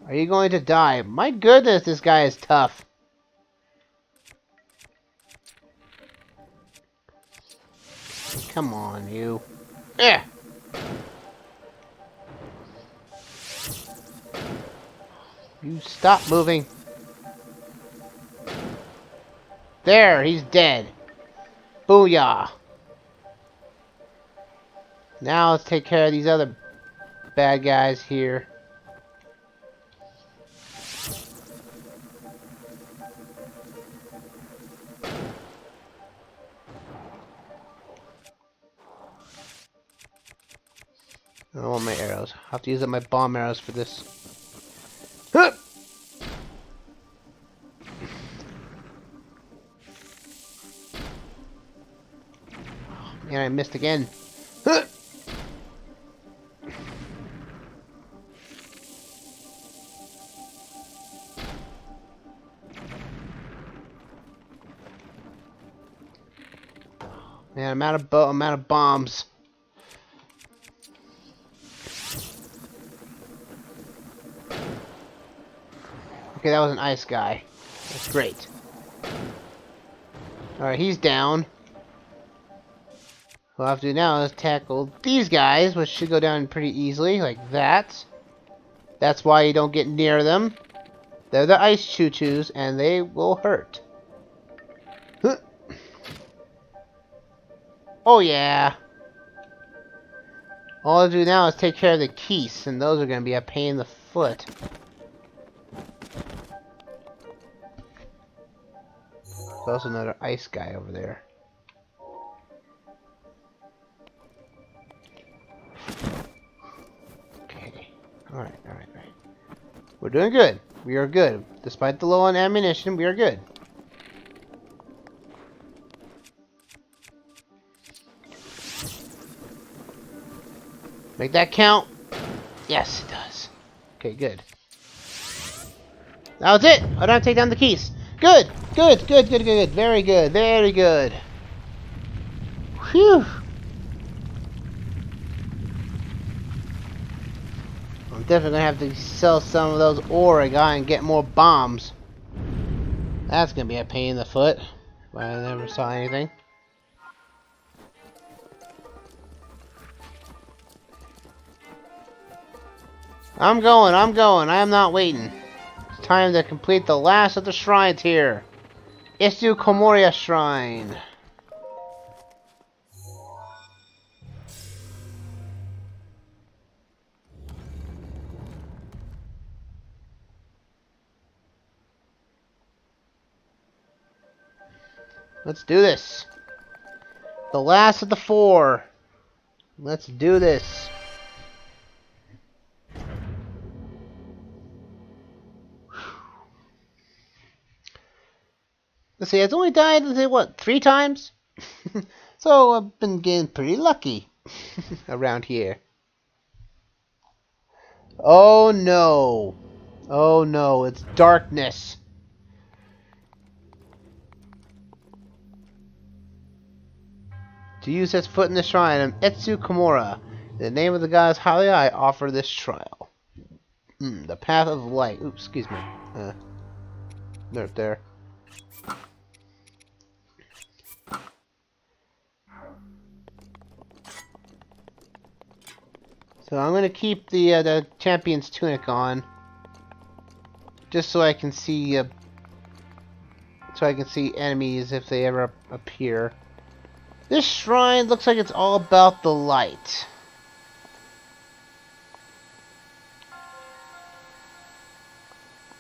Are you going to die? My goodness, this guy is tough. Come on, you. Yeah. You stop moving. There, he's dead. Booyah. Now let's take care of these other bad guys here. I don't want my arrows. I'll have to use up my bomb arrows for this. Huh! Oh, man, I missed again. Huh! Man, I'm out of bombs. Okay, that was an ice guy. That's great. Alright, he's down. What I'll have to do now is tackle these guys, which should go down pretty easily, like that. That's why you don't get near them. They're the ice choo-choos, and they will hurt. Huh. Oh yeah! All I do now is take care of the keys, and those are going to be a pain in the foot. There's also another ice guy over there. Okay. Alright. We're doing good. We are good. Despite the low on ammunition, we are good. Make that count. Yes, it does. Okay, good. That was it. I don't have to take down the keys. Good. Good. Very good. Whew. I'm definitely gonna have to sell some of those ore I got and get more bombs. That's gonna be a pain in the foot. But I never saw anything. I'm going. I am not waiting. It's time to complete the last of the shrines here. Isu Komoria Shrine. Let's do this. The last of the 4. Let's do this. Let's see, it's only died, let's say, what, 3 times? So I've been getting pretty lucky around here. Oh no. Oh no, it's darkness. To use its foot in the shrine of Etsu Komura, in the name of the goddess Hali, I offer this trial. The path of light. Oops, excuse me. Right there. So I'm gonna keep the champion's tunic on, just so I can see enemies if they ever appear. This shrine looks like it's all about the light.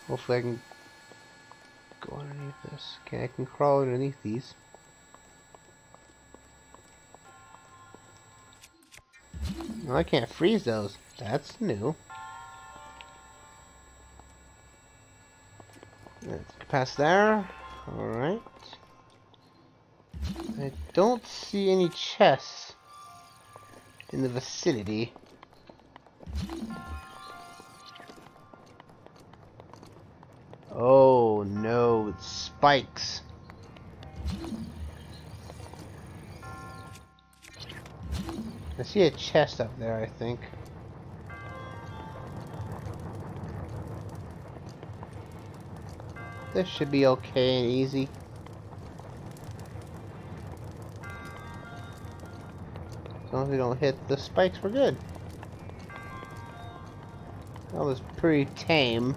Hopefully I can go underneath this. Okay, I can crawl underneath these. No, I can't freeze those. That's new. Let's pass there. Alright. I don't see any chests in the vicinity. Oh no, it's spikes. I see a chest up there, I think. This should be okay and easy. As long as we don't hit the spikes, we're good. That was pretty tame.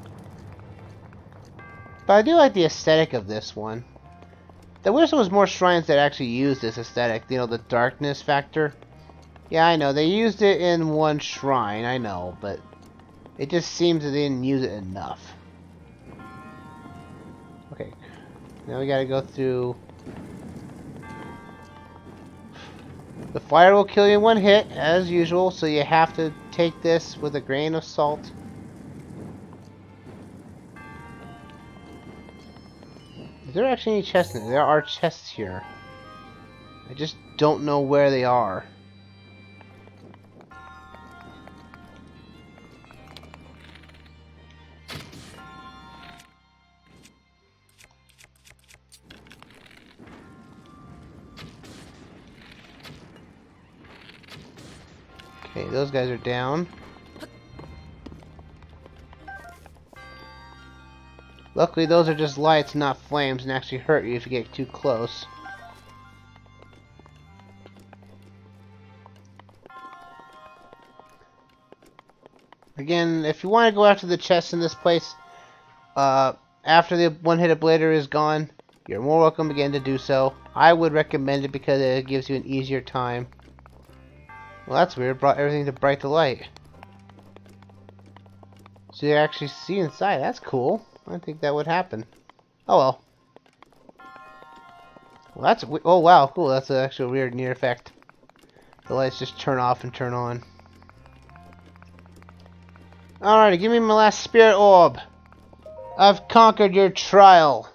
But I do like the aesthetic of this one. I wish there was more shrines that actually use this aesthetic. You know, the darkness factor. Yeah, I know. They used it in one shrine, I know. But it just seems that they didn't use it enough. Okay. Now we gotta go through... The fire will kill you in one hit, as usual. So you have to take this with a grain of salt. Is there actually any chests in there? There are chests here. I just don't know where they are. Okay, those guys are down. Luckily, those are just lights, not flames, and actually hurt you if you get too close. Again, if you want to go after the chests in this place, after the one-hit ablator is gone, you're more welcome again to do so. I would recommend it because it gives you an easier time. Well, that's weird. Brought everything to bright to light. So you actually see inside. That's cool. I think that would happen. Oh well. Well, that's oh wow, cool. That's an actual weird near effect. The lights just turn off and turn on. Alrighty, give me my last spirit orb. I've conquered your trial.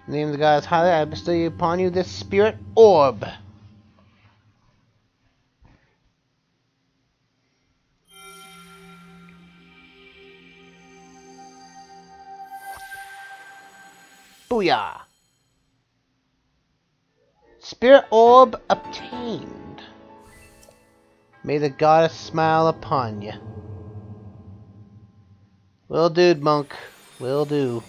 In the name of the gods highly, I bestow upon you this spirit orb. Booyah! Spirit orb obtained. May the goddess smile upon you. Will do, monk. Will do.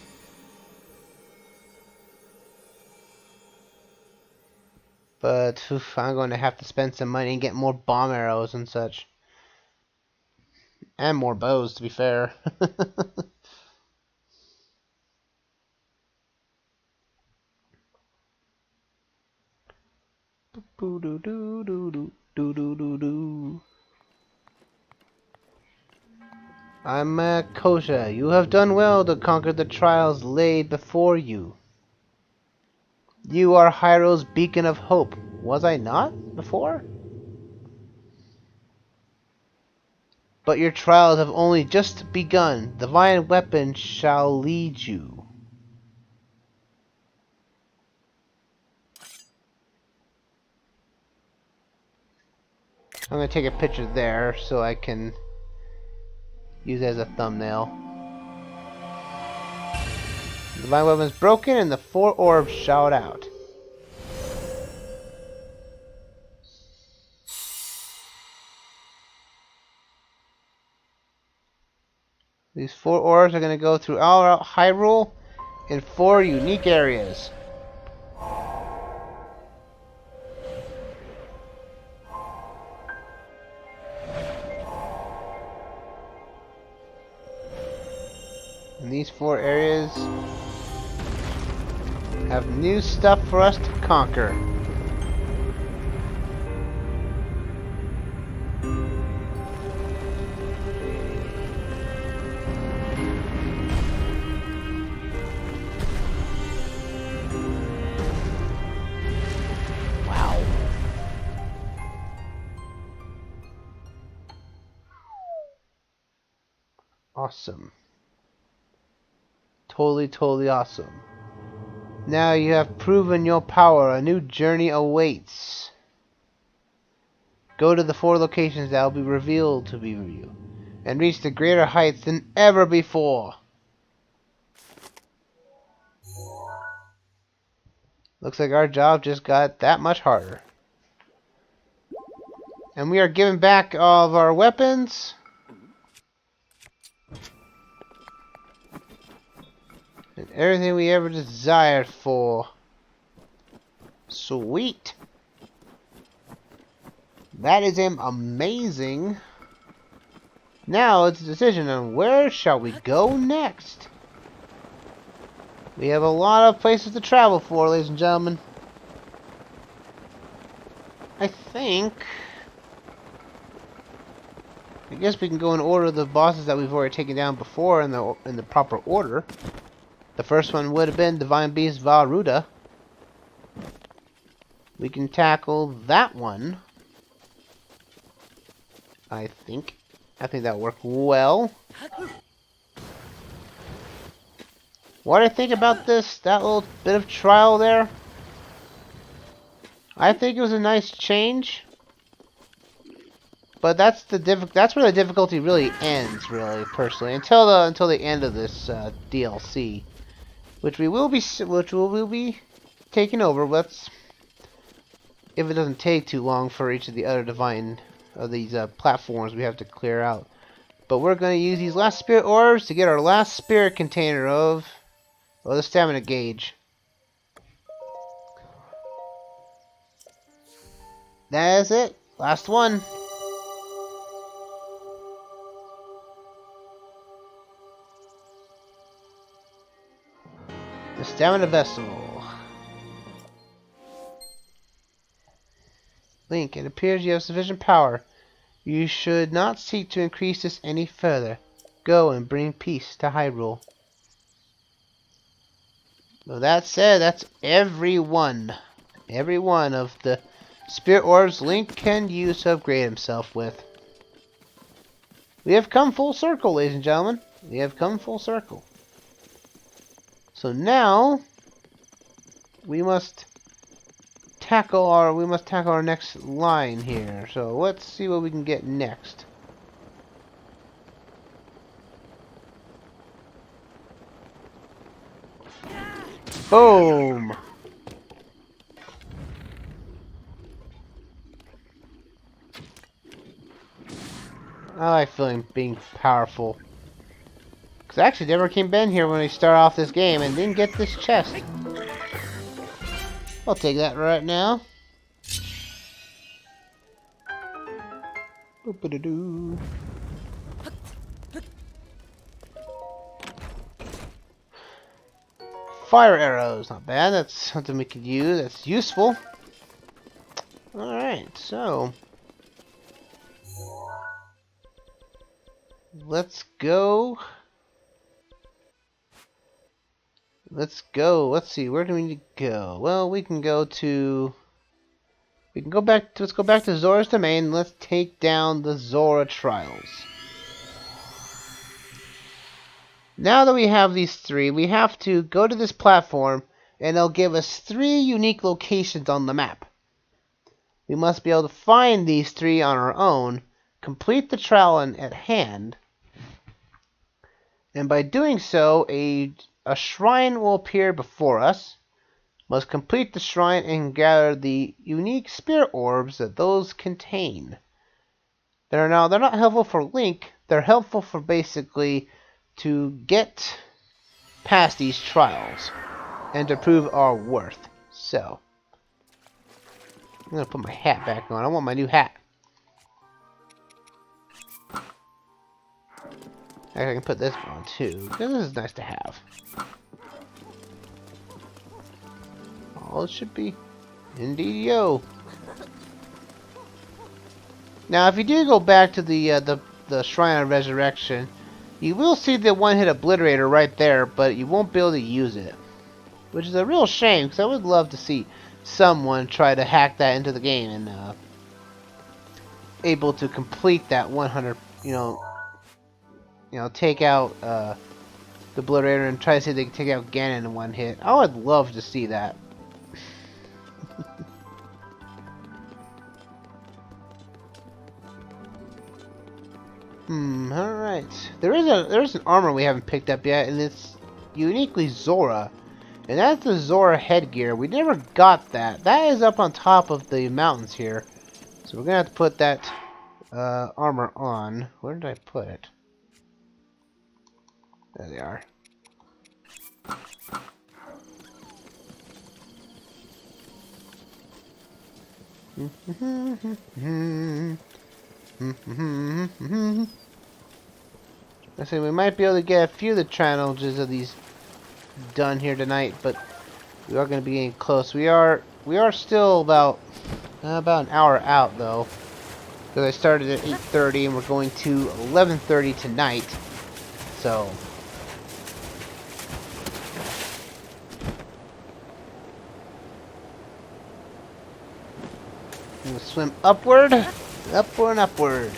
But oof, I'm going to have to spend some money and get more bomb arrows and such. And more bows, to be fair. I'm Kosha. You have done well to conquer the trials laid before you. You are Hyro's beacon of hope. Was I not before? But your trials have only just begun. The divine weapon shall lead you. I'm going to take a picture there so I can use it as a thumbnail. The divine weapon is broken and the 4 orbs shout out. These 4 orbs are going to go through all Hyrule in 4 unique areas. And these 4 areas have new stuff for us to conquer. Wow. Awesome. Totally awesome. Now you have proven your power. A new journey awaits. Go to the 4 locations that will be revealed to you, and reach the greater heights than ever before. Looks like our job just got that much harder. And we are giving back all of our weapons. And everything we ever desired for. Sweet. That is amazing. Now it's a decision on where shall we go next. We have a lot of places to travel for, ladies and gentlemen. I guess we can go in order of the bosses that we've already taken down before in the proper order. The first one would have been Divine Beast Varuda. We can tackle that one. I think that'll work well. What do I think about that little bit of trial there? I think it was a nice change. But that's that's where the difficulty really ends, really, personally, until the end of this DLC, which we will be taking over. Let's, if it doesn't take too long for each of the other divine of these platforms we have to clear out. But we're going to use these last spirit orbs to get our last spirit container of the stamina gauge. That's it. Last one. The stamina vessel. Link, it appears you have sufficient power. You should not seek to increase this any further. Go and bring peace to Hyrule. Well, that said, that's every one of the spirit orbs Link can use to upgrade himself with. We have come full circle, ladies and gentlemen. We have come full circle. So now we must tackle our next line here. So let's see what we can get next. Boom! I like feeling being powerful. Because I actually never came in here when we start off this game and didn't get this chest. I'll take that right now. Boop-a-da-doo. Fire arrows, not bad. That's something we could use. That's useful. Alright, so let's go. Let's see, where do we need to go? Well, we can go back to, let's go back to Zora's Domain and let's take down the Zora Trials. Now that we have these three, we have to go to this platform and it'll give us 3 unique locations on the map. We must be able to find these 3 on our own, complete the trial at hand, and by doing so, a shrine will appear before us. Must complete the shrine and gather the unique spirit orbs that those contain. They're not helpful for Link, they're helpful for basically to get past these trials and to prove our worth. So, I'm going to put my hat back on. I want my new hat. Actually, I can put this on too, because this is nice to have. All it should be. Indeed, yo. Now, if you do go back to the Shrine of Resurrection, you will see the one-hit obliterator right there, but you won't be able to use it, which is a real shame because I would love to see someone try to hack that into the game and able to complete that 100. Take out the obliterator and try to see if they can take out Ganon in one hit. I would love to see that. Alright. There's an armor we haven't picked up yet, and it's uniquely Zora. And that's the Zora headgear. We never got that. That is up on top of the mountains here. So we're gonna have to put that armor on. Where did I put it? There they are. I say we might be able to get a few of the challenges of these done here tonight, but we are going to be getting close. We are still about an hour out though, because I started at 8:30 and we're going to 11:30 tonight. So I'm going to swim upward, upward, and upward.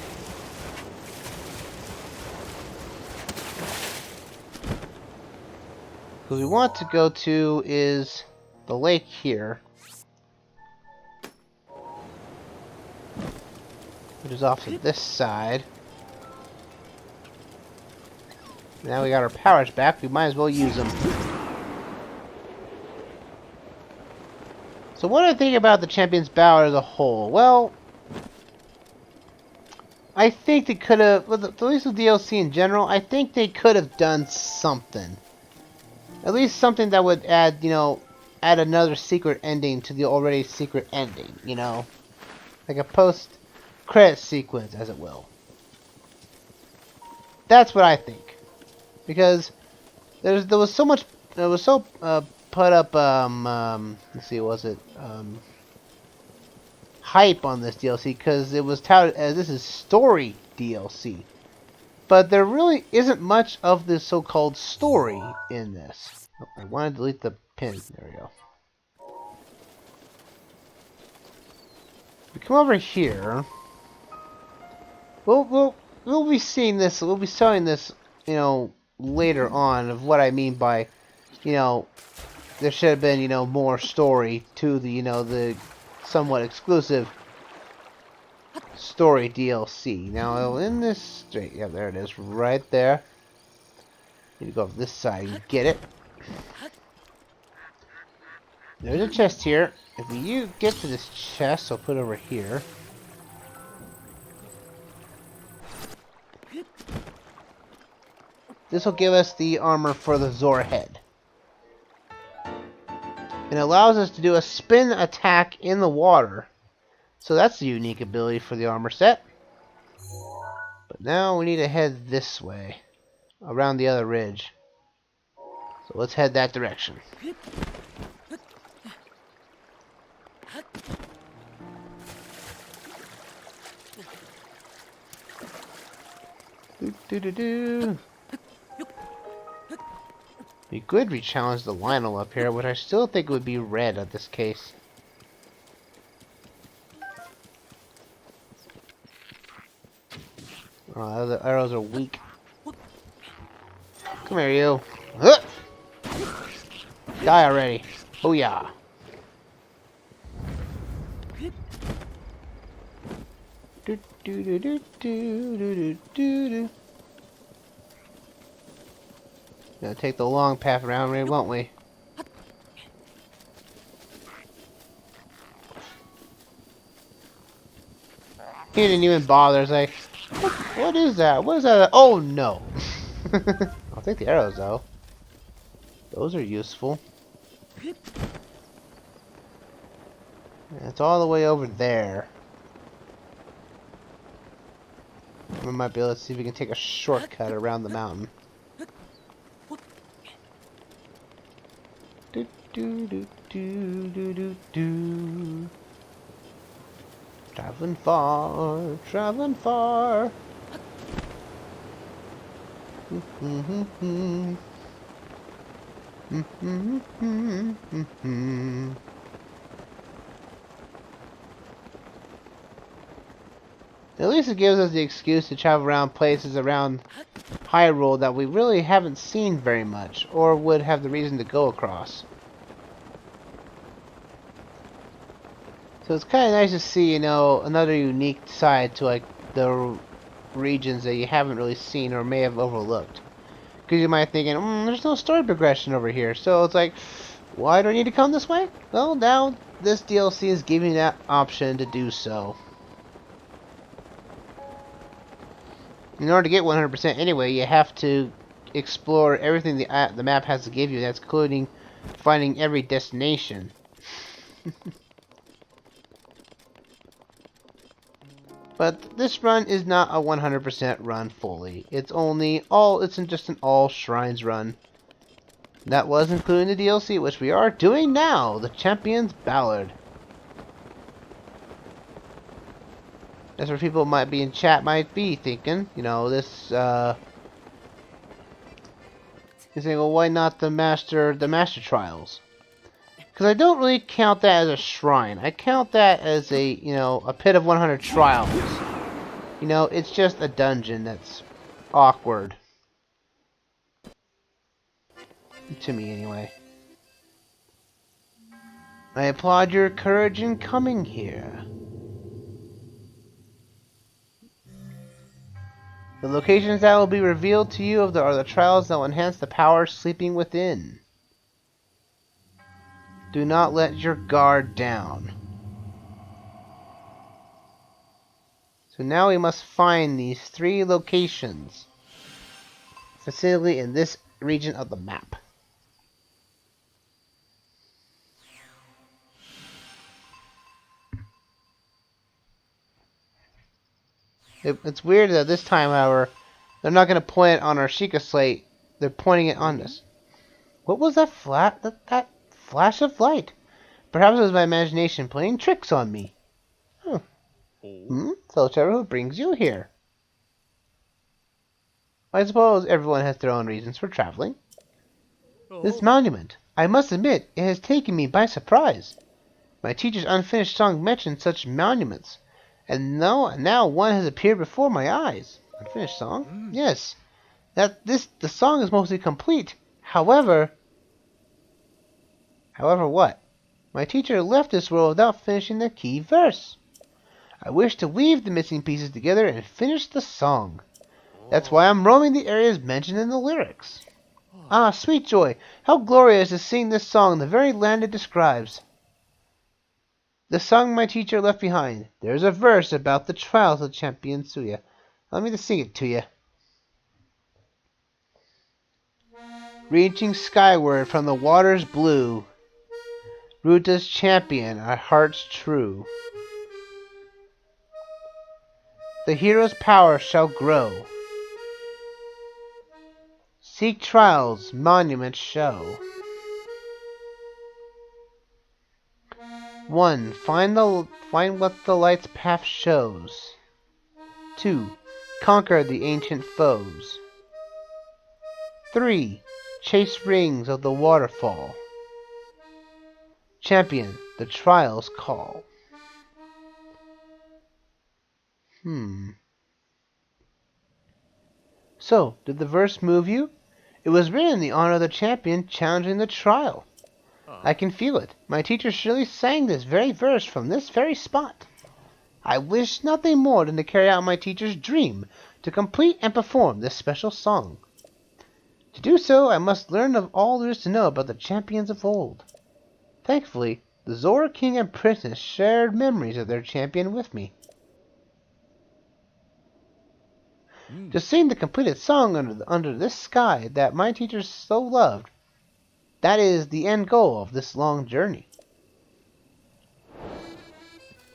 What we want to go to is the lake here. which is off to this side. Now we got our powers back, we might as well use them. So what do I think about the Champions Ballad as a whole? Well, I think they could have, at least with DLC in general, I think they could have done something. At least something that would add, you know, add another secret ending to the already secret ending, you know? Like a post-credit sequence, as it will. That's what I think. Because there was so much, there was so put up, let's see, was it, hype on this DLC because it was touted as this is story DLC. But there really isn't much of this so-called story in this. Oh, I want to delete the pin. There we go. We come over here. We'll be seeing this. We'll be showing this, you know, later on of what I mean by, you know, there should have been, you know, more story to the, you know, the somewhat exclusive story DLC. Now, in this straight, yeah, there it is, right there. Need to go up this side and get it. There's a chest here. If you get to this chest, I'll put it over here. This will give us the armor for the Zora head. And it allows us to do a spin attack in the water. So that's a unique ability for the armor set. But now we need to head this way. Around the other ridge. So let's head that direction. Do. We could re-challenge the Lionel up here, which I still think would be red at this case. Oh, the arrows are weak. Come here, you. Die already. Oh yeah. Do do do do do do do do. Gonna take the long path around, really, won't we? He didn't even bother. It's like, what is that? What is that? Oh no! I'll take the arrows though. Those are useful. It's all the way over there. We might be able to see if we can take a shortcut around the mountain. Do do do do do do do. Traveling far, traveling far. At least it gives us the excuse to travel around places around Hyrule that we really haven't seen very much, or would have the reason to go across. So it's kind of nice to see, you know, another unique side to like the regions that you haven't really seen or may have overlooked. Because you might be thinking, there's no story progression over here. So it's like, why do I need to come this way? Well, now this DLC is giving you that option to do so. In order to get 100% anyway, you have to explore everything the map has to give you. That's including finding every destination. But this run is not a 100% run fully. It's just an all shrines run. That was including the DLC, which we are doing now, the Champions Ballad. That's where people might be in chat might be thinking, you know, this you're saying, well, why not the Master Trials? Because I don't really count that as a shrine. I count that as a, you know, a pit of 100 trials. You know, it's just a dungeon that's awkward. To me, anyway. I applaud your courage in coming here. The locations that will be revealed to you are the trials that will enhance the power sleeping within. Do not let your guard down. So now we must find these 3 locations, specifically in this region of the map. It's weird that this time, however, they're not going to point it on our Sheikah slate. They're pointing it on us. What was that that flash of light? Perhaps it was my imagination playing tricks on me. So whichever who brings you here. I suppose everyone has their own reasons for traveling. This monument, I must admit, it has taken me by surprise. My teacher's unfinished song mentioned such monuments, and now one has appeared before my eyes. Unfinished song? Yes. The song is mostly complete. However what? My teacher left this world without finishing the key verse. I wish to weave the missing pieces together and finish the song. That's why I'm roaming the areas mentioned in the lyrics. Ah, sweet joy, how glorious to sing this song in the very land it describes. The song my teacher left behind. There's a verse about the trials of Champion Suya. Let me just sing it to you. Reaching skyward from the waters blue, Ruta's champion, our hearts true. The hero's power shall grow. Seek trials, monuments show. 1. Find what the light's path shows. 2. Conquer the ancient foes. 3. Chase rings of the waterfall. Champion, the trials call. So, did the verse move you? It was written in the honor of the champion challenging the trial. I can feel it. My teacher surely sang this very verse from this very spot. I wish nothing more than to carry out my teacher's dream, to complete and perform this special song. To do so, I must learn of all there is to know about the champions of old. Thankfully, the Zora King and Princess shared memories of their champion with me. To sing the completed song under this sky that my teacher so loved, that is the end goal of this long journey.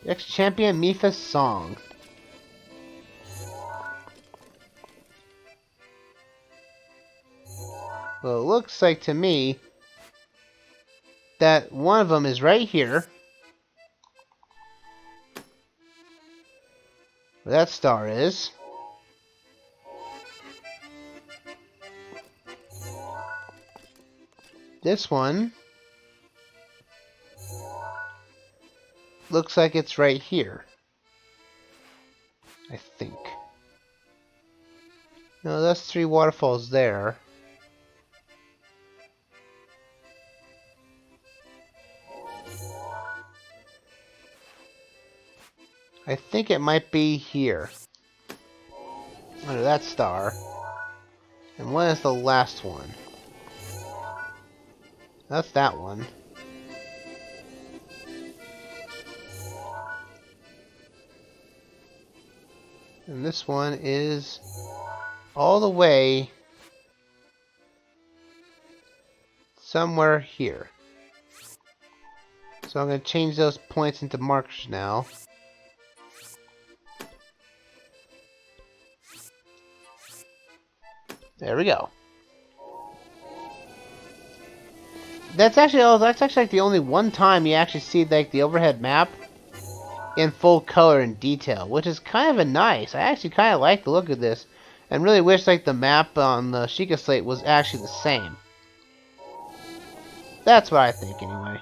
Ex-champion Mipha's song. Well, it looks like to me that one of them is right here. Where that star is. This one looks like it's right here. I think. No, that's 3 waterfalls there. I think it might be here. Under that star. And when is the last one? That's that one. And this one is all the way somewhere here. So I'm going to change those points into markers now. There we go. That's actually like the only one time you actually see like the overhead map in full color and detail, which is kind of nice. I actually kind of like the look of this, and really wish like the map on the Sheikah slate was actually the same. That's what I think, anyway.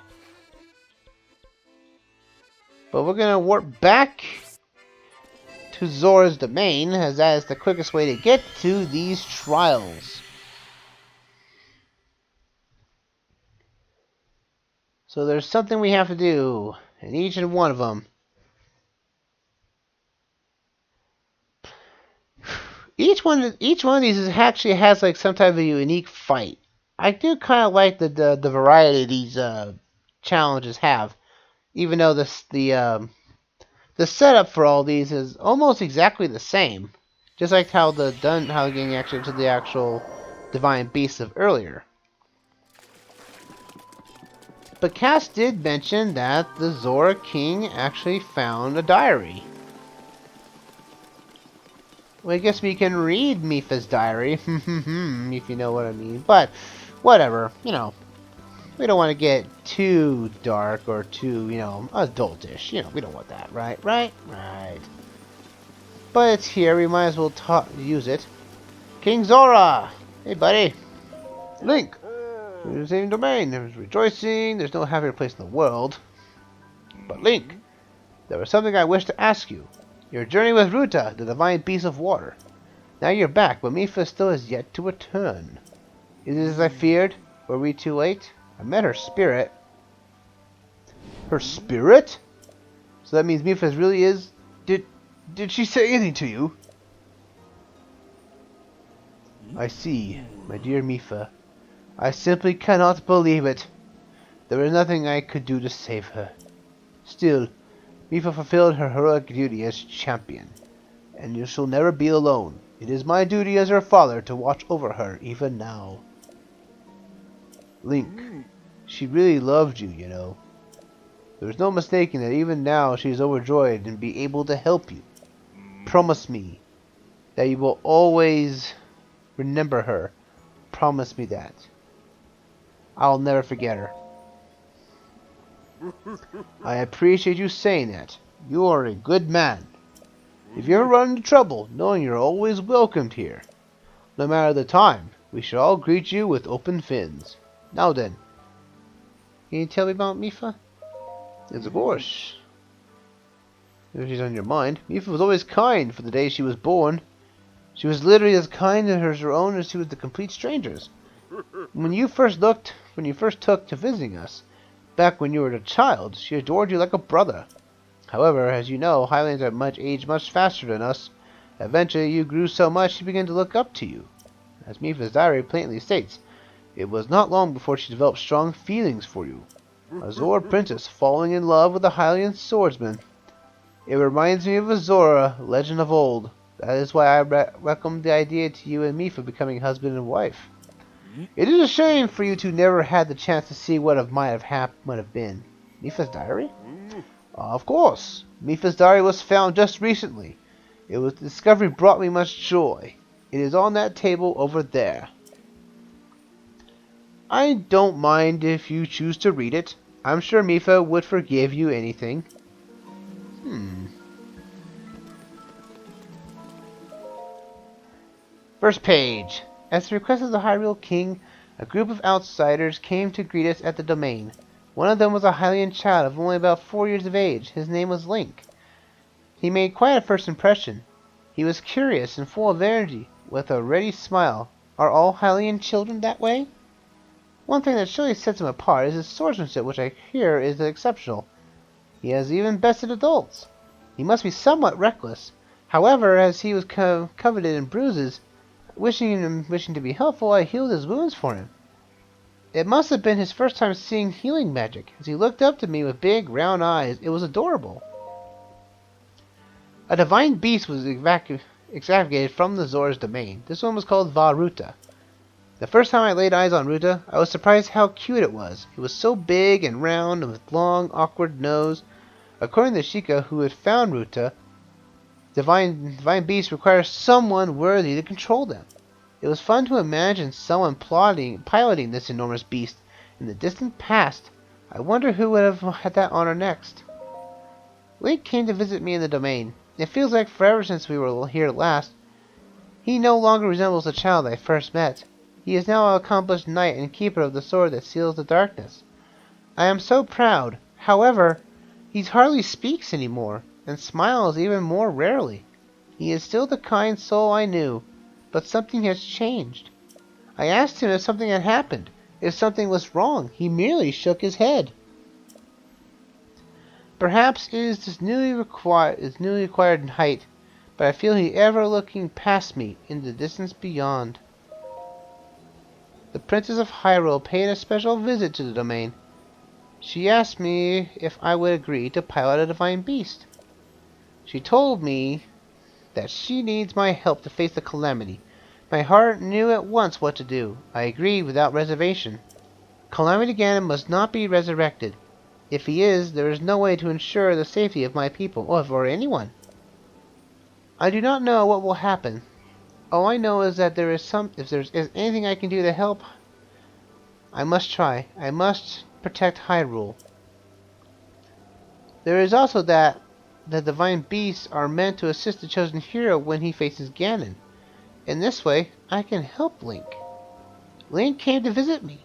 But we're gonna warp back to Zora's domain, as that is the quickest way to get to these trials. So there's something we have to do in each and one of them. Each one of these actually has like some type of unique fight. I do kind of like the variety these challenges have, even though the setup for all these is almost exactly the same, just like how how getting actually to the actual divine beasts of earlier. But Cass did mention that the Zora King actually found a diary. Well, I guess we can read Mipha's diary, if you know what I mean. But, whatever, we don't want to get too dark or too, adultish. We don't want that, right? Right? But it's here, we might as well use it. King Zora! Hey, buddy. Link! We're in the same domain. There's rejoicing. There's no happier place in the world. But Link, there was something I wish to ask you. Your journey with Ruta, the divine beast of water. Now you're back, but Mipha still has yet to return. Is it as I feared? Were we too late? I met her spirit. Her spirit? So that means Mipha really is... Did she say anything to you? I see, my dear Mipha. I simply cannot believe it. There was nothing I could do to save her. Still, Mipha fulfilled her heroic duty as champion, and you shall never be alone. It is my duty as her father to watch over her even now. Link, she really loved you, you know. There's no mistaking that even now she is overjoyed and be able to help you. Promise me that you will always remember her. Promise me that. I'll never forget her. I appreciate you saying that. You are a good man. If you ever run into trouble, knowing you're always welcomed here. No matter the time, we shall all greet you with open fins. Now then, can you tell me about Mipha? Yes, of course. If she's on your mind, Mipha was always kind for the day she was born. She was literally as kind to her own as she was to complete strangers. When you first took to visiting us, back when you were a child, she adored you like a brother. However, as you know, Highlands are aged much faster than us. Eventually, you grew so much she began to look up to you. As Mipha's diary plainly states, it was not long before she developed strong feelings for you. A Zora princess falling in love with a Hylian swordsman. It reminds me of a Zora legend of old. That is why I welcomed the idea to you and Mipha becoming husband and wife. It is a shame for you two never had the chance to see what might have been. Mipha's diary? Of course. Mipha's diary was found just recently. The discovery brought me much joy. It is on that table over there. I don't mind if you choose to read it. I'm sure Mipha would forgive you anything. First page. At the request of the Hyrule King, a group of outsiders came to greet us at the domain. One of them was a Hylian child of only about 4 years of age. His name was Link. He made quite a first impression. He was curious and full of energy, with a ready smile. Are all Hylian children that way? One thing that surely sets him apart is his swordsmanship, which I hear is exceptional. He has even bested adults. He must be somewhat reckless. However, as he was covered in bruises, wishing to be helpful, I healed his wounds for him. It must have been his first time seeing healing magic. As he looked up to me with big, round eyes, it was adorable. A divine beast was excavated from the Zora's domain. This one was called Ruta. The first time I laid eyes on Ruta, I was surprised how cute it was. It was so big and round and with long, awkward nose. According to Sheikah, who had found Ruta, divine beasts require someone worthy to control them. It was fun to imagine someone piloting this enormous beast in the distant past. I wonder who would have had that honor next. Link came to visit me in the domain. It feels like forever since we were here last. He no longer resembles the child I first met. He is now an accomplished knight and keeper of the sword that seals the darkness. I am so proud. However, he hardly speaks anymore, and smiles even more rarely. He is still the kind soul I knew, but something has changed. I asked him if something had happened, if something was wrong. He merely shook his head. Perhaps it is his newly acquired height, but I feel he ever looking past me in the distance beyond. The Princess of Hyrule paid a special visit to the domain. She asked me if I would agree to pilot a divine beast. She told me that she needs my help to face the calamity. My heart knew at once what to do. I agreed without reservation. Calamity Ganon must not be resurrected. If he is, there is no way to ensure the safety of my people, or for anyone. I do not know what will happen. All I know is that if there is anything I can do to help, I must try. I must protect Hyrule. There is also that the divine beasts are meant to assist the chosen hero when he faces Ganon. In this way, I can help Link. Link came to visit me.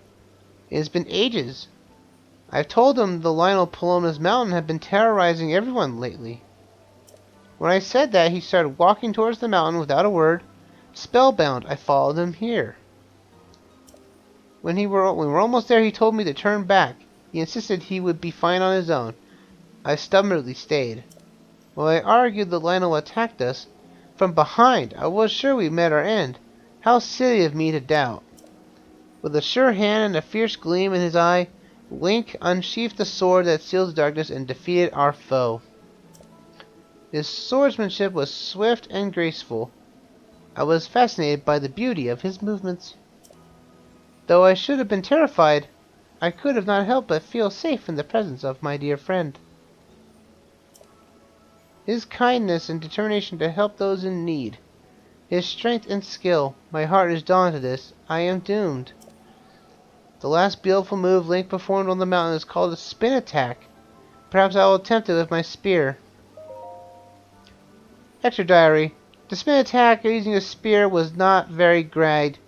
It has been ages. I've told him the Lionel Paloma's mountain had been terrorizing everyone lately. When I said that, he started walking towards the mountain without a word. Spellbound, I followed him here. When we were almost there, he told me to turn back. He insisted he would be fine on his own. I stubbornly stayed. While I argued, the Lionel attacked us. From behind, I was sure we met our end. How silly of me to doubt. With a sure hand and a fierce gleam in his eye, Link unsheathed the sword that seals darkness and defeated our foe. His swordsmanship was swift and graceful. I was fascinated by the beauty of his movements. Though I should have been terrified, I could have not helped but feel safe in the presence of my dear friend. His kindness and determination to help those in need. His strength and skill. My heart is drawn to this. I am doomed. The last beautiful move Link performed on the mountain is called a spin attack. Perhaps I will attempt it with my spear. Extra diary. The spin attack using a spear was not very great,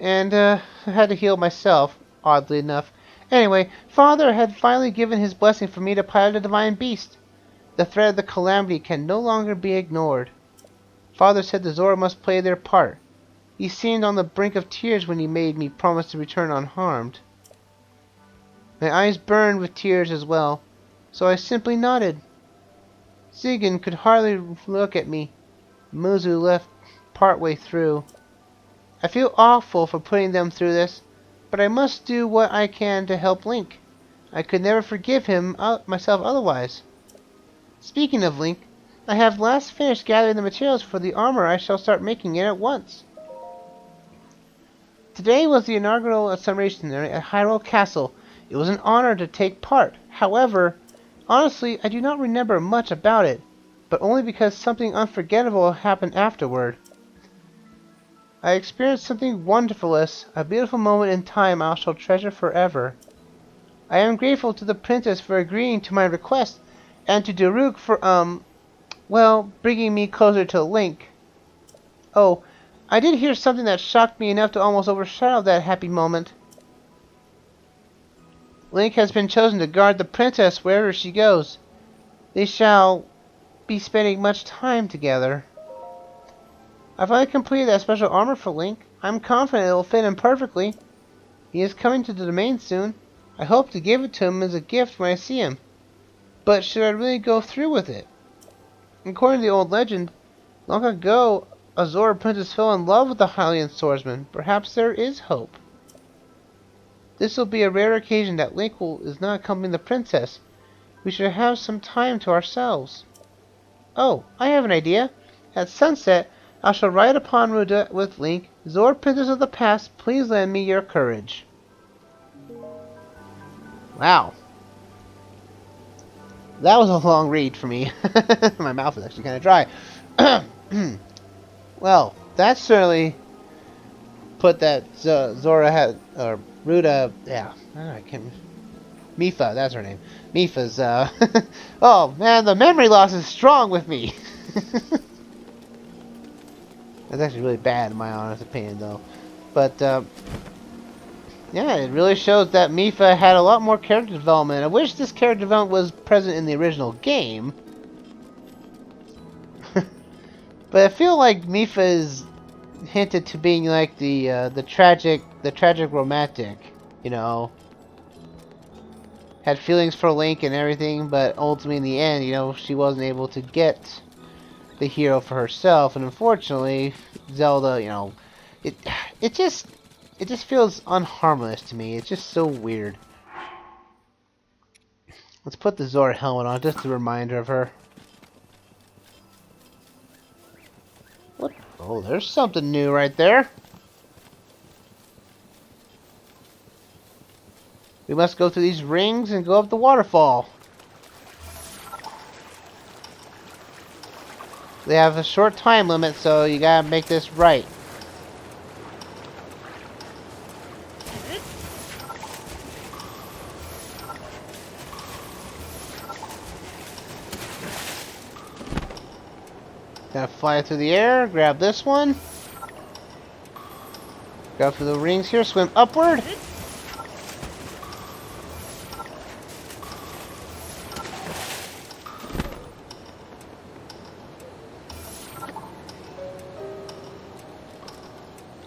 and I had to heal myself, oddly enough. Anyway, Father had finally given his blessing for me to pilot a divine beast. The threat of the calamity can no longer be ignored. Father said the Zora must play their part. He seemed on the brink of tears when he made me promise to return unharmed. My eyes burned with tears as well, so I simply nodded. Zigan could hardly look at me. Muzu left partway through. I feel awful for putting them through this, but I must do what I can to help Link. I could never forgive him myself otherwise. Speaking of Link, I have last finished gathering the materials for the armor. I shall start making it at once. Today was the inaugural celebration at Hyrule Castle. It was an honor to take part. However, honestly, I do not remember much about it, but only because something unforgettable happened afterward. I experienced something wonderful-less, a beautiful moment in time I shall treasure forever. I am grateful to the princess for agreeing to my request, and to Daruk for, bringing me closer to Link. Oh, I did hear something that shocked me enough to almost overshadow that happy moment. Link has been chosen to guard the princess wherever she goes. They shall be spending much time together. I've finally completed that special armor for Link. I'm confident it will fit him perfectly. He is coming to the domain soon. I hope to give it to him as a gift when I see him. But should I really go through with it? According to the old legend, long ago, a Zora princess fell in love with the Hylian swordsman. Perhaps there is hope. This will be a rare occasion that Link is not accompanying the princess. We should have some time to ourselves. Oh, I have an idea. At sunset, I shall ride upon Ruda with Link. Zora, princess of the past, please lend me your courage. Wow. That was a long read for me. My mouth is actually kind of dry. Well, that certainly put that Zora had, or Ruda, yeah, I can't, Mipha, that's her name. Mipha's, oh man, the memory loss is strong with me. That's actually really bad in my honest opinion though. But, yeah, it really shows that Mipha had a lot more character development. I wish this character development was present in the original game. But I feel like Mipha is hinted to being like the tragic romantic, you know. Had feelings for Link and everything, but ultimately in the end, you know, she wasn't able to get the hero for herself, and unfortunately, Zelda, you know, it it just feels unharmless to me. It's just so weird. Let's put the Zora helmet on, just a reminder of her. What? Oh, there's something new right there. We must go through these rings and go up the waterfall. They have a short time limit, so you gotta make this right. Gotta fly through the air, grab this one. Go through the rings here, swim upward.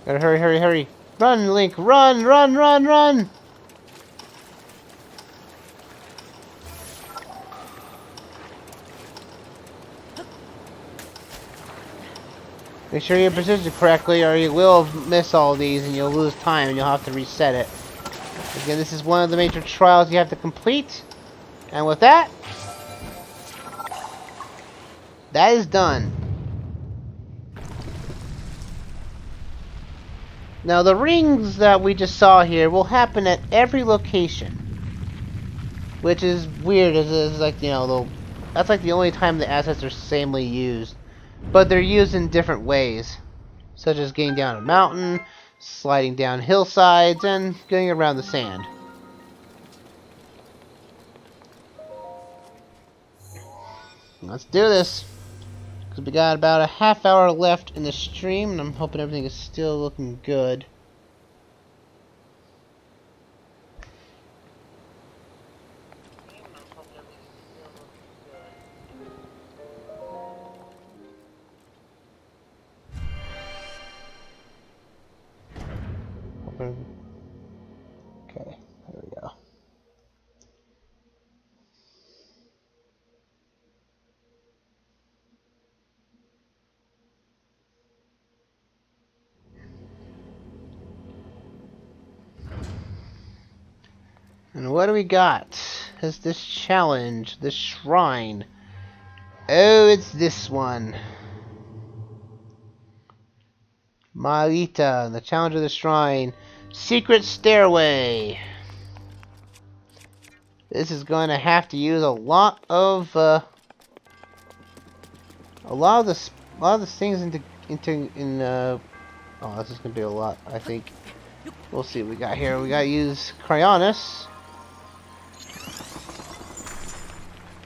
Gotta hurry, hurry, hurry. Run, Link, run, run, run, run! Make sure you position correctly or you will miss all these and you'll lose time and you'll have to reset it. Again, this is one of the major trials you have to complete. And with that, that is done. Now the rings that we just saw here will happen at every location. Which is weird, as it's like, you know, that's like the only time the assets are samely used. But they're used in different ways. Such as getting down a mountain, sliding down hillsides, and getting around the sand. Let's do this. Because we got about a half hour left in the stream, and I'm hoping everything is still looking good. Okay, there we go. And what do we got? Is this challenge, this shrine? Oh, it's this one. Marita, the challenge of the shrine. Secret stairway. This is going to have to use a lot of the things oh, this is going to be a lot, I think. We'll see what we got here. We got to use Cryonis.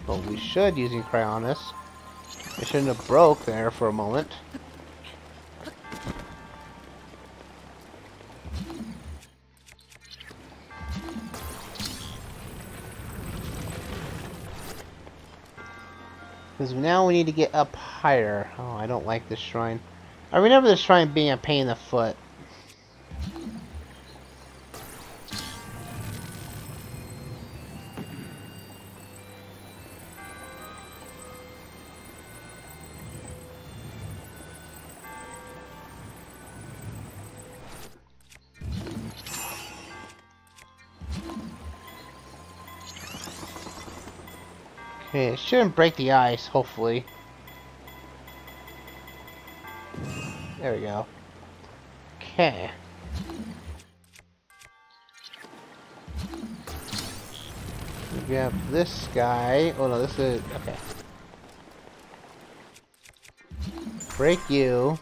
Well, we should using Cryonis. It shouldn't have broke there for a moment. Because now we need to get up higher. Oh, I don't like this shrine. I remember this shrine being a pain in the foot. Okay, it shouldn't break the ice, hopefully. There we go. Okay. We have this guy. Oh no, this is... okay. Break you.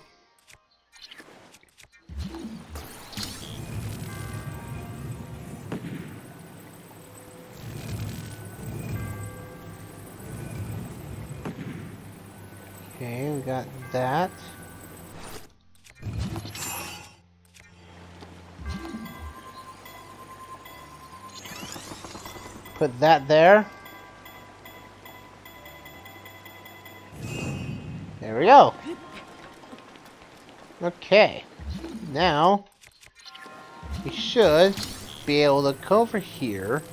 Okay, we got that. Put that there. There we go. Okay. Now, we should be able to go over here.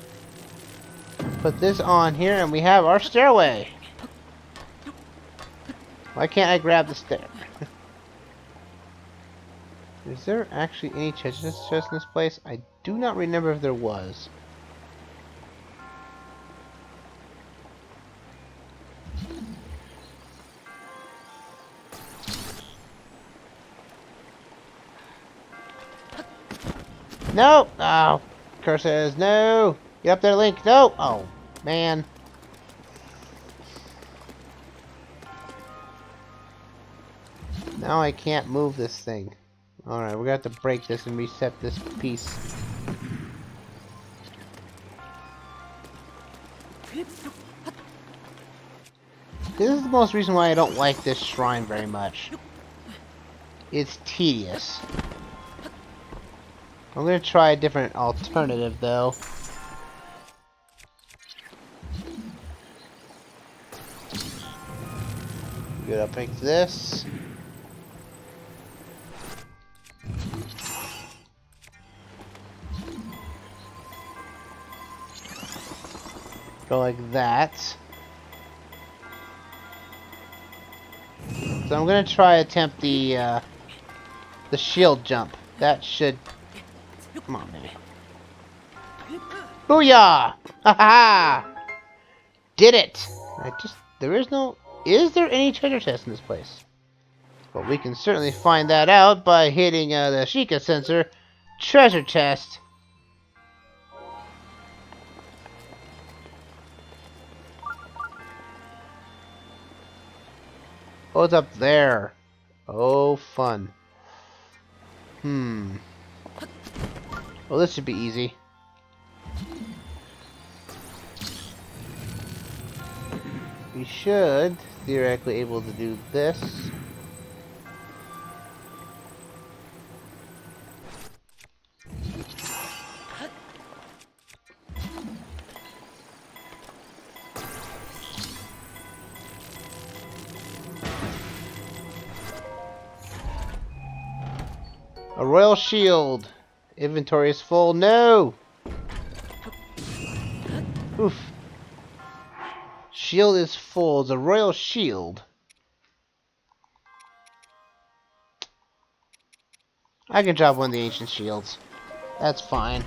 Put this on here and we have our stairway. Why can't I grab the stair? Is there actually any treasure chest in this place? I do not remember if there was. No! Oh, curses! No! Get up there, Link! No! Oh, man. Now I can't move this thing. Alright, we're gonna have to break this and reset this piece. This is the most reason why I don't like this shrine very much. It's tedious. I'm gonna try a different alternative though. Good, I'll pick this. Go like that. So I'm gonna try attempt the shield jump. That should. Come on, baby. Booyah! Ha ha! Did it! There is no. Is there any treasure chest in this place? Well, we can certainly find that out by hitting the Sheikah sensor. Treasure chest. Oh, it's up there. Oh, fun. Well, this should be easy. We should theoretically able to do this. A royal shield. Inventory is full. No! Oof. Shield is full. It's a royal shield. I can drop one of the ancient shields. That's fine.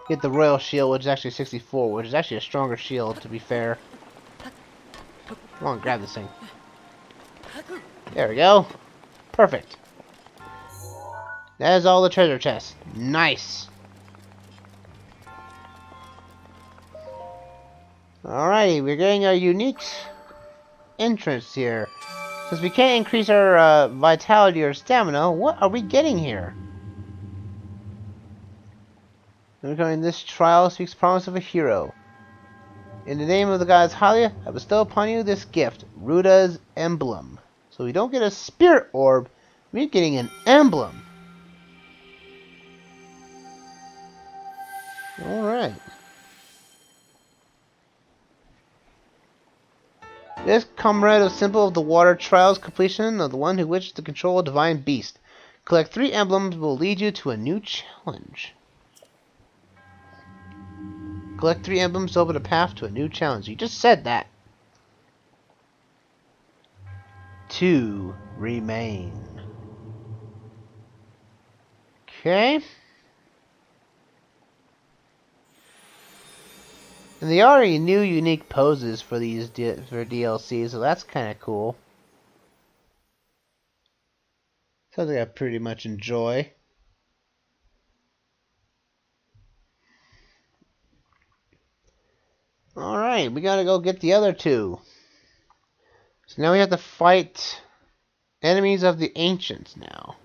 Get the royal shield, which is actually 64, which is actually a stronger shield, to be fair. Come on, grab this thing. There we go. Perfect. That is all the treasure chests. Nice. Alrighty, we're getting our unique entrance here. Since we can't increase our vitality or stamina, what are we getting here? We're going, this trial speaks promise of a hero. In the name of the goddess Halia, I bestow upon you this gift, Ruda's emblem. So we don't get a spirit orb, we're getting an emblem. Alright. This comrade of symbol of the water trials completion of the one who wishes to control a divine beast. Collect 3 emblems will lead you to a new challenge. Collect 3 emblems to open a path to a new challenge. You just said that. 2 remain. Okay. And they already new unique poses for these for DLC, so that's kind of cool. Something I pretty much enjoy. Alright, we gotta go get the other 2. So now we have to fight enemies of the ancients now.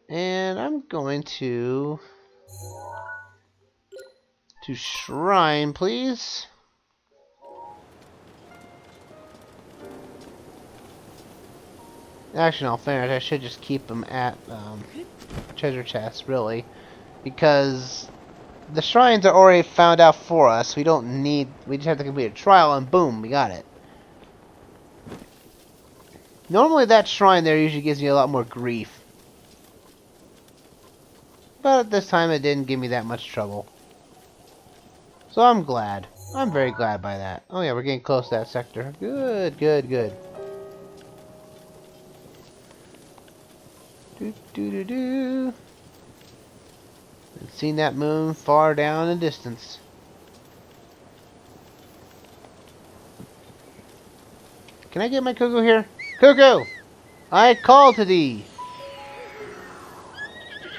And I'm going to shrine, please. Actually, in all fairness, I should just keep them at treasure chests, really, because the shrines are already found out for us. We don't need. We just have to complete a trial, and boom, we got it. Normally, that shrine there usually gives me a lot more grief, but this time it didn't give me that much trouble. So I'm glad. I'm very glad by that. Oh yeah, we're getting close to that sector. Good, good, good. Do do do do. Seen that moon far down in the distance. Can I get my cuckoo here? Cuckoo! I call to thee!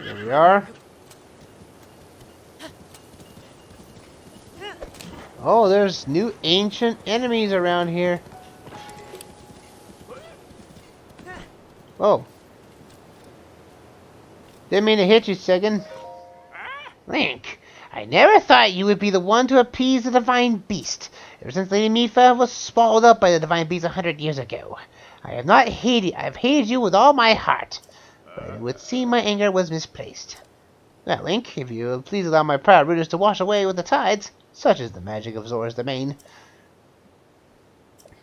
There we are. Oh, there's new ancient enemies around here. Oh. Didn't mean to hit you, Second. Link, I never thought you would be the one to appease the divine beast. Ever since Lady Mipha was swallowed up by the divine beast 100 years ago. I have hated you with all my heart. But it would seem my anger was misplaced. Now, Link, if you will please allow my proud rooters to wash away with the tides, such is the magic of Zora's domain.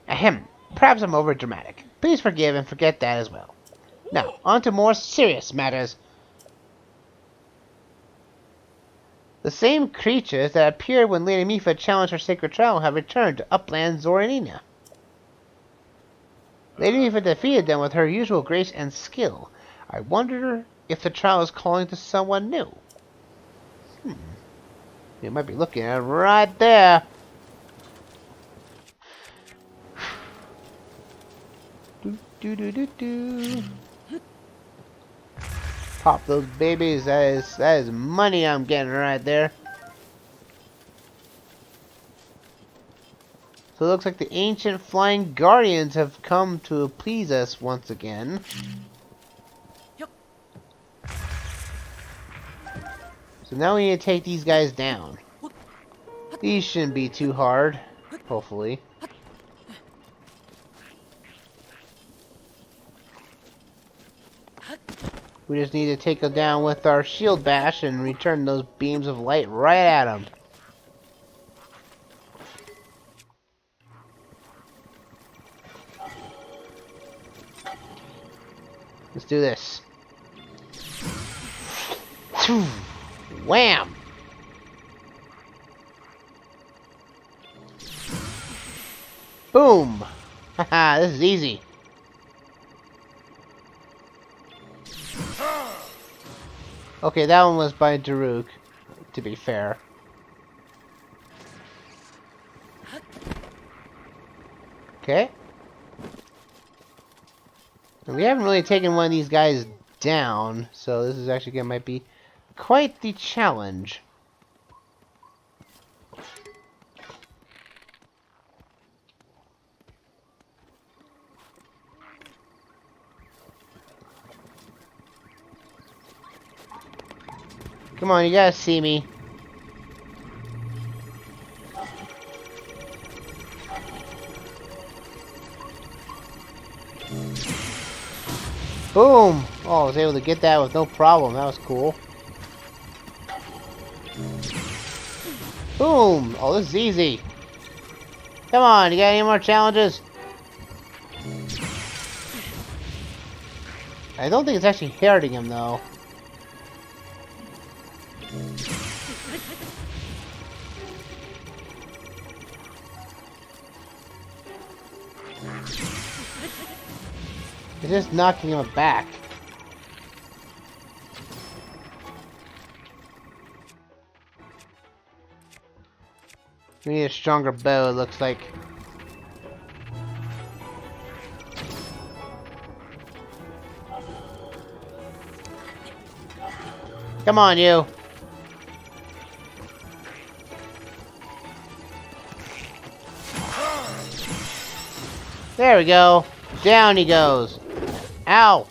Ahem, perhaps I'm over dramatic. Please forgive and forget that as well. Now, on to more serious matters. The same creatures that appeared when Lady Mipha challenged her sacred trial have returned to Upland Zoranina. Lady Mipha defeated them with her usual grace and skill. I wonder if the trial is calling to someone new. You might be looking at it right there. Do do do do do. Pop those babies. That is money I'm getting right there. So it looks like the ancient flying guardians have come to please us once again. So now we need to take these guys down. These shouldn't be too hard, hopefully. We just need to take them down with our shield bash and return those beams of light right at them. Let's do this. Wham! Boom! Haha, this is easy. Okay, that one was by Daruk, to be fair. Okay. And we haven't really taken one of these guys down, so this is actually might be quite the challenge. Come on, you gotta see me. Boom! Oh, I was able to get that with no problem. That was cool. Boom! Oh, this is easy. Come on, you got any more challenges? I don't think it's actually hurting him, though. It's just knocking him back. We need a stronger bow, it looks like. Come on, you. There we go. Down he goes. Ow.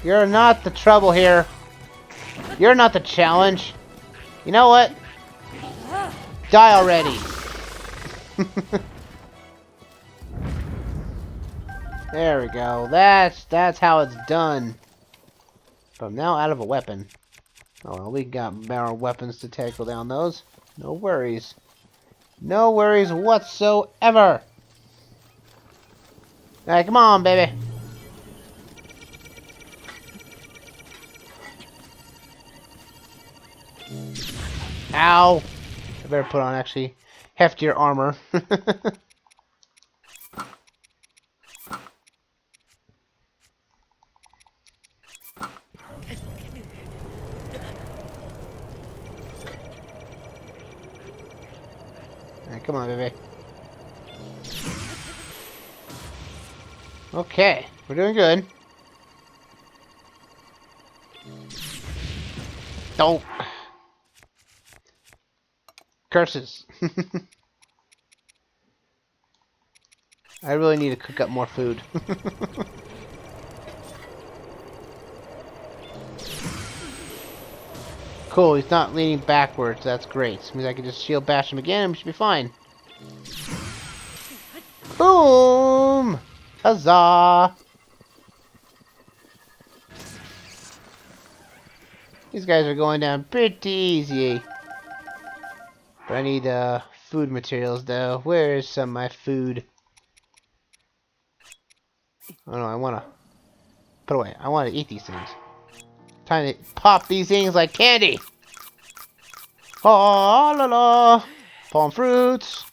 You're not the trouble here. You're not the challenge. You know what? Die already. There we go. That's how it's done. But I'm now out of a weapon. Oh well, we got more weapons to tackle down those. No worries. No worries whatsoever. Alright, come on, baby. Ow. better put on actually heftier armor. Alright, come on, baby. Okay, we're doing good. Don't. Curses. I really need to cook up more food. Cool, he's not leaning backwards. That's great. Means I can just shield bash him again and we should be fine. Boom! Huzzah! These guys are going down pretty easy. But I need food materials though. Where is some of my food? Oh no, I wanna put away. I wanna eat these things. Trying to pop these things like candy. Oh la la! Palm fruits.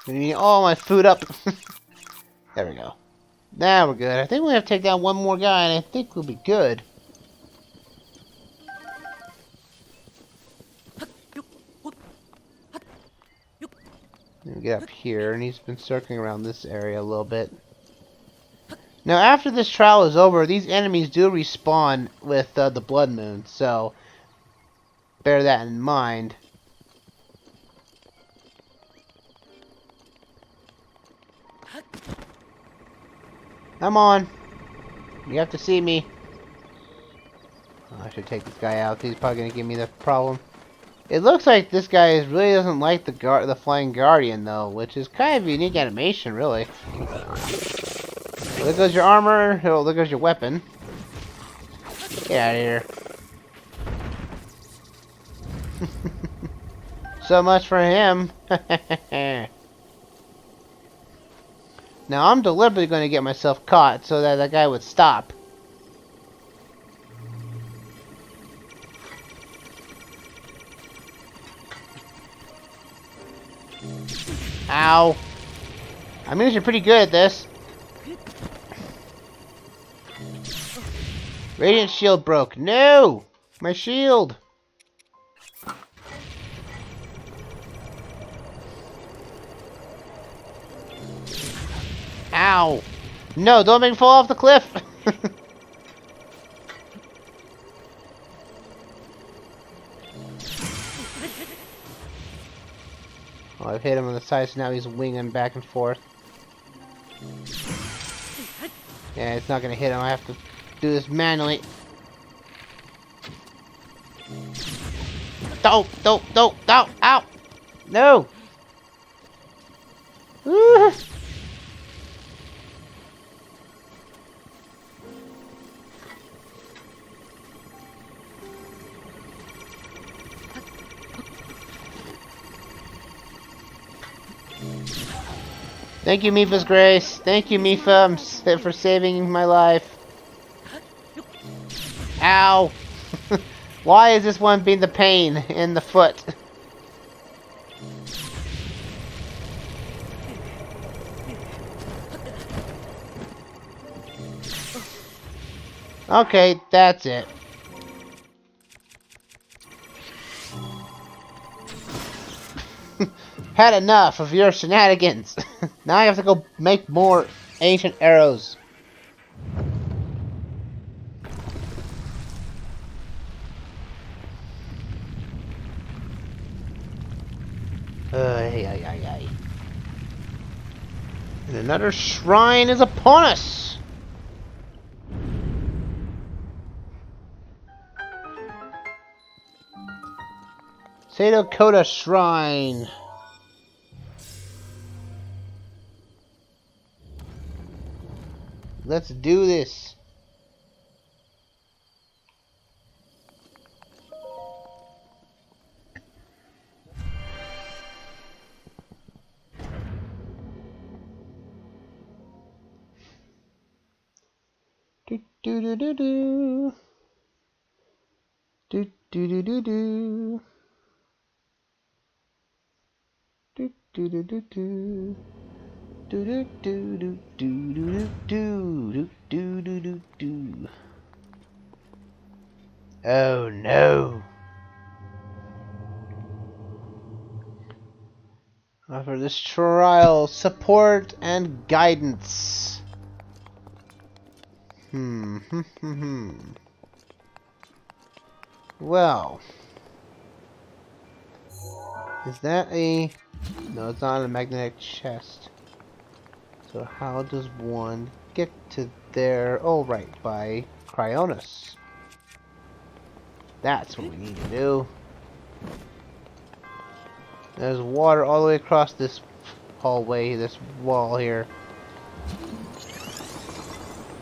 I'm gonna eat all my food up. There we go. Now we're good. I think we have to take down one more guy, and I think we'll be good. Let me get up here, and he's been circling around this area a little bit. Now, after this trial is over, these enemies do respawn with the Blood Moon, so bear that in mind. Come on. You have to see me. Oh, I should take this guy out. He's probably going to give me the problem. It looks like this guy really doesn't like the Flying Guardian, though, which is kind of a unique animation, really. There goes your armor. Oh, there goes your weapon. Get out of here. So much for him. Now, I'm deliberately going to get myself caught so that guy would stop. Ow. I'm usually pretty good at this. Radiant shield broke. No! My shield! Ow! No, don't make me fall off the cliff! Oh, I've hit him on the side, so now he's winging back and forth. Yeah, it's not gonna hit him. I have to do this manually. Don't, ow! No! Woo! Thank you, Mifa's Grace. Thank you, Mifa, for saving my life. Ow! Why is this one being the pain in the foot? Okay, that's it. Had enough of your shenanigans. Now I have to go make more ancient arrows. And another shrine is upon us. Sato Koda Shrine. Let's do this. Do do do do do. Do do do do do. Do do do do do. Do do do do do do do do do do do. Oh no! Offer this trial support and guidance. Well, is that a... No, it's not a magnetic chest. So how does one get to there? Oh, right, by Cryonis. That's what we need to do. There's water all the way across this hallway, this wall here.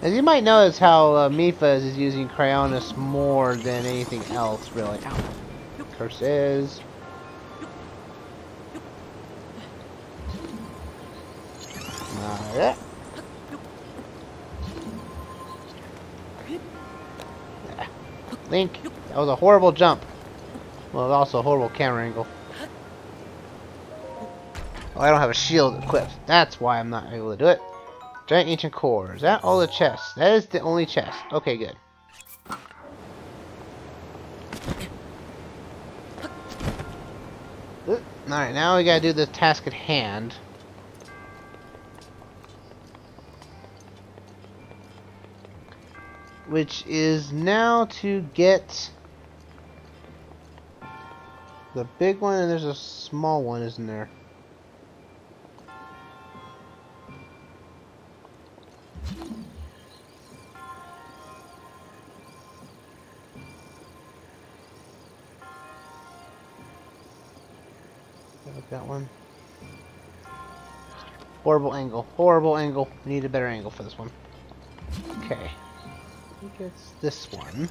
As you might notice how Mipha is using Cryonis more than anything else, really. Ow. Curses. Link, that was a horrible jump. Well, also a horrible camera angle. Oh, I don't have a shield equipped. That's why I'm not able to do it. Giant ancient core. Is that all the chests? That is the only chest. Okay, good. Alright, now we gotta do the task at hand. Which is now to get the big one, and there's a small one, isn't there? That one. Horrible angle. Horrible angle. We need a better angle for this one. Okay. I think it's this one.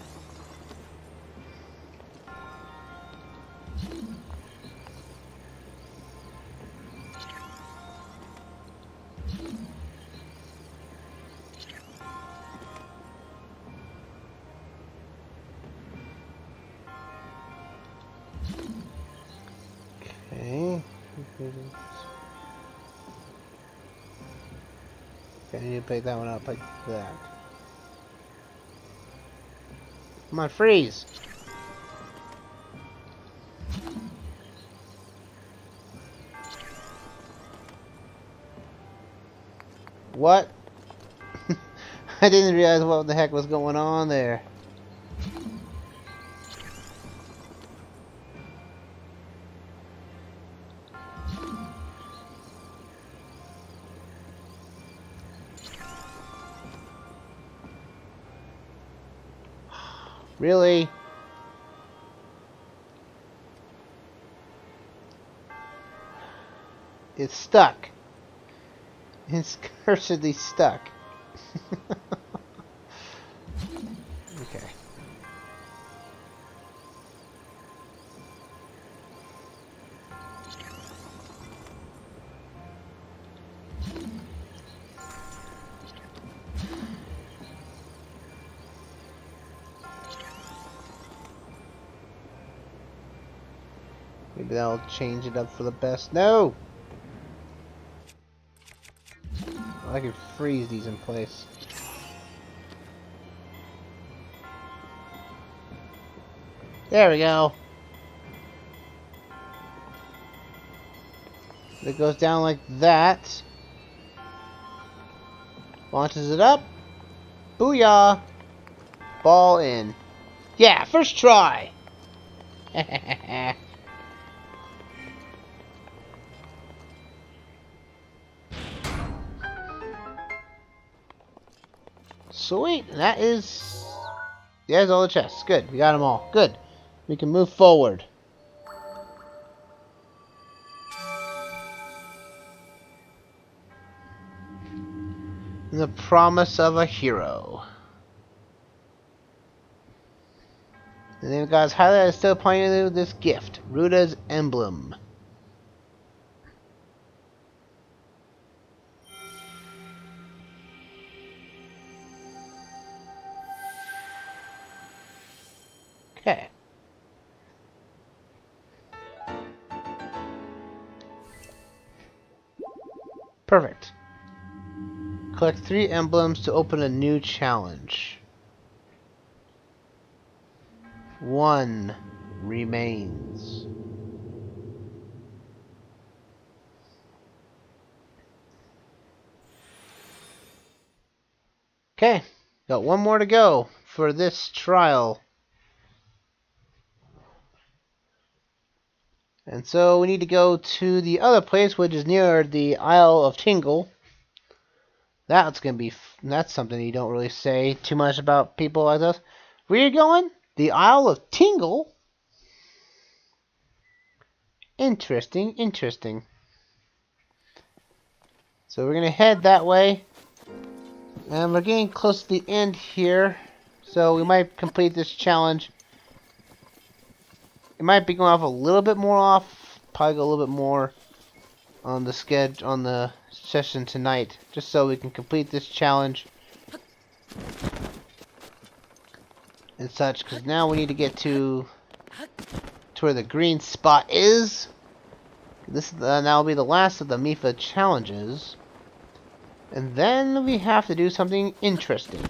Okay. Okay, I need to pick that one up like that. Come on, freeze! What? I didn't realize what the heck was going on there. Really? It's stuck. It's cursedly stuck. Okay. Maybe that'll change it up for the best. No! I can freeze these in place. There we go. It goes down like that. Launches it up. Booyah! Ball in. Yeah, first try! Sweet, that is... There's all the chests. Good, we got them all. Good. We can move forward. The promise of a hero. The name of God's highlight is still pointing to this gift. Ruda's emblem. Okay. Perfect. Collect 3 emblems to open a new challenge. 1 remains. Okay, got 1 more to go for this trial. And so we need to go to the other place, which is near the Isle of Tingle. That's something you don't really say too much about people like us. Where are you going? The Isle of Tingle? Interesting, interesting. So we're going to head that way. And we're getting close to the end here. So we might complete this challenge. It might be going off a little bit more off. Probably go a little bit more on the schedule, on the session tonight. Just so we can complete this challenge. And such. Because now we need to get to where the green spot is. This now will be the last of the Mifa challenges. And then we have to do something interesting.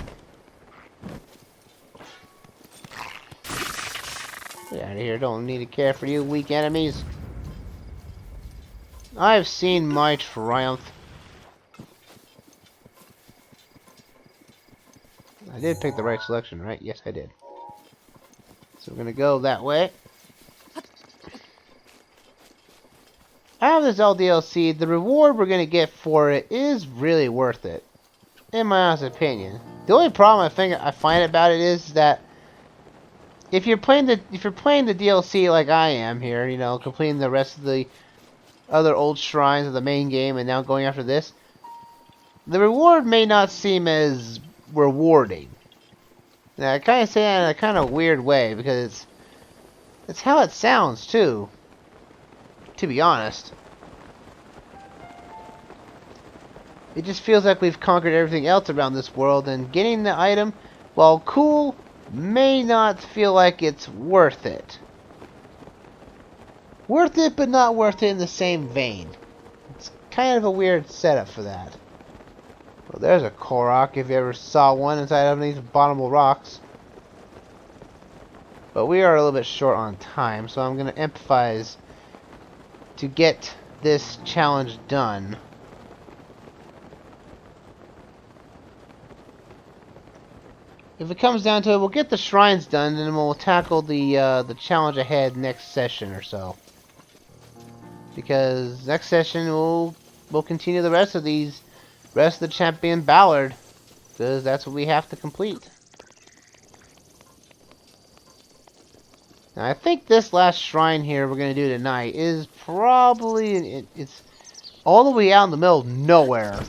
Get out of here, don't need to care for you weak enemies. I've seen my triumph. I did pick the right selection, right? Yes, I did. So we're gonna go that way. Out of this LDLC, the reward we're gonna get for it is really worth it, in my honest opinion. The only problem I find about it is that if you're playing the DLC like I am here, you know, completing the rest of the other old shrines of the main game and now going after this, the reward may not seem as rewarding. Now I kind of say that in a kind of weird way because it's how it sounds too. To be honest, it just feels like we've conquered everything else around this world, and getting the item, while cool, may not feel like it's worth it. Worth it, but not worth it in the same vein. It's kind of a weird setup for that. Well, there's a Korok, if you ever saw one inside of these bottomable rocks. But we are a little bit short on time, so I'm going to emphasize to get this challenge done. If it comes down to it, we'll get the shrines done, and then we'll tackle the challenge ahead next session or so. Because next session we'll continue the rest of the champion Ballad, because that's what we have to complete. Now, I think this last shrine here we're going to do tonight is probably... It's all the way out in the middle of nowhere.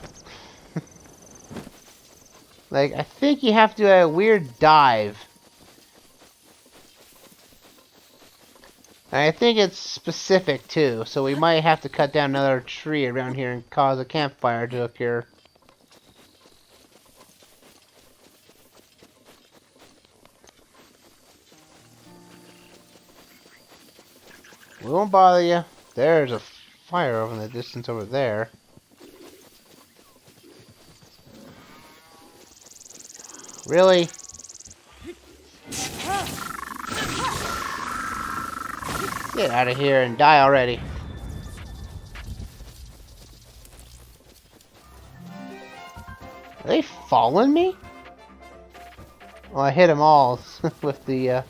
Like, I think you have to do a weird dive. And I think it's specific, too. So we might have to cut down another tree around here and cause a campfire to occur. We won't bother you. There's a fire over in the distance over there. Really? Get out of here and die already. Are they following me? Well, I hit them all with the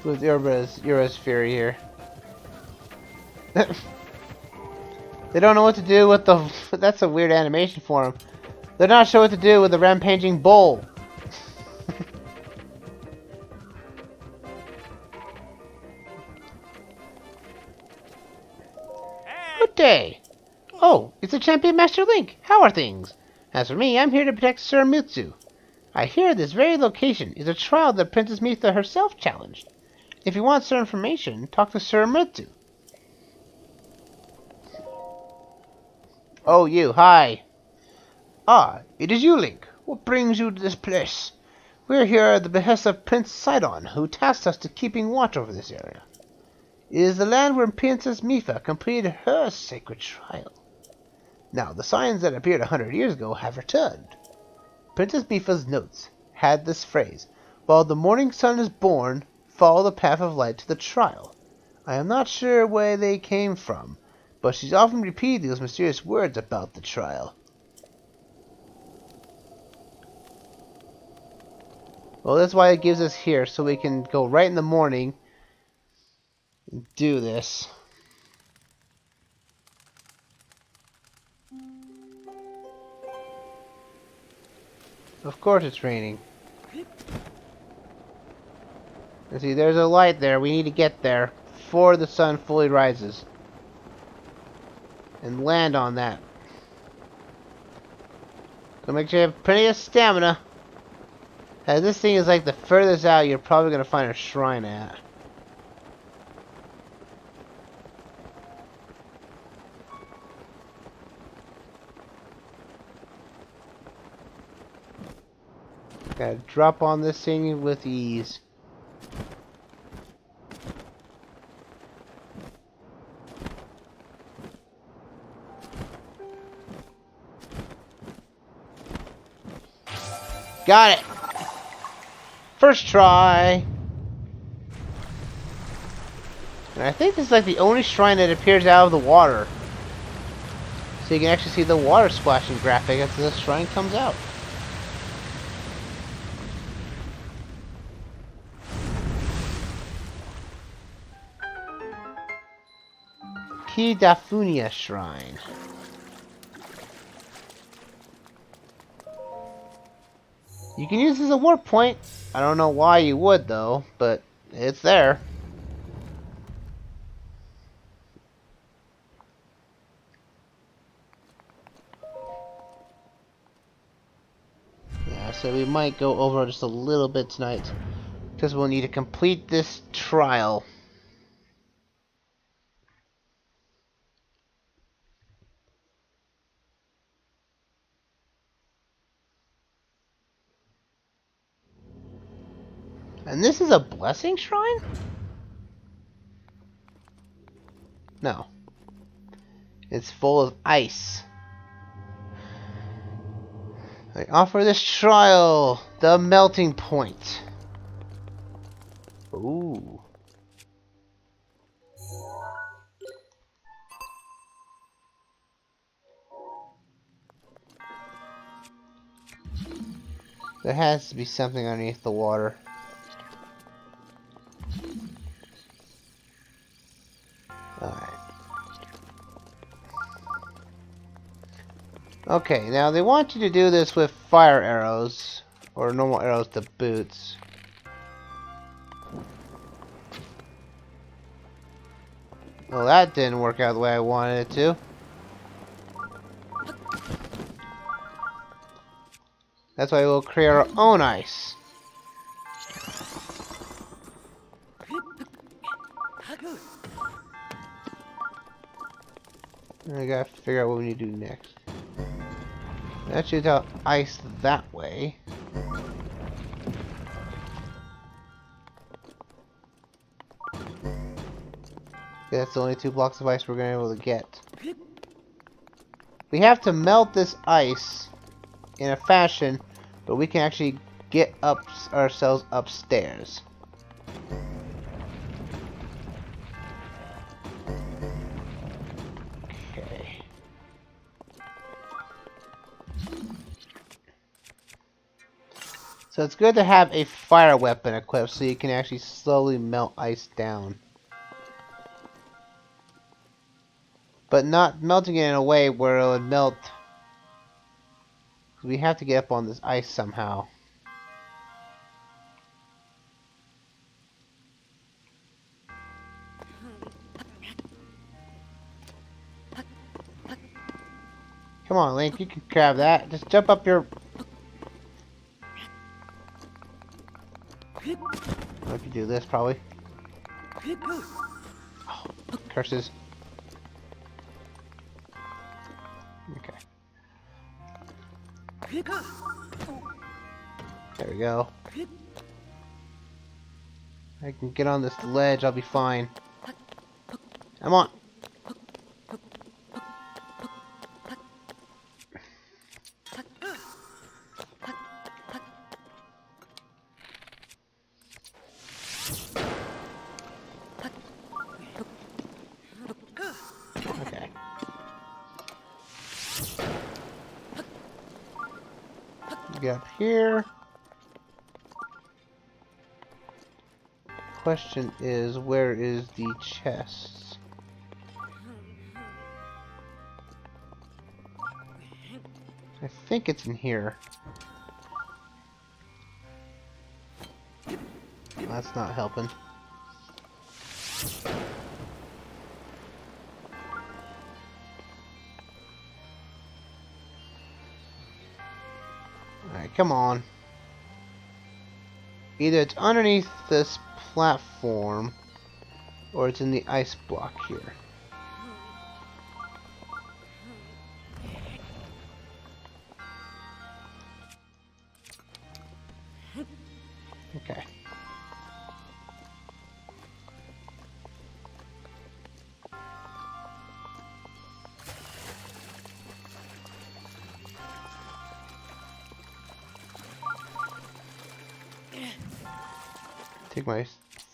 Ura's Fury here. They don't know what to do with the... That's a weird animation for them. They're not sure what to do with the rampaging bull. Good day. Oh, it's the Champion Master Link. How are things? As for me, I'm here to protect Sir Mutsu. I hear this very location is a trial that Princess Mitha herself challenged. If you want Sir information, talk to Sir Mutsu. Oh, you. Hi. Ah, it is you, Link. What brings you to this place? We are here at the behest of Prince Sidon, who tasked us to keeping watch over this area. It is the land where Princess Mipha completed her sacred trial. Now, the signs that appeared 100 years ago have returned. Princess Bifa's notes had this phrase: while the morning sun is born, follow the path of light to the trial. I am not sure where they came from, but she's often repeated those mysterious words about the trial. Well, that's why it gives us here, so we can go right in the morning and do this. Of course it's raining. Let's see, there's a light there. We need to get there before the sun fully rises. And land on that. So make sure you have plenty of stamina. As this thing is like the furthest out you're probably going to find a shrine at. Gotta drop on this thing with ease. Got it! First try! And I think this is like the only shrine that appears out of the water. So you can actually see the water splashing graphic as the shrine comes out. Dafunia Shrine. You can use this as a warp point. I don't know why you would though, but it's there. Yeah, so we might go over just a little bit tonight, because we'll need to complete this trial. And this is a blessing shrine? No. It's full of ice. I offer this trial, the melting point. Ooh. There has to be something underneath the water. Alright. Okay, now they want you to do this with fire arrows, or normal arrows to boots. Well, that didn't work out the way I wanted it to. That's why we'll create our own ice. I gotta figure out what we need to do next. That shoots out ice that way. That's the only 2 blocks of ice we're gonna be able to get. We have to melt this ice in a fashion, but we can actually get up ourselves upstairs. Okay. So it's good to have a fire weapon equipped so you can actually slowly melt ice down. But not melting it in a way where it would melt. We have to get up on this ice somehow. Come on, Link, you can grab that. Just jump up your... I can do this, probably. Oh, curses. Okay. There we go. I can get on this ledge, I'll be fine. Come on. Get up here. Question is, where is the chest? I think it's in here. That's not helping. Alright, come on. Either it's underneath this platform, or it's in the ice block here. Okay. Take my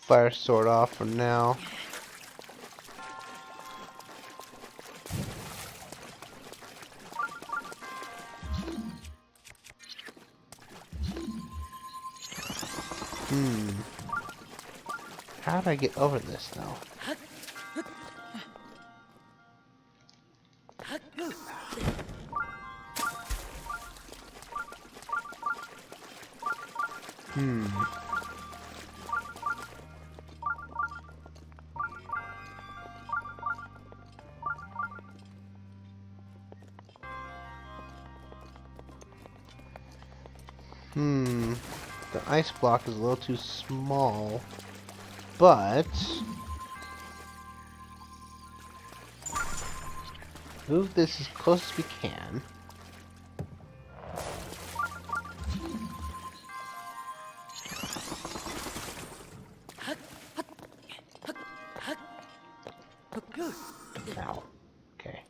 fire sword off for now. How do I get over this now? The ice block is a little too small, but move this as close as we can. Ow. Okay.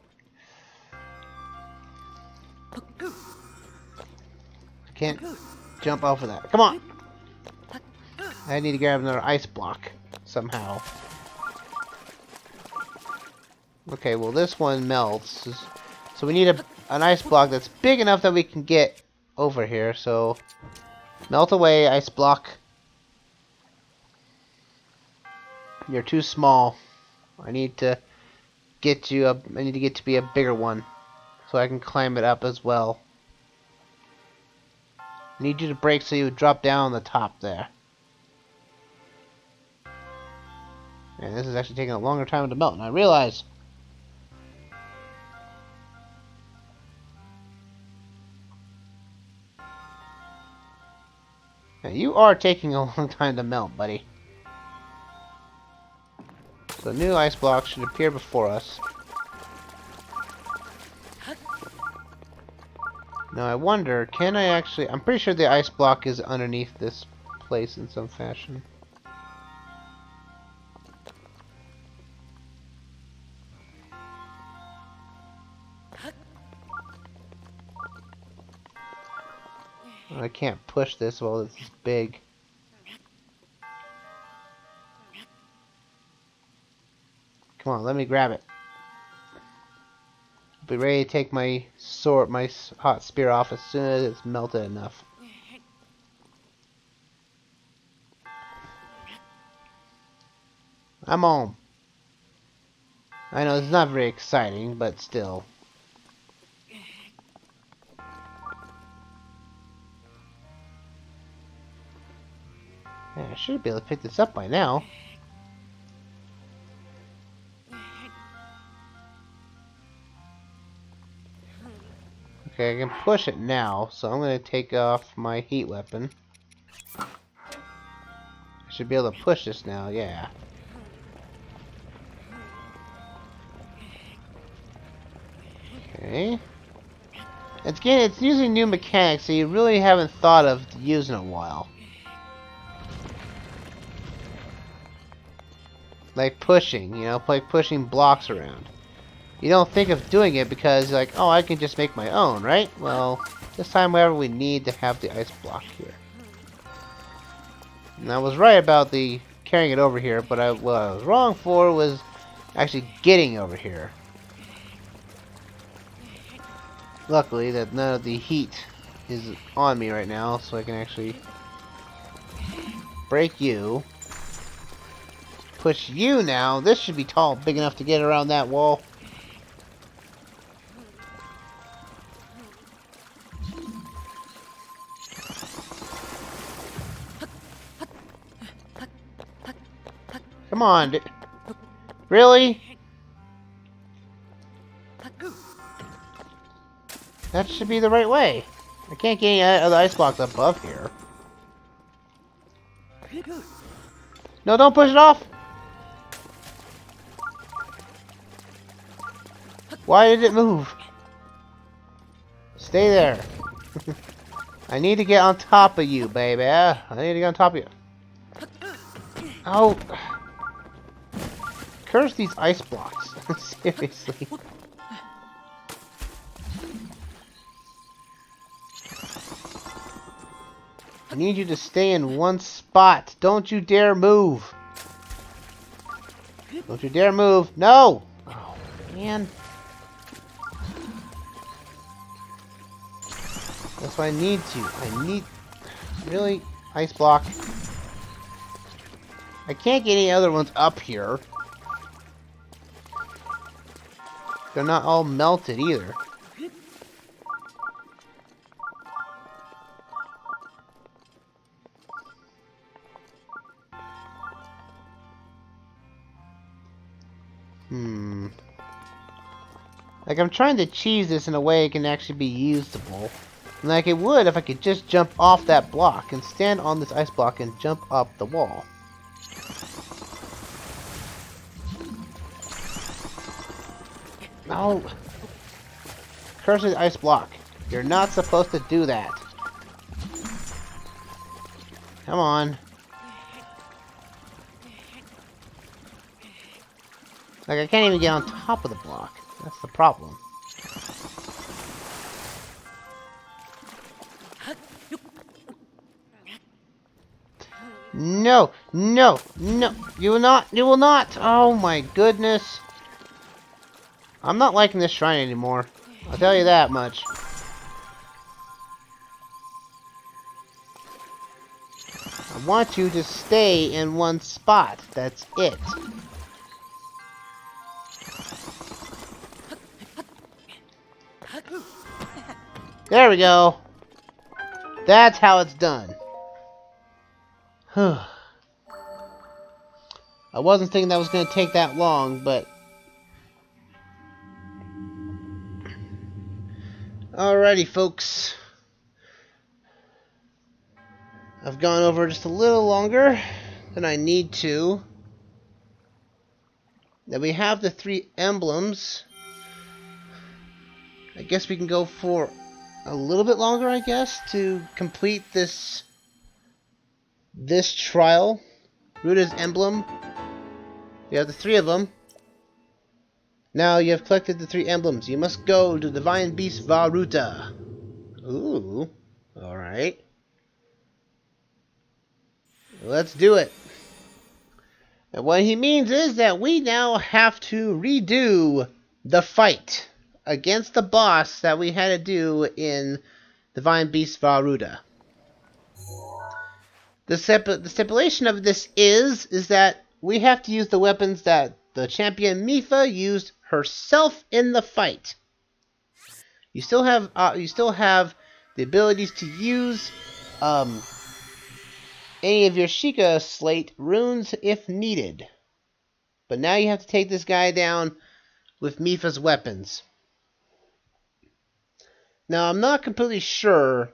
I can't jump off of that. Come on! I need to grab another ice block somehow. Okay, well this one melts. So we need an ice block that's big enough that we can get over here. So melt away, ice block. You're too small. I need to get you up. I need to get to be a bigger one so I can climb it up as well. I need you to break so you would drop down on the top there. And this is actually taking a longer time to melt, and I realize. Now, you are taking a long time to melt, buddy. So new ice block should appear before us. Now I wonder, can I actually... I'm pretty sure the ice block is underneath this place in some fashion. I can't push this while this is big. Come on, let me grab it. I'll be ready to take my sword, my hot spear off as soon as it's melted enough. I'm home. I know it's not very exciting, but still. Yeah, I should be able to pick this up by now. Okay, I can push it now, so I'm going to take off my heat weapon. I should be able to push this now, yeah. Okay. It's using new mechanics, so you really haven't thought of using it in a while. Like pushing, you know, like pushing blocks around. You don't think of doing it because you're like, oh, I can just make my own, right? Well, this time, however, we need to have the ice block here. And I was right about the carrying it over here, but what I was wrong for was actually getting over here. Luckily, that none of the heat is on me right now, so I can actually break you. Push you now. This should be tall, big enough to get around that wall. Come on. Really? That should be the right way. I can't get any other ice blocks above here. No, don't push it off! Why did it move? Stay there. I need to get on top of you, baby. I need to get on top of you. Oh. Curse these ice blocks. Seriously. I need you to stay in one spot. Don't you dare move. Don't you dare move. No! Oh, man. That's what I need to. I need... Really? Ice block. I can't get any other ones up here. They're not all melted either. Like, I'm trying to cheese this in a way it can actually be usable. Like it would if I could just jump off that block and stand on this ice block and jump up the wall. No. Curse the ice block. You're not supposed to do that. Come on. Like, I can't even get on top of the block. That's the problem. No, no, no. You will not, you will not. Oh my goodness. I'm not liking this shrine anymore. I'll tell you that much. I want you to stay in one spot. That's it. There we go. That's how it's done. I wasn't thinking that was going to take that long, but... Alrighty, folks. I've gone over just a little longer than I need to. Now we have the 3 emblems. I guess we can go for a little bit longer, I guess, to complete this trial. Ruda's emblem. You have the 3 of them. Now you have collected the 3 emblems. You must go to the Divine Beast Varuta. Ooh. Alright. Let's do it. And what he means is that we now have to redo the fight against the boss that we had to do in Divine Beast Varuta. The stipulation of this is that we have to use the weapons that the champion Mipha used herself in the fight. You still have the abilities to use any of your Sheikah Slate runes if needed. But now you have to take this guy down with Mipha's weapons. Now I'm not completely sure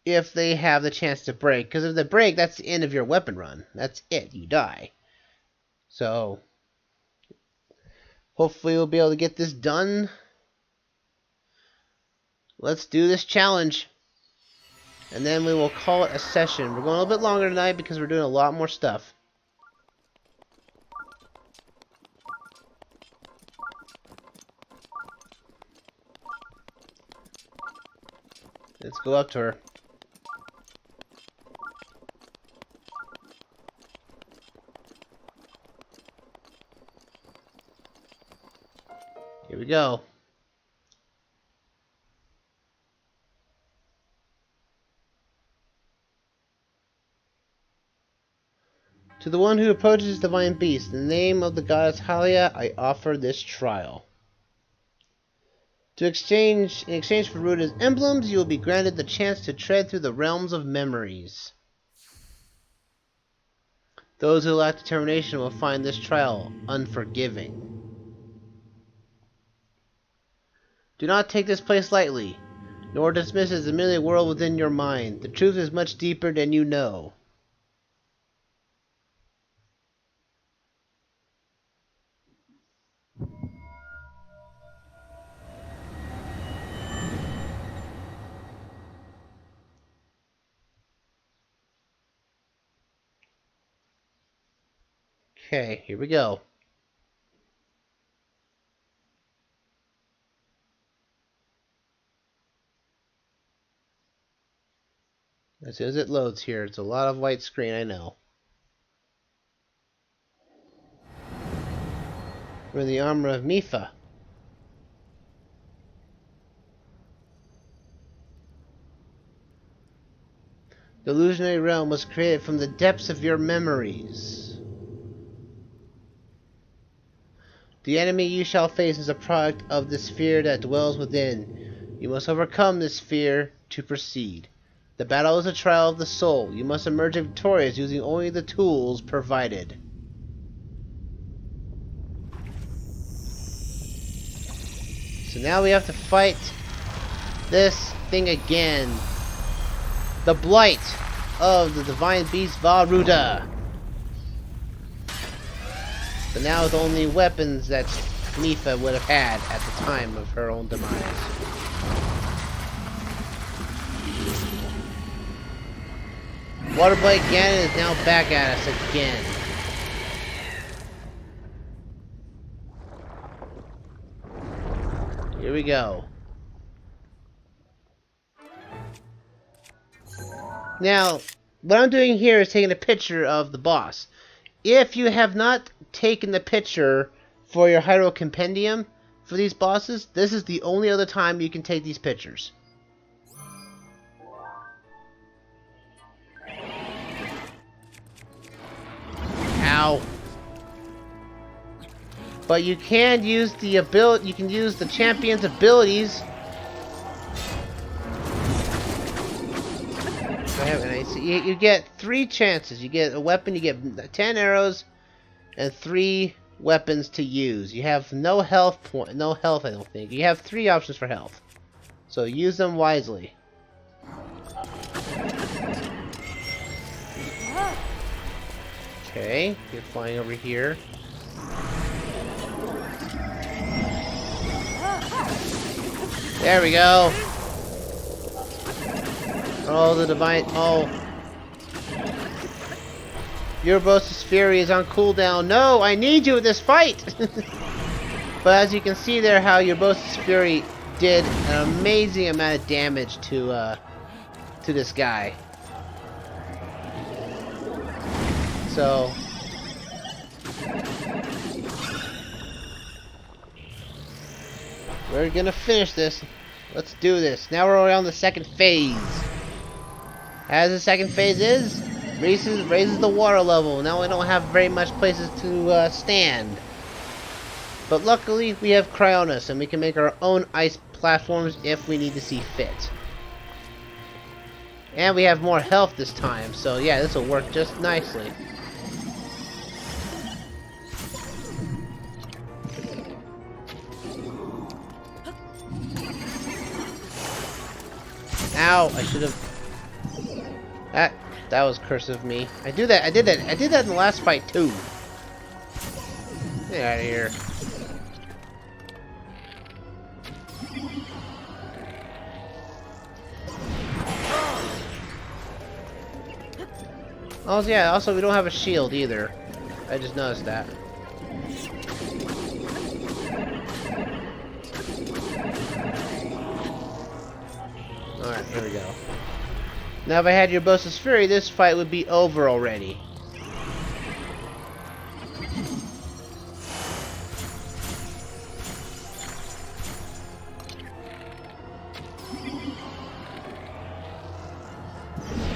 if they have the chance to break, because if they break, that's the end of your weapon run. That's it, you die. So hopefully we'll be able to get this done. Let's do this challenge. And then we will call it a session. We're going a little bit longer tonight because we're doing a lot more stuff. Let's go up to her. Here we go. To the one who approaches this divine beast, in the name of the goddess Halia, I offer this trial. In exchange for Ruda's emblems, you will be granted the chance to tread through the realms of memories. Those who lack determination will find this trial unforgiving. Do not take this place lightly, nor dismiss it as merely a world within your mind. The truth is much deeper than you know. Okay, here we go. As soon as it loads here, it's a lot of white screen, I know. We're in the armor of Mifa. The illusionary realm was created from the depths of your memories. The enemy you shall face is a product of the sphere that dwells within. You must overcome this sphere to proceed. The battle is a trial of the soul. You must emerge victorious using only the tools provided. So now we have to fight this thing again. The blight of the divine beast Vah Ruda. But now with only weapons that Mifa would have had at the time of her own demise. Waterblight Ganon is now back at us again. Here we go. Now, what I'm doing here is taking a picture of the boss. If you have not taken the picture for your Hyrule Compendium for these bosses, this is the only other time you can take these pictures. Ow. But you can use the ability, you can use the champion's abilities. You get 3 chances. You get a weapon, you get 10 arrows, and 3 weapons to use. You have no health I don't think. You have 3 options for health. So use them wisely. Okay, you're flying over here. There we go. Oh, the divine... Oh. Urbosa's Fury is on cooldown. No, I need you in this fight! But as you can see there how Urbosa's Fury did an amazing amount of damage to this guy. So... we're gonna finish this. Let's do this. Now we're on the second phase. As the second phase is, raises the water level. Now we don't have very much places to stand. But luckily we have Cryonis and we can make our own ice platforms if we need to see fit. And we have more health this time, so yeah, this will work just nicely. Ow, I should have... That was curse of me. I did that in the last fight too. Get out of here. Oh yeah, also we don't have a shield either. I just noticed that. Alright, here we go. Now if I had Urbosa's Fury, this fight would be over already.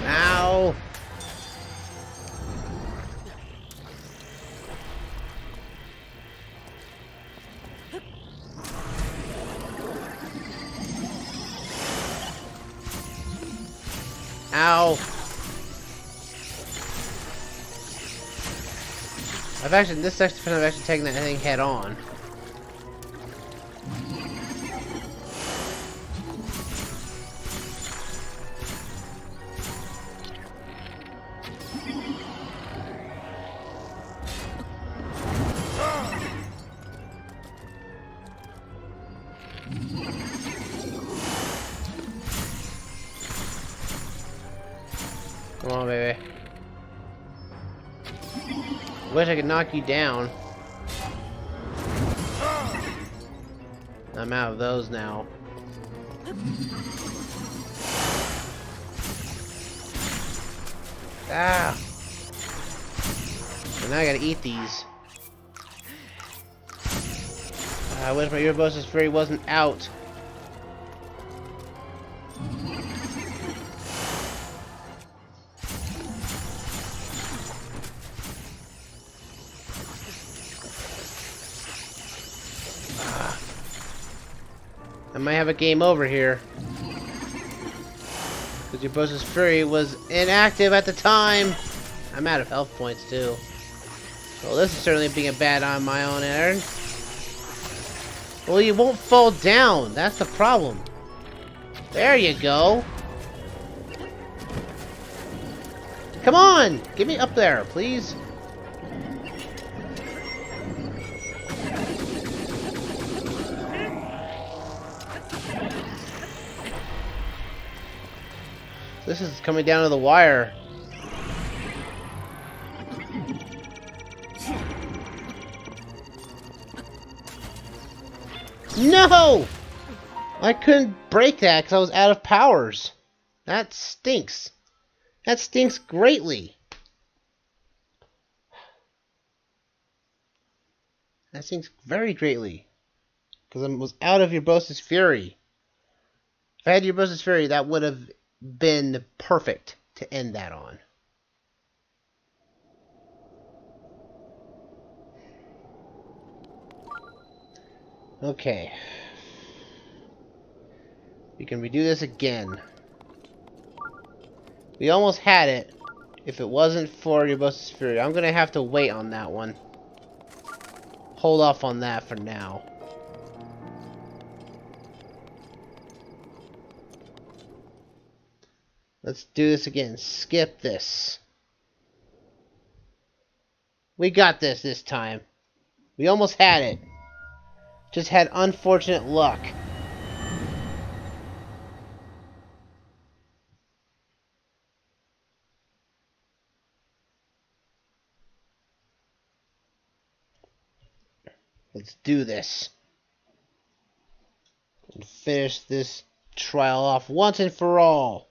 Ow! Ow. This is actually I've actually taken that thing head on. Come on, baby. Wish I could knock you down. I'm out of those now. Ah! And now I gotta eat these. I wish my Earbuds Fury wasn't out. I might have a game over here. Because your Earbuds Fury was inactive at the time. I'm out of health points too. Well, this is certainly being a bad on my own errand. Well, you won't fall down. That's the problem. There you go. Come on! Get me up there, please. This is coming down to the wire. No! I couldn't break that because I was out of powers. That stinks. That stinks greatly. That stinks very greatly. Because I was out of Urbosa's Fury. If I had Urbosa's Fury, that would have been perfect to end that on. Okay. We can redo this again. We almost had it if it wasn't for Urbosa's Fury. I'm gonna have to wait on that one. Hold off on that for now. Let's do this again. Skip this. We got this time. We almost had it. Just had unfortunate luck. Let's do this. And finish this trial off once and for all.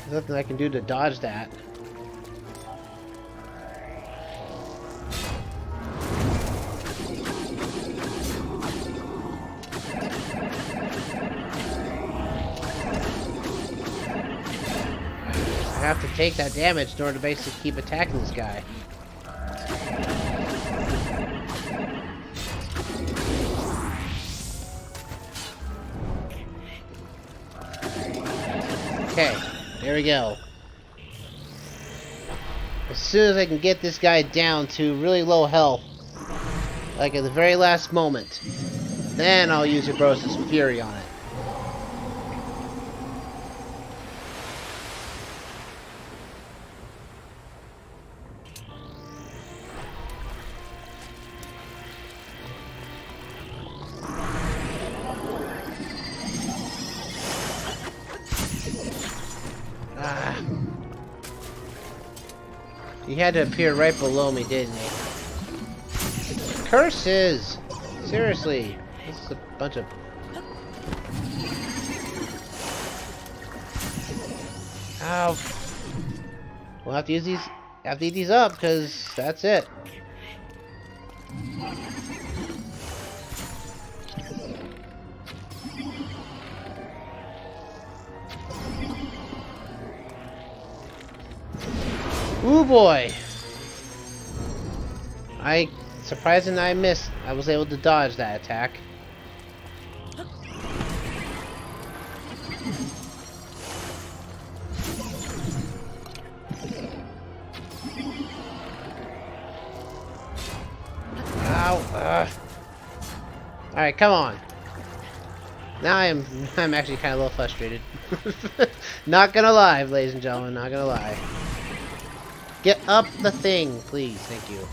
There's nothing I can do to dodge that. I have to take that damage in order to basically keep attacking this guy. Okay. There we go. As soon as I can get this guy down to really low health, like at the very last moment, then I'll use Urbosa's Fury on it. He had to appear right below me, didn't he? Curses! Seriously. This is a bunch of... Ow. We'll have to use these. Have to eat these up because that's it. Ooh boy! Surprising I missed. I was able to dodge that attack. Ow! Alright, come on. Now I'm actually kind of a little frustrated. Not gonna lie, ladies and gentlemen, not gonna lie. Get up the thing, please. Thank you.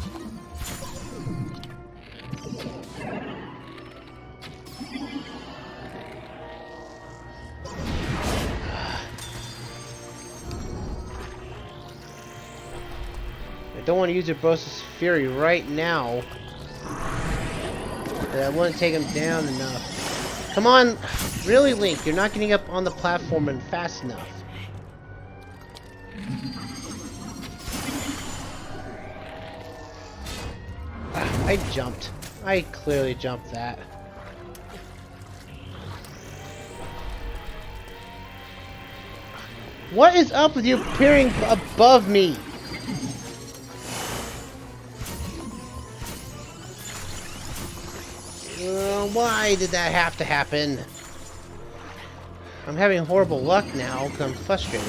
I don't want to use your Brosis Fury right now. But I wouldn't take him down enough. Come on! Really, Link? You're not getting up on the platform and fast enough. I jumped. I clearly jumped that. What is up with you appearing above me? Why did that have to happen? I'm having horrible luck now because I'm frustrated.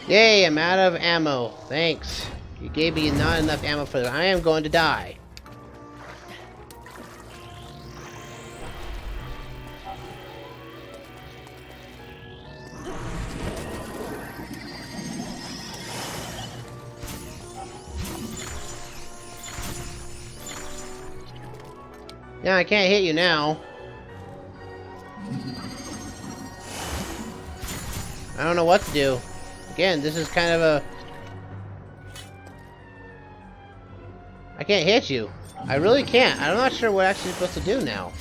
Yay, I'm out of ammo. Thanks. You gave me not enough ammo for that. I am going to die. Yeah, I can't hit you now. I don't know what to do. Again, this is kind of a... I can't hit you. I really can't. I'm not sure what I'm actually supposed to do now.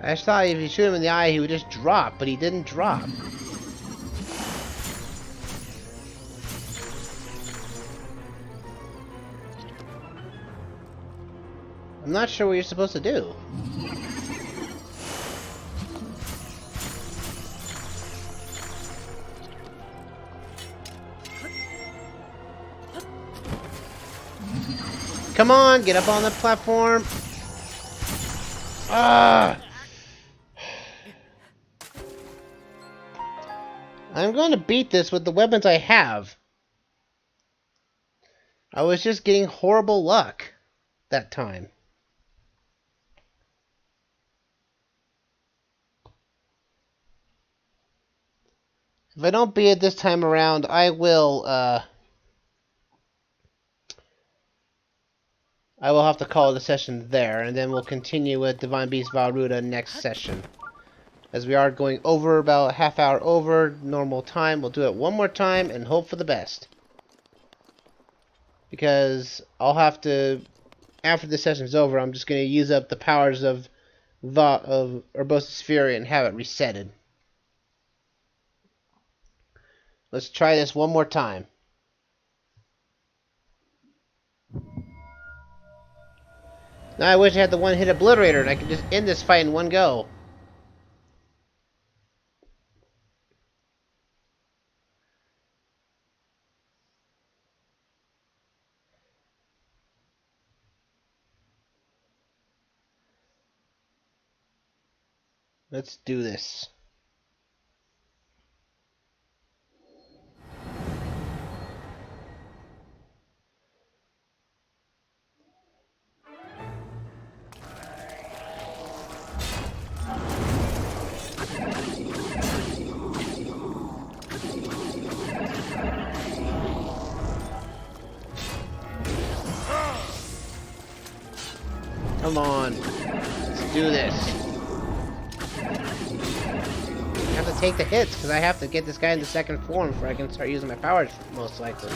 I just thought if you shoot him in the eye, he would just drop, but he didn't drop. I'm not sure what you're supposed to do. Come on, get up on the platform. Ah! I'm going to beat this with the weapons I have. I was just getting horrible luck that time. If I don't beat it this time around, I will have to call the session there, and then we'll continue with Divine Beast Valruta next session. As we are going over about a half hour over normal time, we'll do it one more time and hope for the best. Because I'll have to, after the session's over, I'm just going to use up the powers of Urbosa's Fury and have it resetted. Let's try this one more time. Now I wish I had the one-hit obliterator and I could just end this fight in one go. Let's do this. Come on. Let's do this. I have to take the hits, because I have to get this guy in the second form before I can start using my powers, most likely.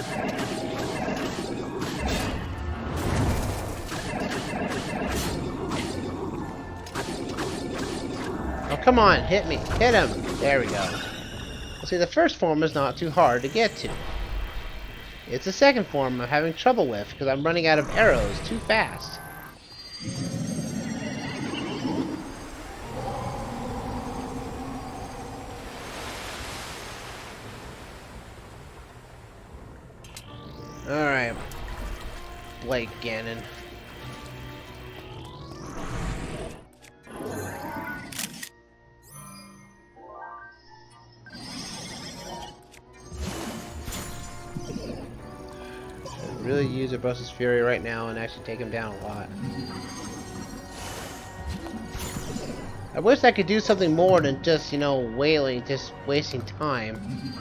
Oh, come on, hit me. Hit him. There we go. Well, see, the first form is not too hard to get to. It's the second form I'm having trouble with, because I'm running out of arrows too fast. Alright. Blake Ganon. Really use a Brussels Fury right now and actually take him down a lot. I wish I could do something more than just, you know, wailing, just wasting time.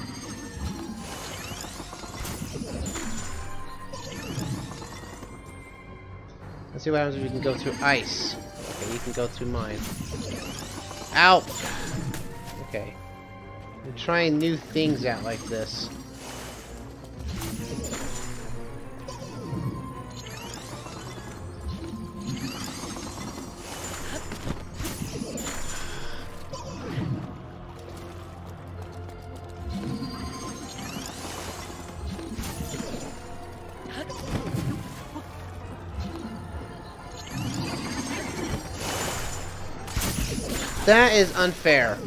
Let's see what happens if we can go through ice. Okay, we can go through mine. Ow! Okay. I'm trying new things out like this. That is unfair.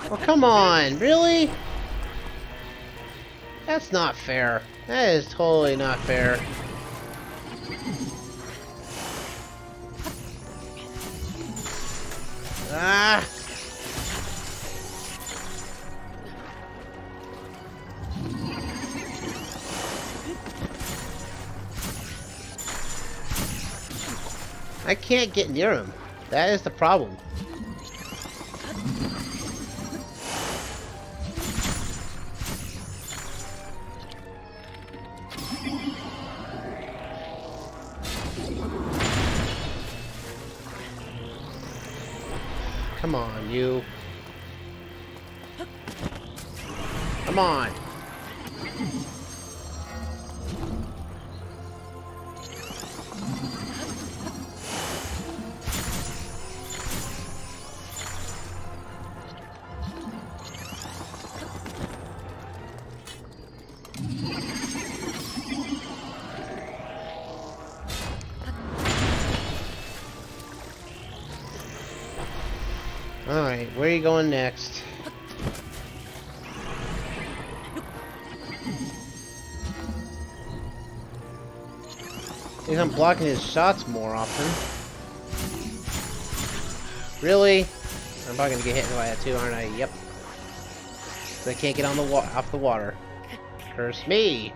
Oh, come on, really? That's not fair. That is totally not fair. Ah! I can't get near him. That is the problem. Come on, you. Come on. Alright, where are you going next? I think I'm blocking his shots more often. Really? I'm probably gonna get hit by that too, aren't I? Yep. So I can't get on the off the water. Curse me!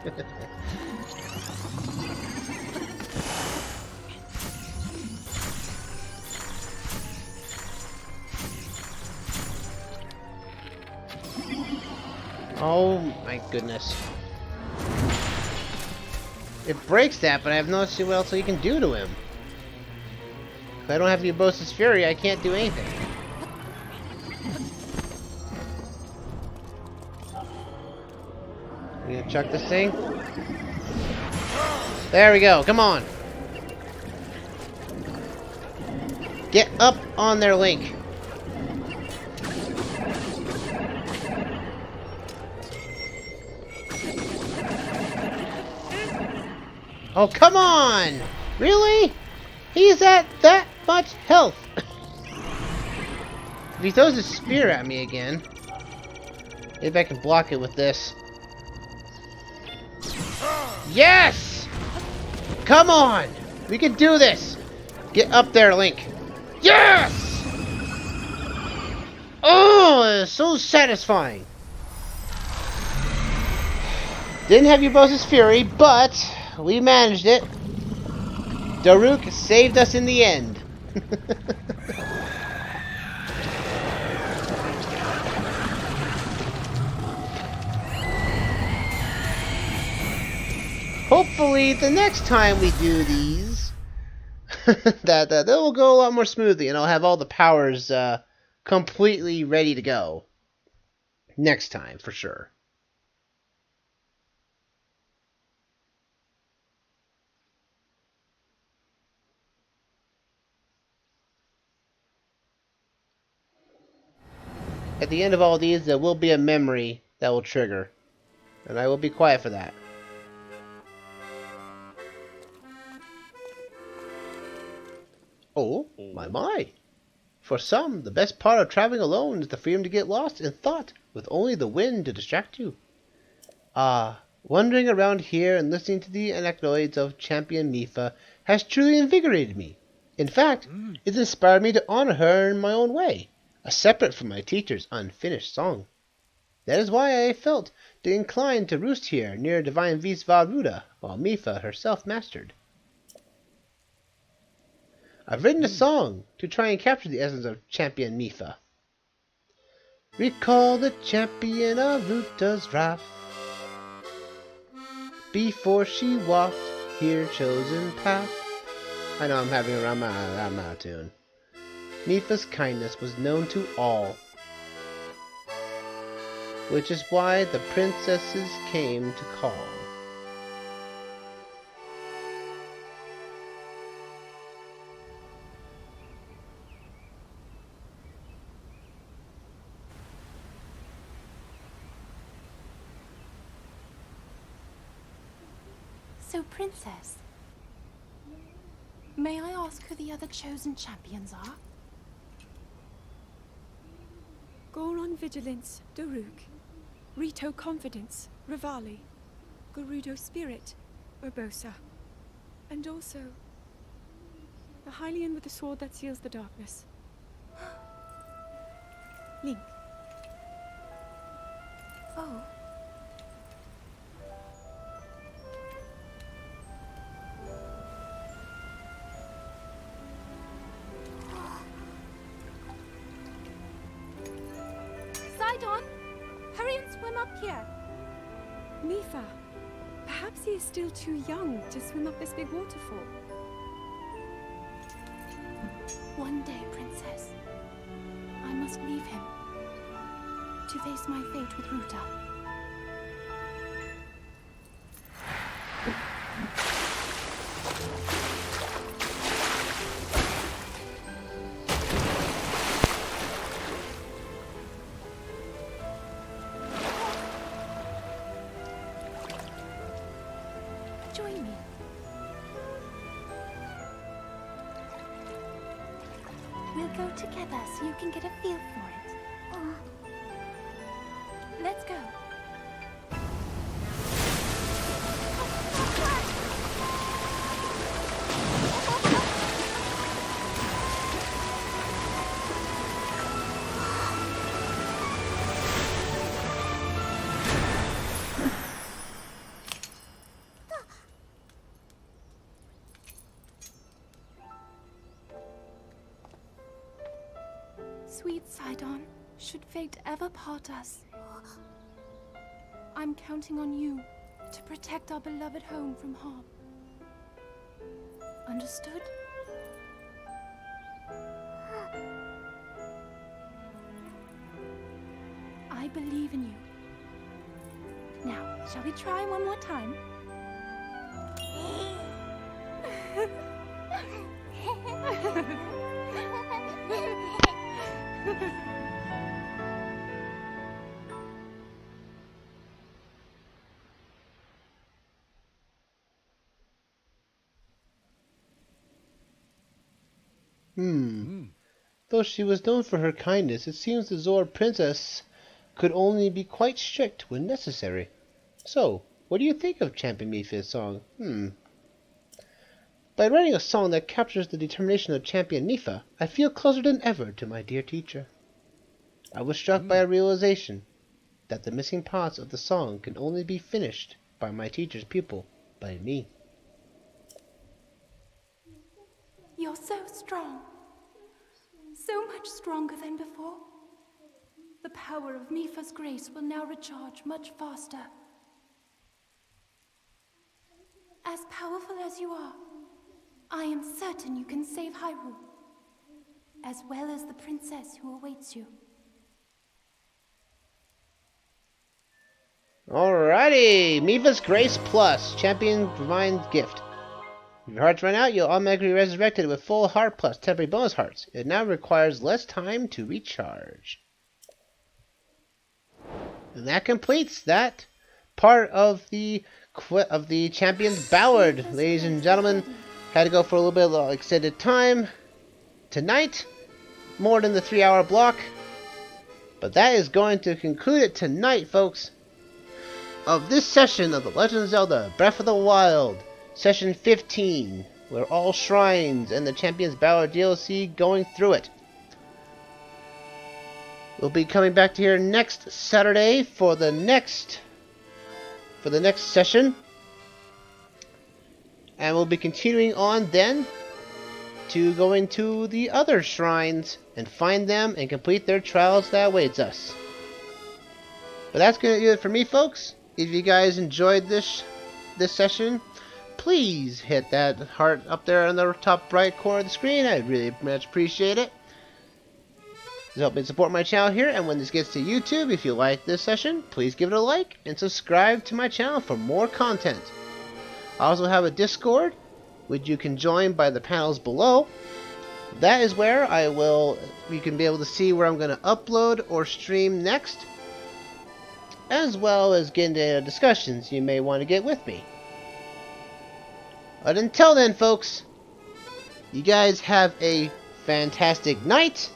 Oh my goodness. It breaks that, but I have no idea what else you can do to him. If I don't have Ubosa's Fury, I can't do anything. You gonna chuck this thing? There we go, come on! Get up on there, Link! Oh, come on! Really? He's at that much health! If he throws his spear at me again... Maybe I can block it with this. Yes! Come on! We can do this! Get up there, Link! Yes! Oh, it's so satisfying! Didn't have Ubosa's Fury, but... we managed it. Daruk saved us in the end. hopefully the next time we do these, that will go a lot more smoothly, and I'll have all the powers completely ready to go next time for sure. At the end of all these, there will be a memory that will trigger, and I will be quiet for that. Oh, my. For some, the best part of traveling alone is the freedom to get lost in thought with only the wind to distract you. Ah, wandering around here and listening to the anecdotes of Champion Mifa has truly invigorated me. In fact, it's inspired me to honor her in my own way, separate from my teacher's unfinished song. That is why I felt inclined to roost here near divine Visva Ruda, while Mifa herself mastered. I've written a song to try and capture the essence of Champion Mifa. Recall the champion of Ruta's wrath, before she walked her chosen path. I know I'm having a run out of tune. Mifa's kindness was known to all, which is why the princesses came to call. So, Princess, may I ask who the other chosen champions are? Goron Vigilance, Daruk. Rito Confidence, Rivali. Gerudo Spirit, Urbosa. And also, the Hylian with the sword that seals the darkness. Link. Oh. Sidon, hurry and swim up here. Mifa, perhaps he is still too young to swim up this big waterfall. One day, Princess, I must leave him to face my fate with Ruta. Join me. We'll go together so you can get a feel for it. Let's go. Sweet Sidon, should fate ever part us, I'm counting on you to protect our beloved home from harm. Understood? I believe in you. Now, shall we try one more time? Though she was known for her kindness, it seems the Zor princess could only be quite strict when necessary. So, what do you think of Champion Mifa's song? By writing a song that captures the determination of Champion Mifa, I feel closer than ever to my dear teacher. I was struck by a realization that the missing parts of the song can only be finished by my teacher's pupil, by me. You're so strong. So much stronger than before. The power of Mifa's grace will now recharge much faster. As powerful as you are, I am certain you can save Hyrule, as well as the princess who awaits you. Alrighty, Miva's Grace Plus, Champion Divine Gift. If your hearts run out, you'll automatically be resurrected with full heart plus temporary bonus hearts. It now requires less time to recharge. And that completes that part of the Champion's Ballad. Ladies and gentlemen, had to go for a little bit of extended time tonight, more than the 3-hour block. But that is going to conclude it tonight, folks, of this session of The Legend of Zelda Breath of the Wild, Session 15, where all shrines and the Champion's Ballad DLC going through it. We'll be coming back to here next Saturday for the next session, and we'll be continuing on then to go into the other shrines and find them and complete their trials that awaits us. But that's gonna do it for me, folks. If you guys enjoyed this session, please hit that heart up there in the top right corner of the screen. I'd really much appreciate it. To help me support my channel here, and when this gets to YouTube, if you like this session, please give it a like and subscribe to my channel for more content. I also have a Discord, which you can join by the panels below. That is where you can be able to see where I'm going to upload or stream next, as well as get into discussions you may want to get with me. But until then, folks, you guys have a fantastic night,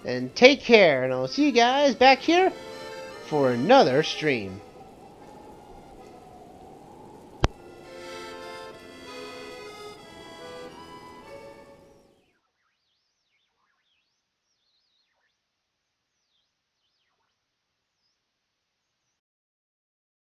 and take care, and I'll see you guys back here for another stream.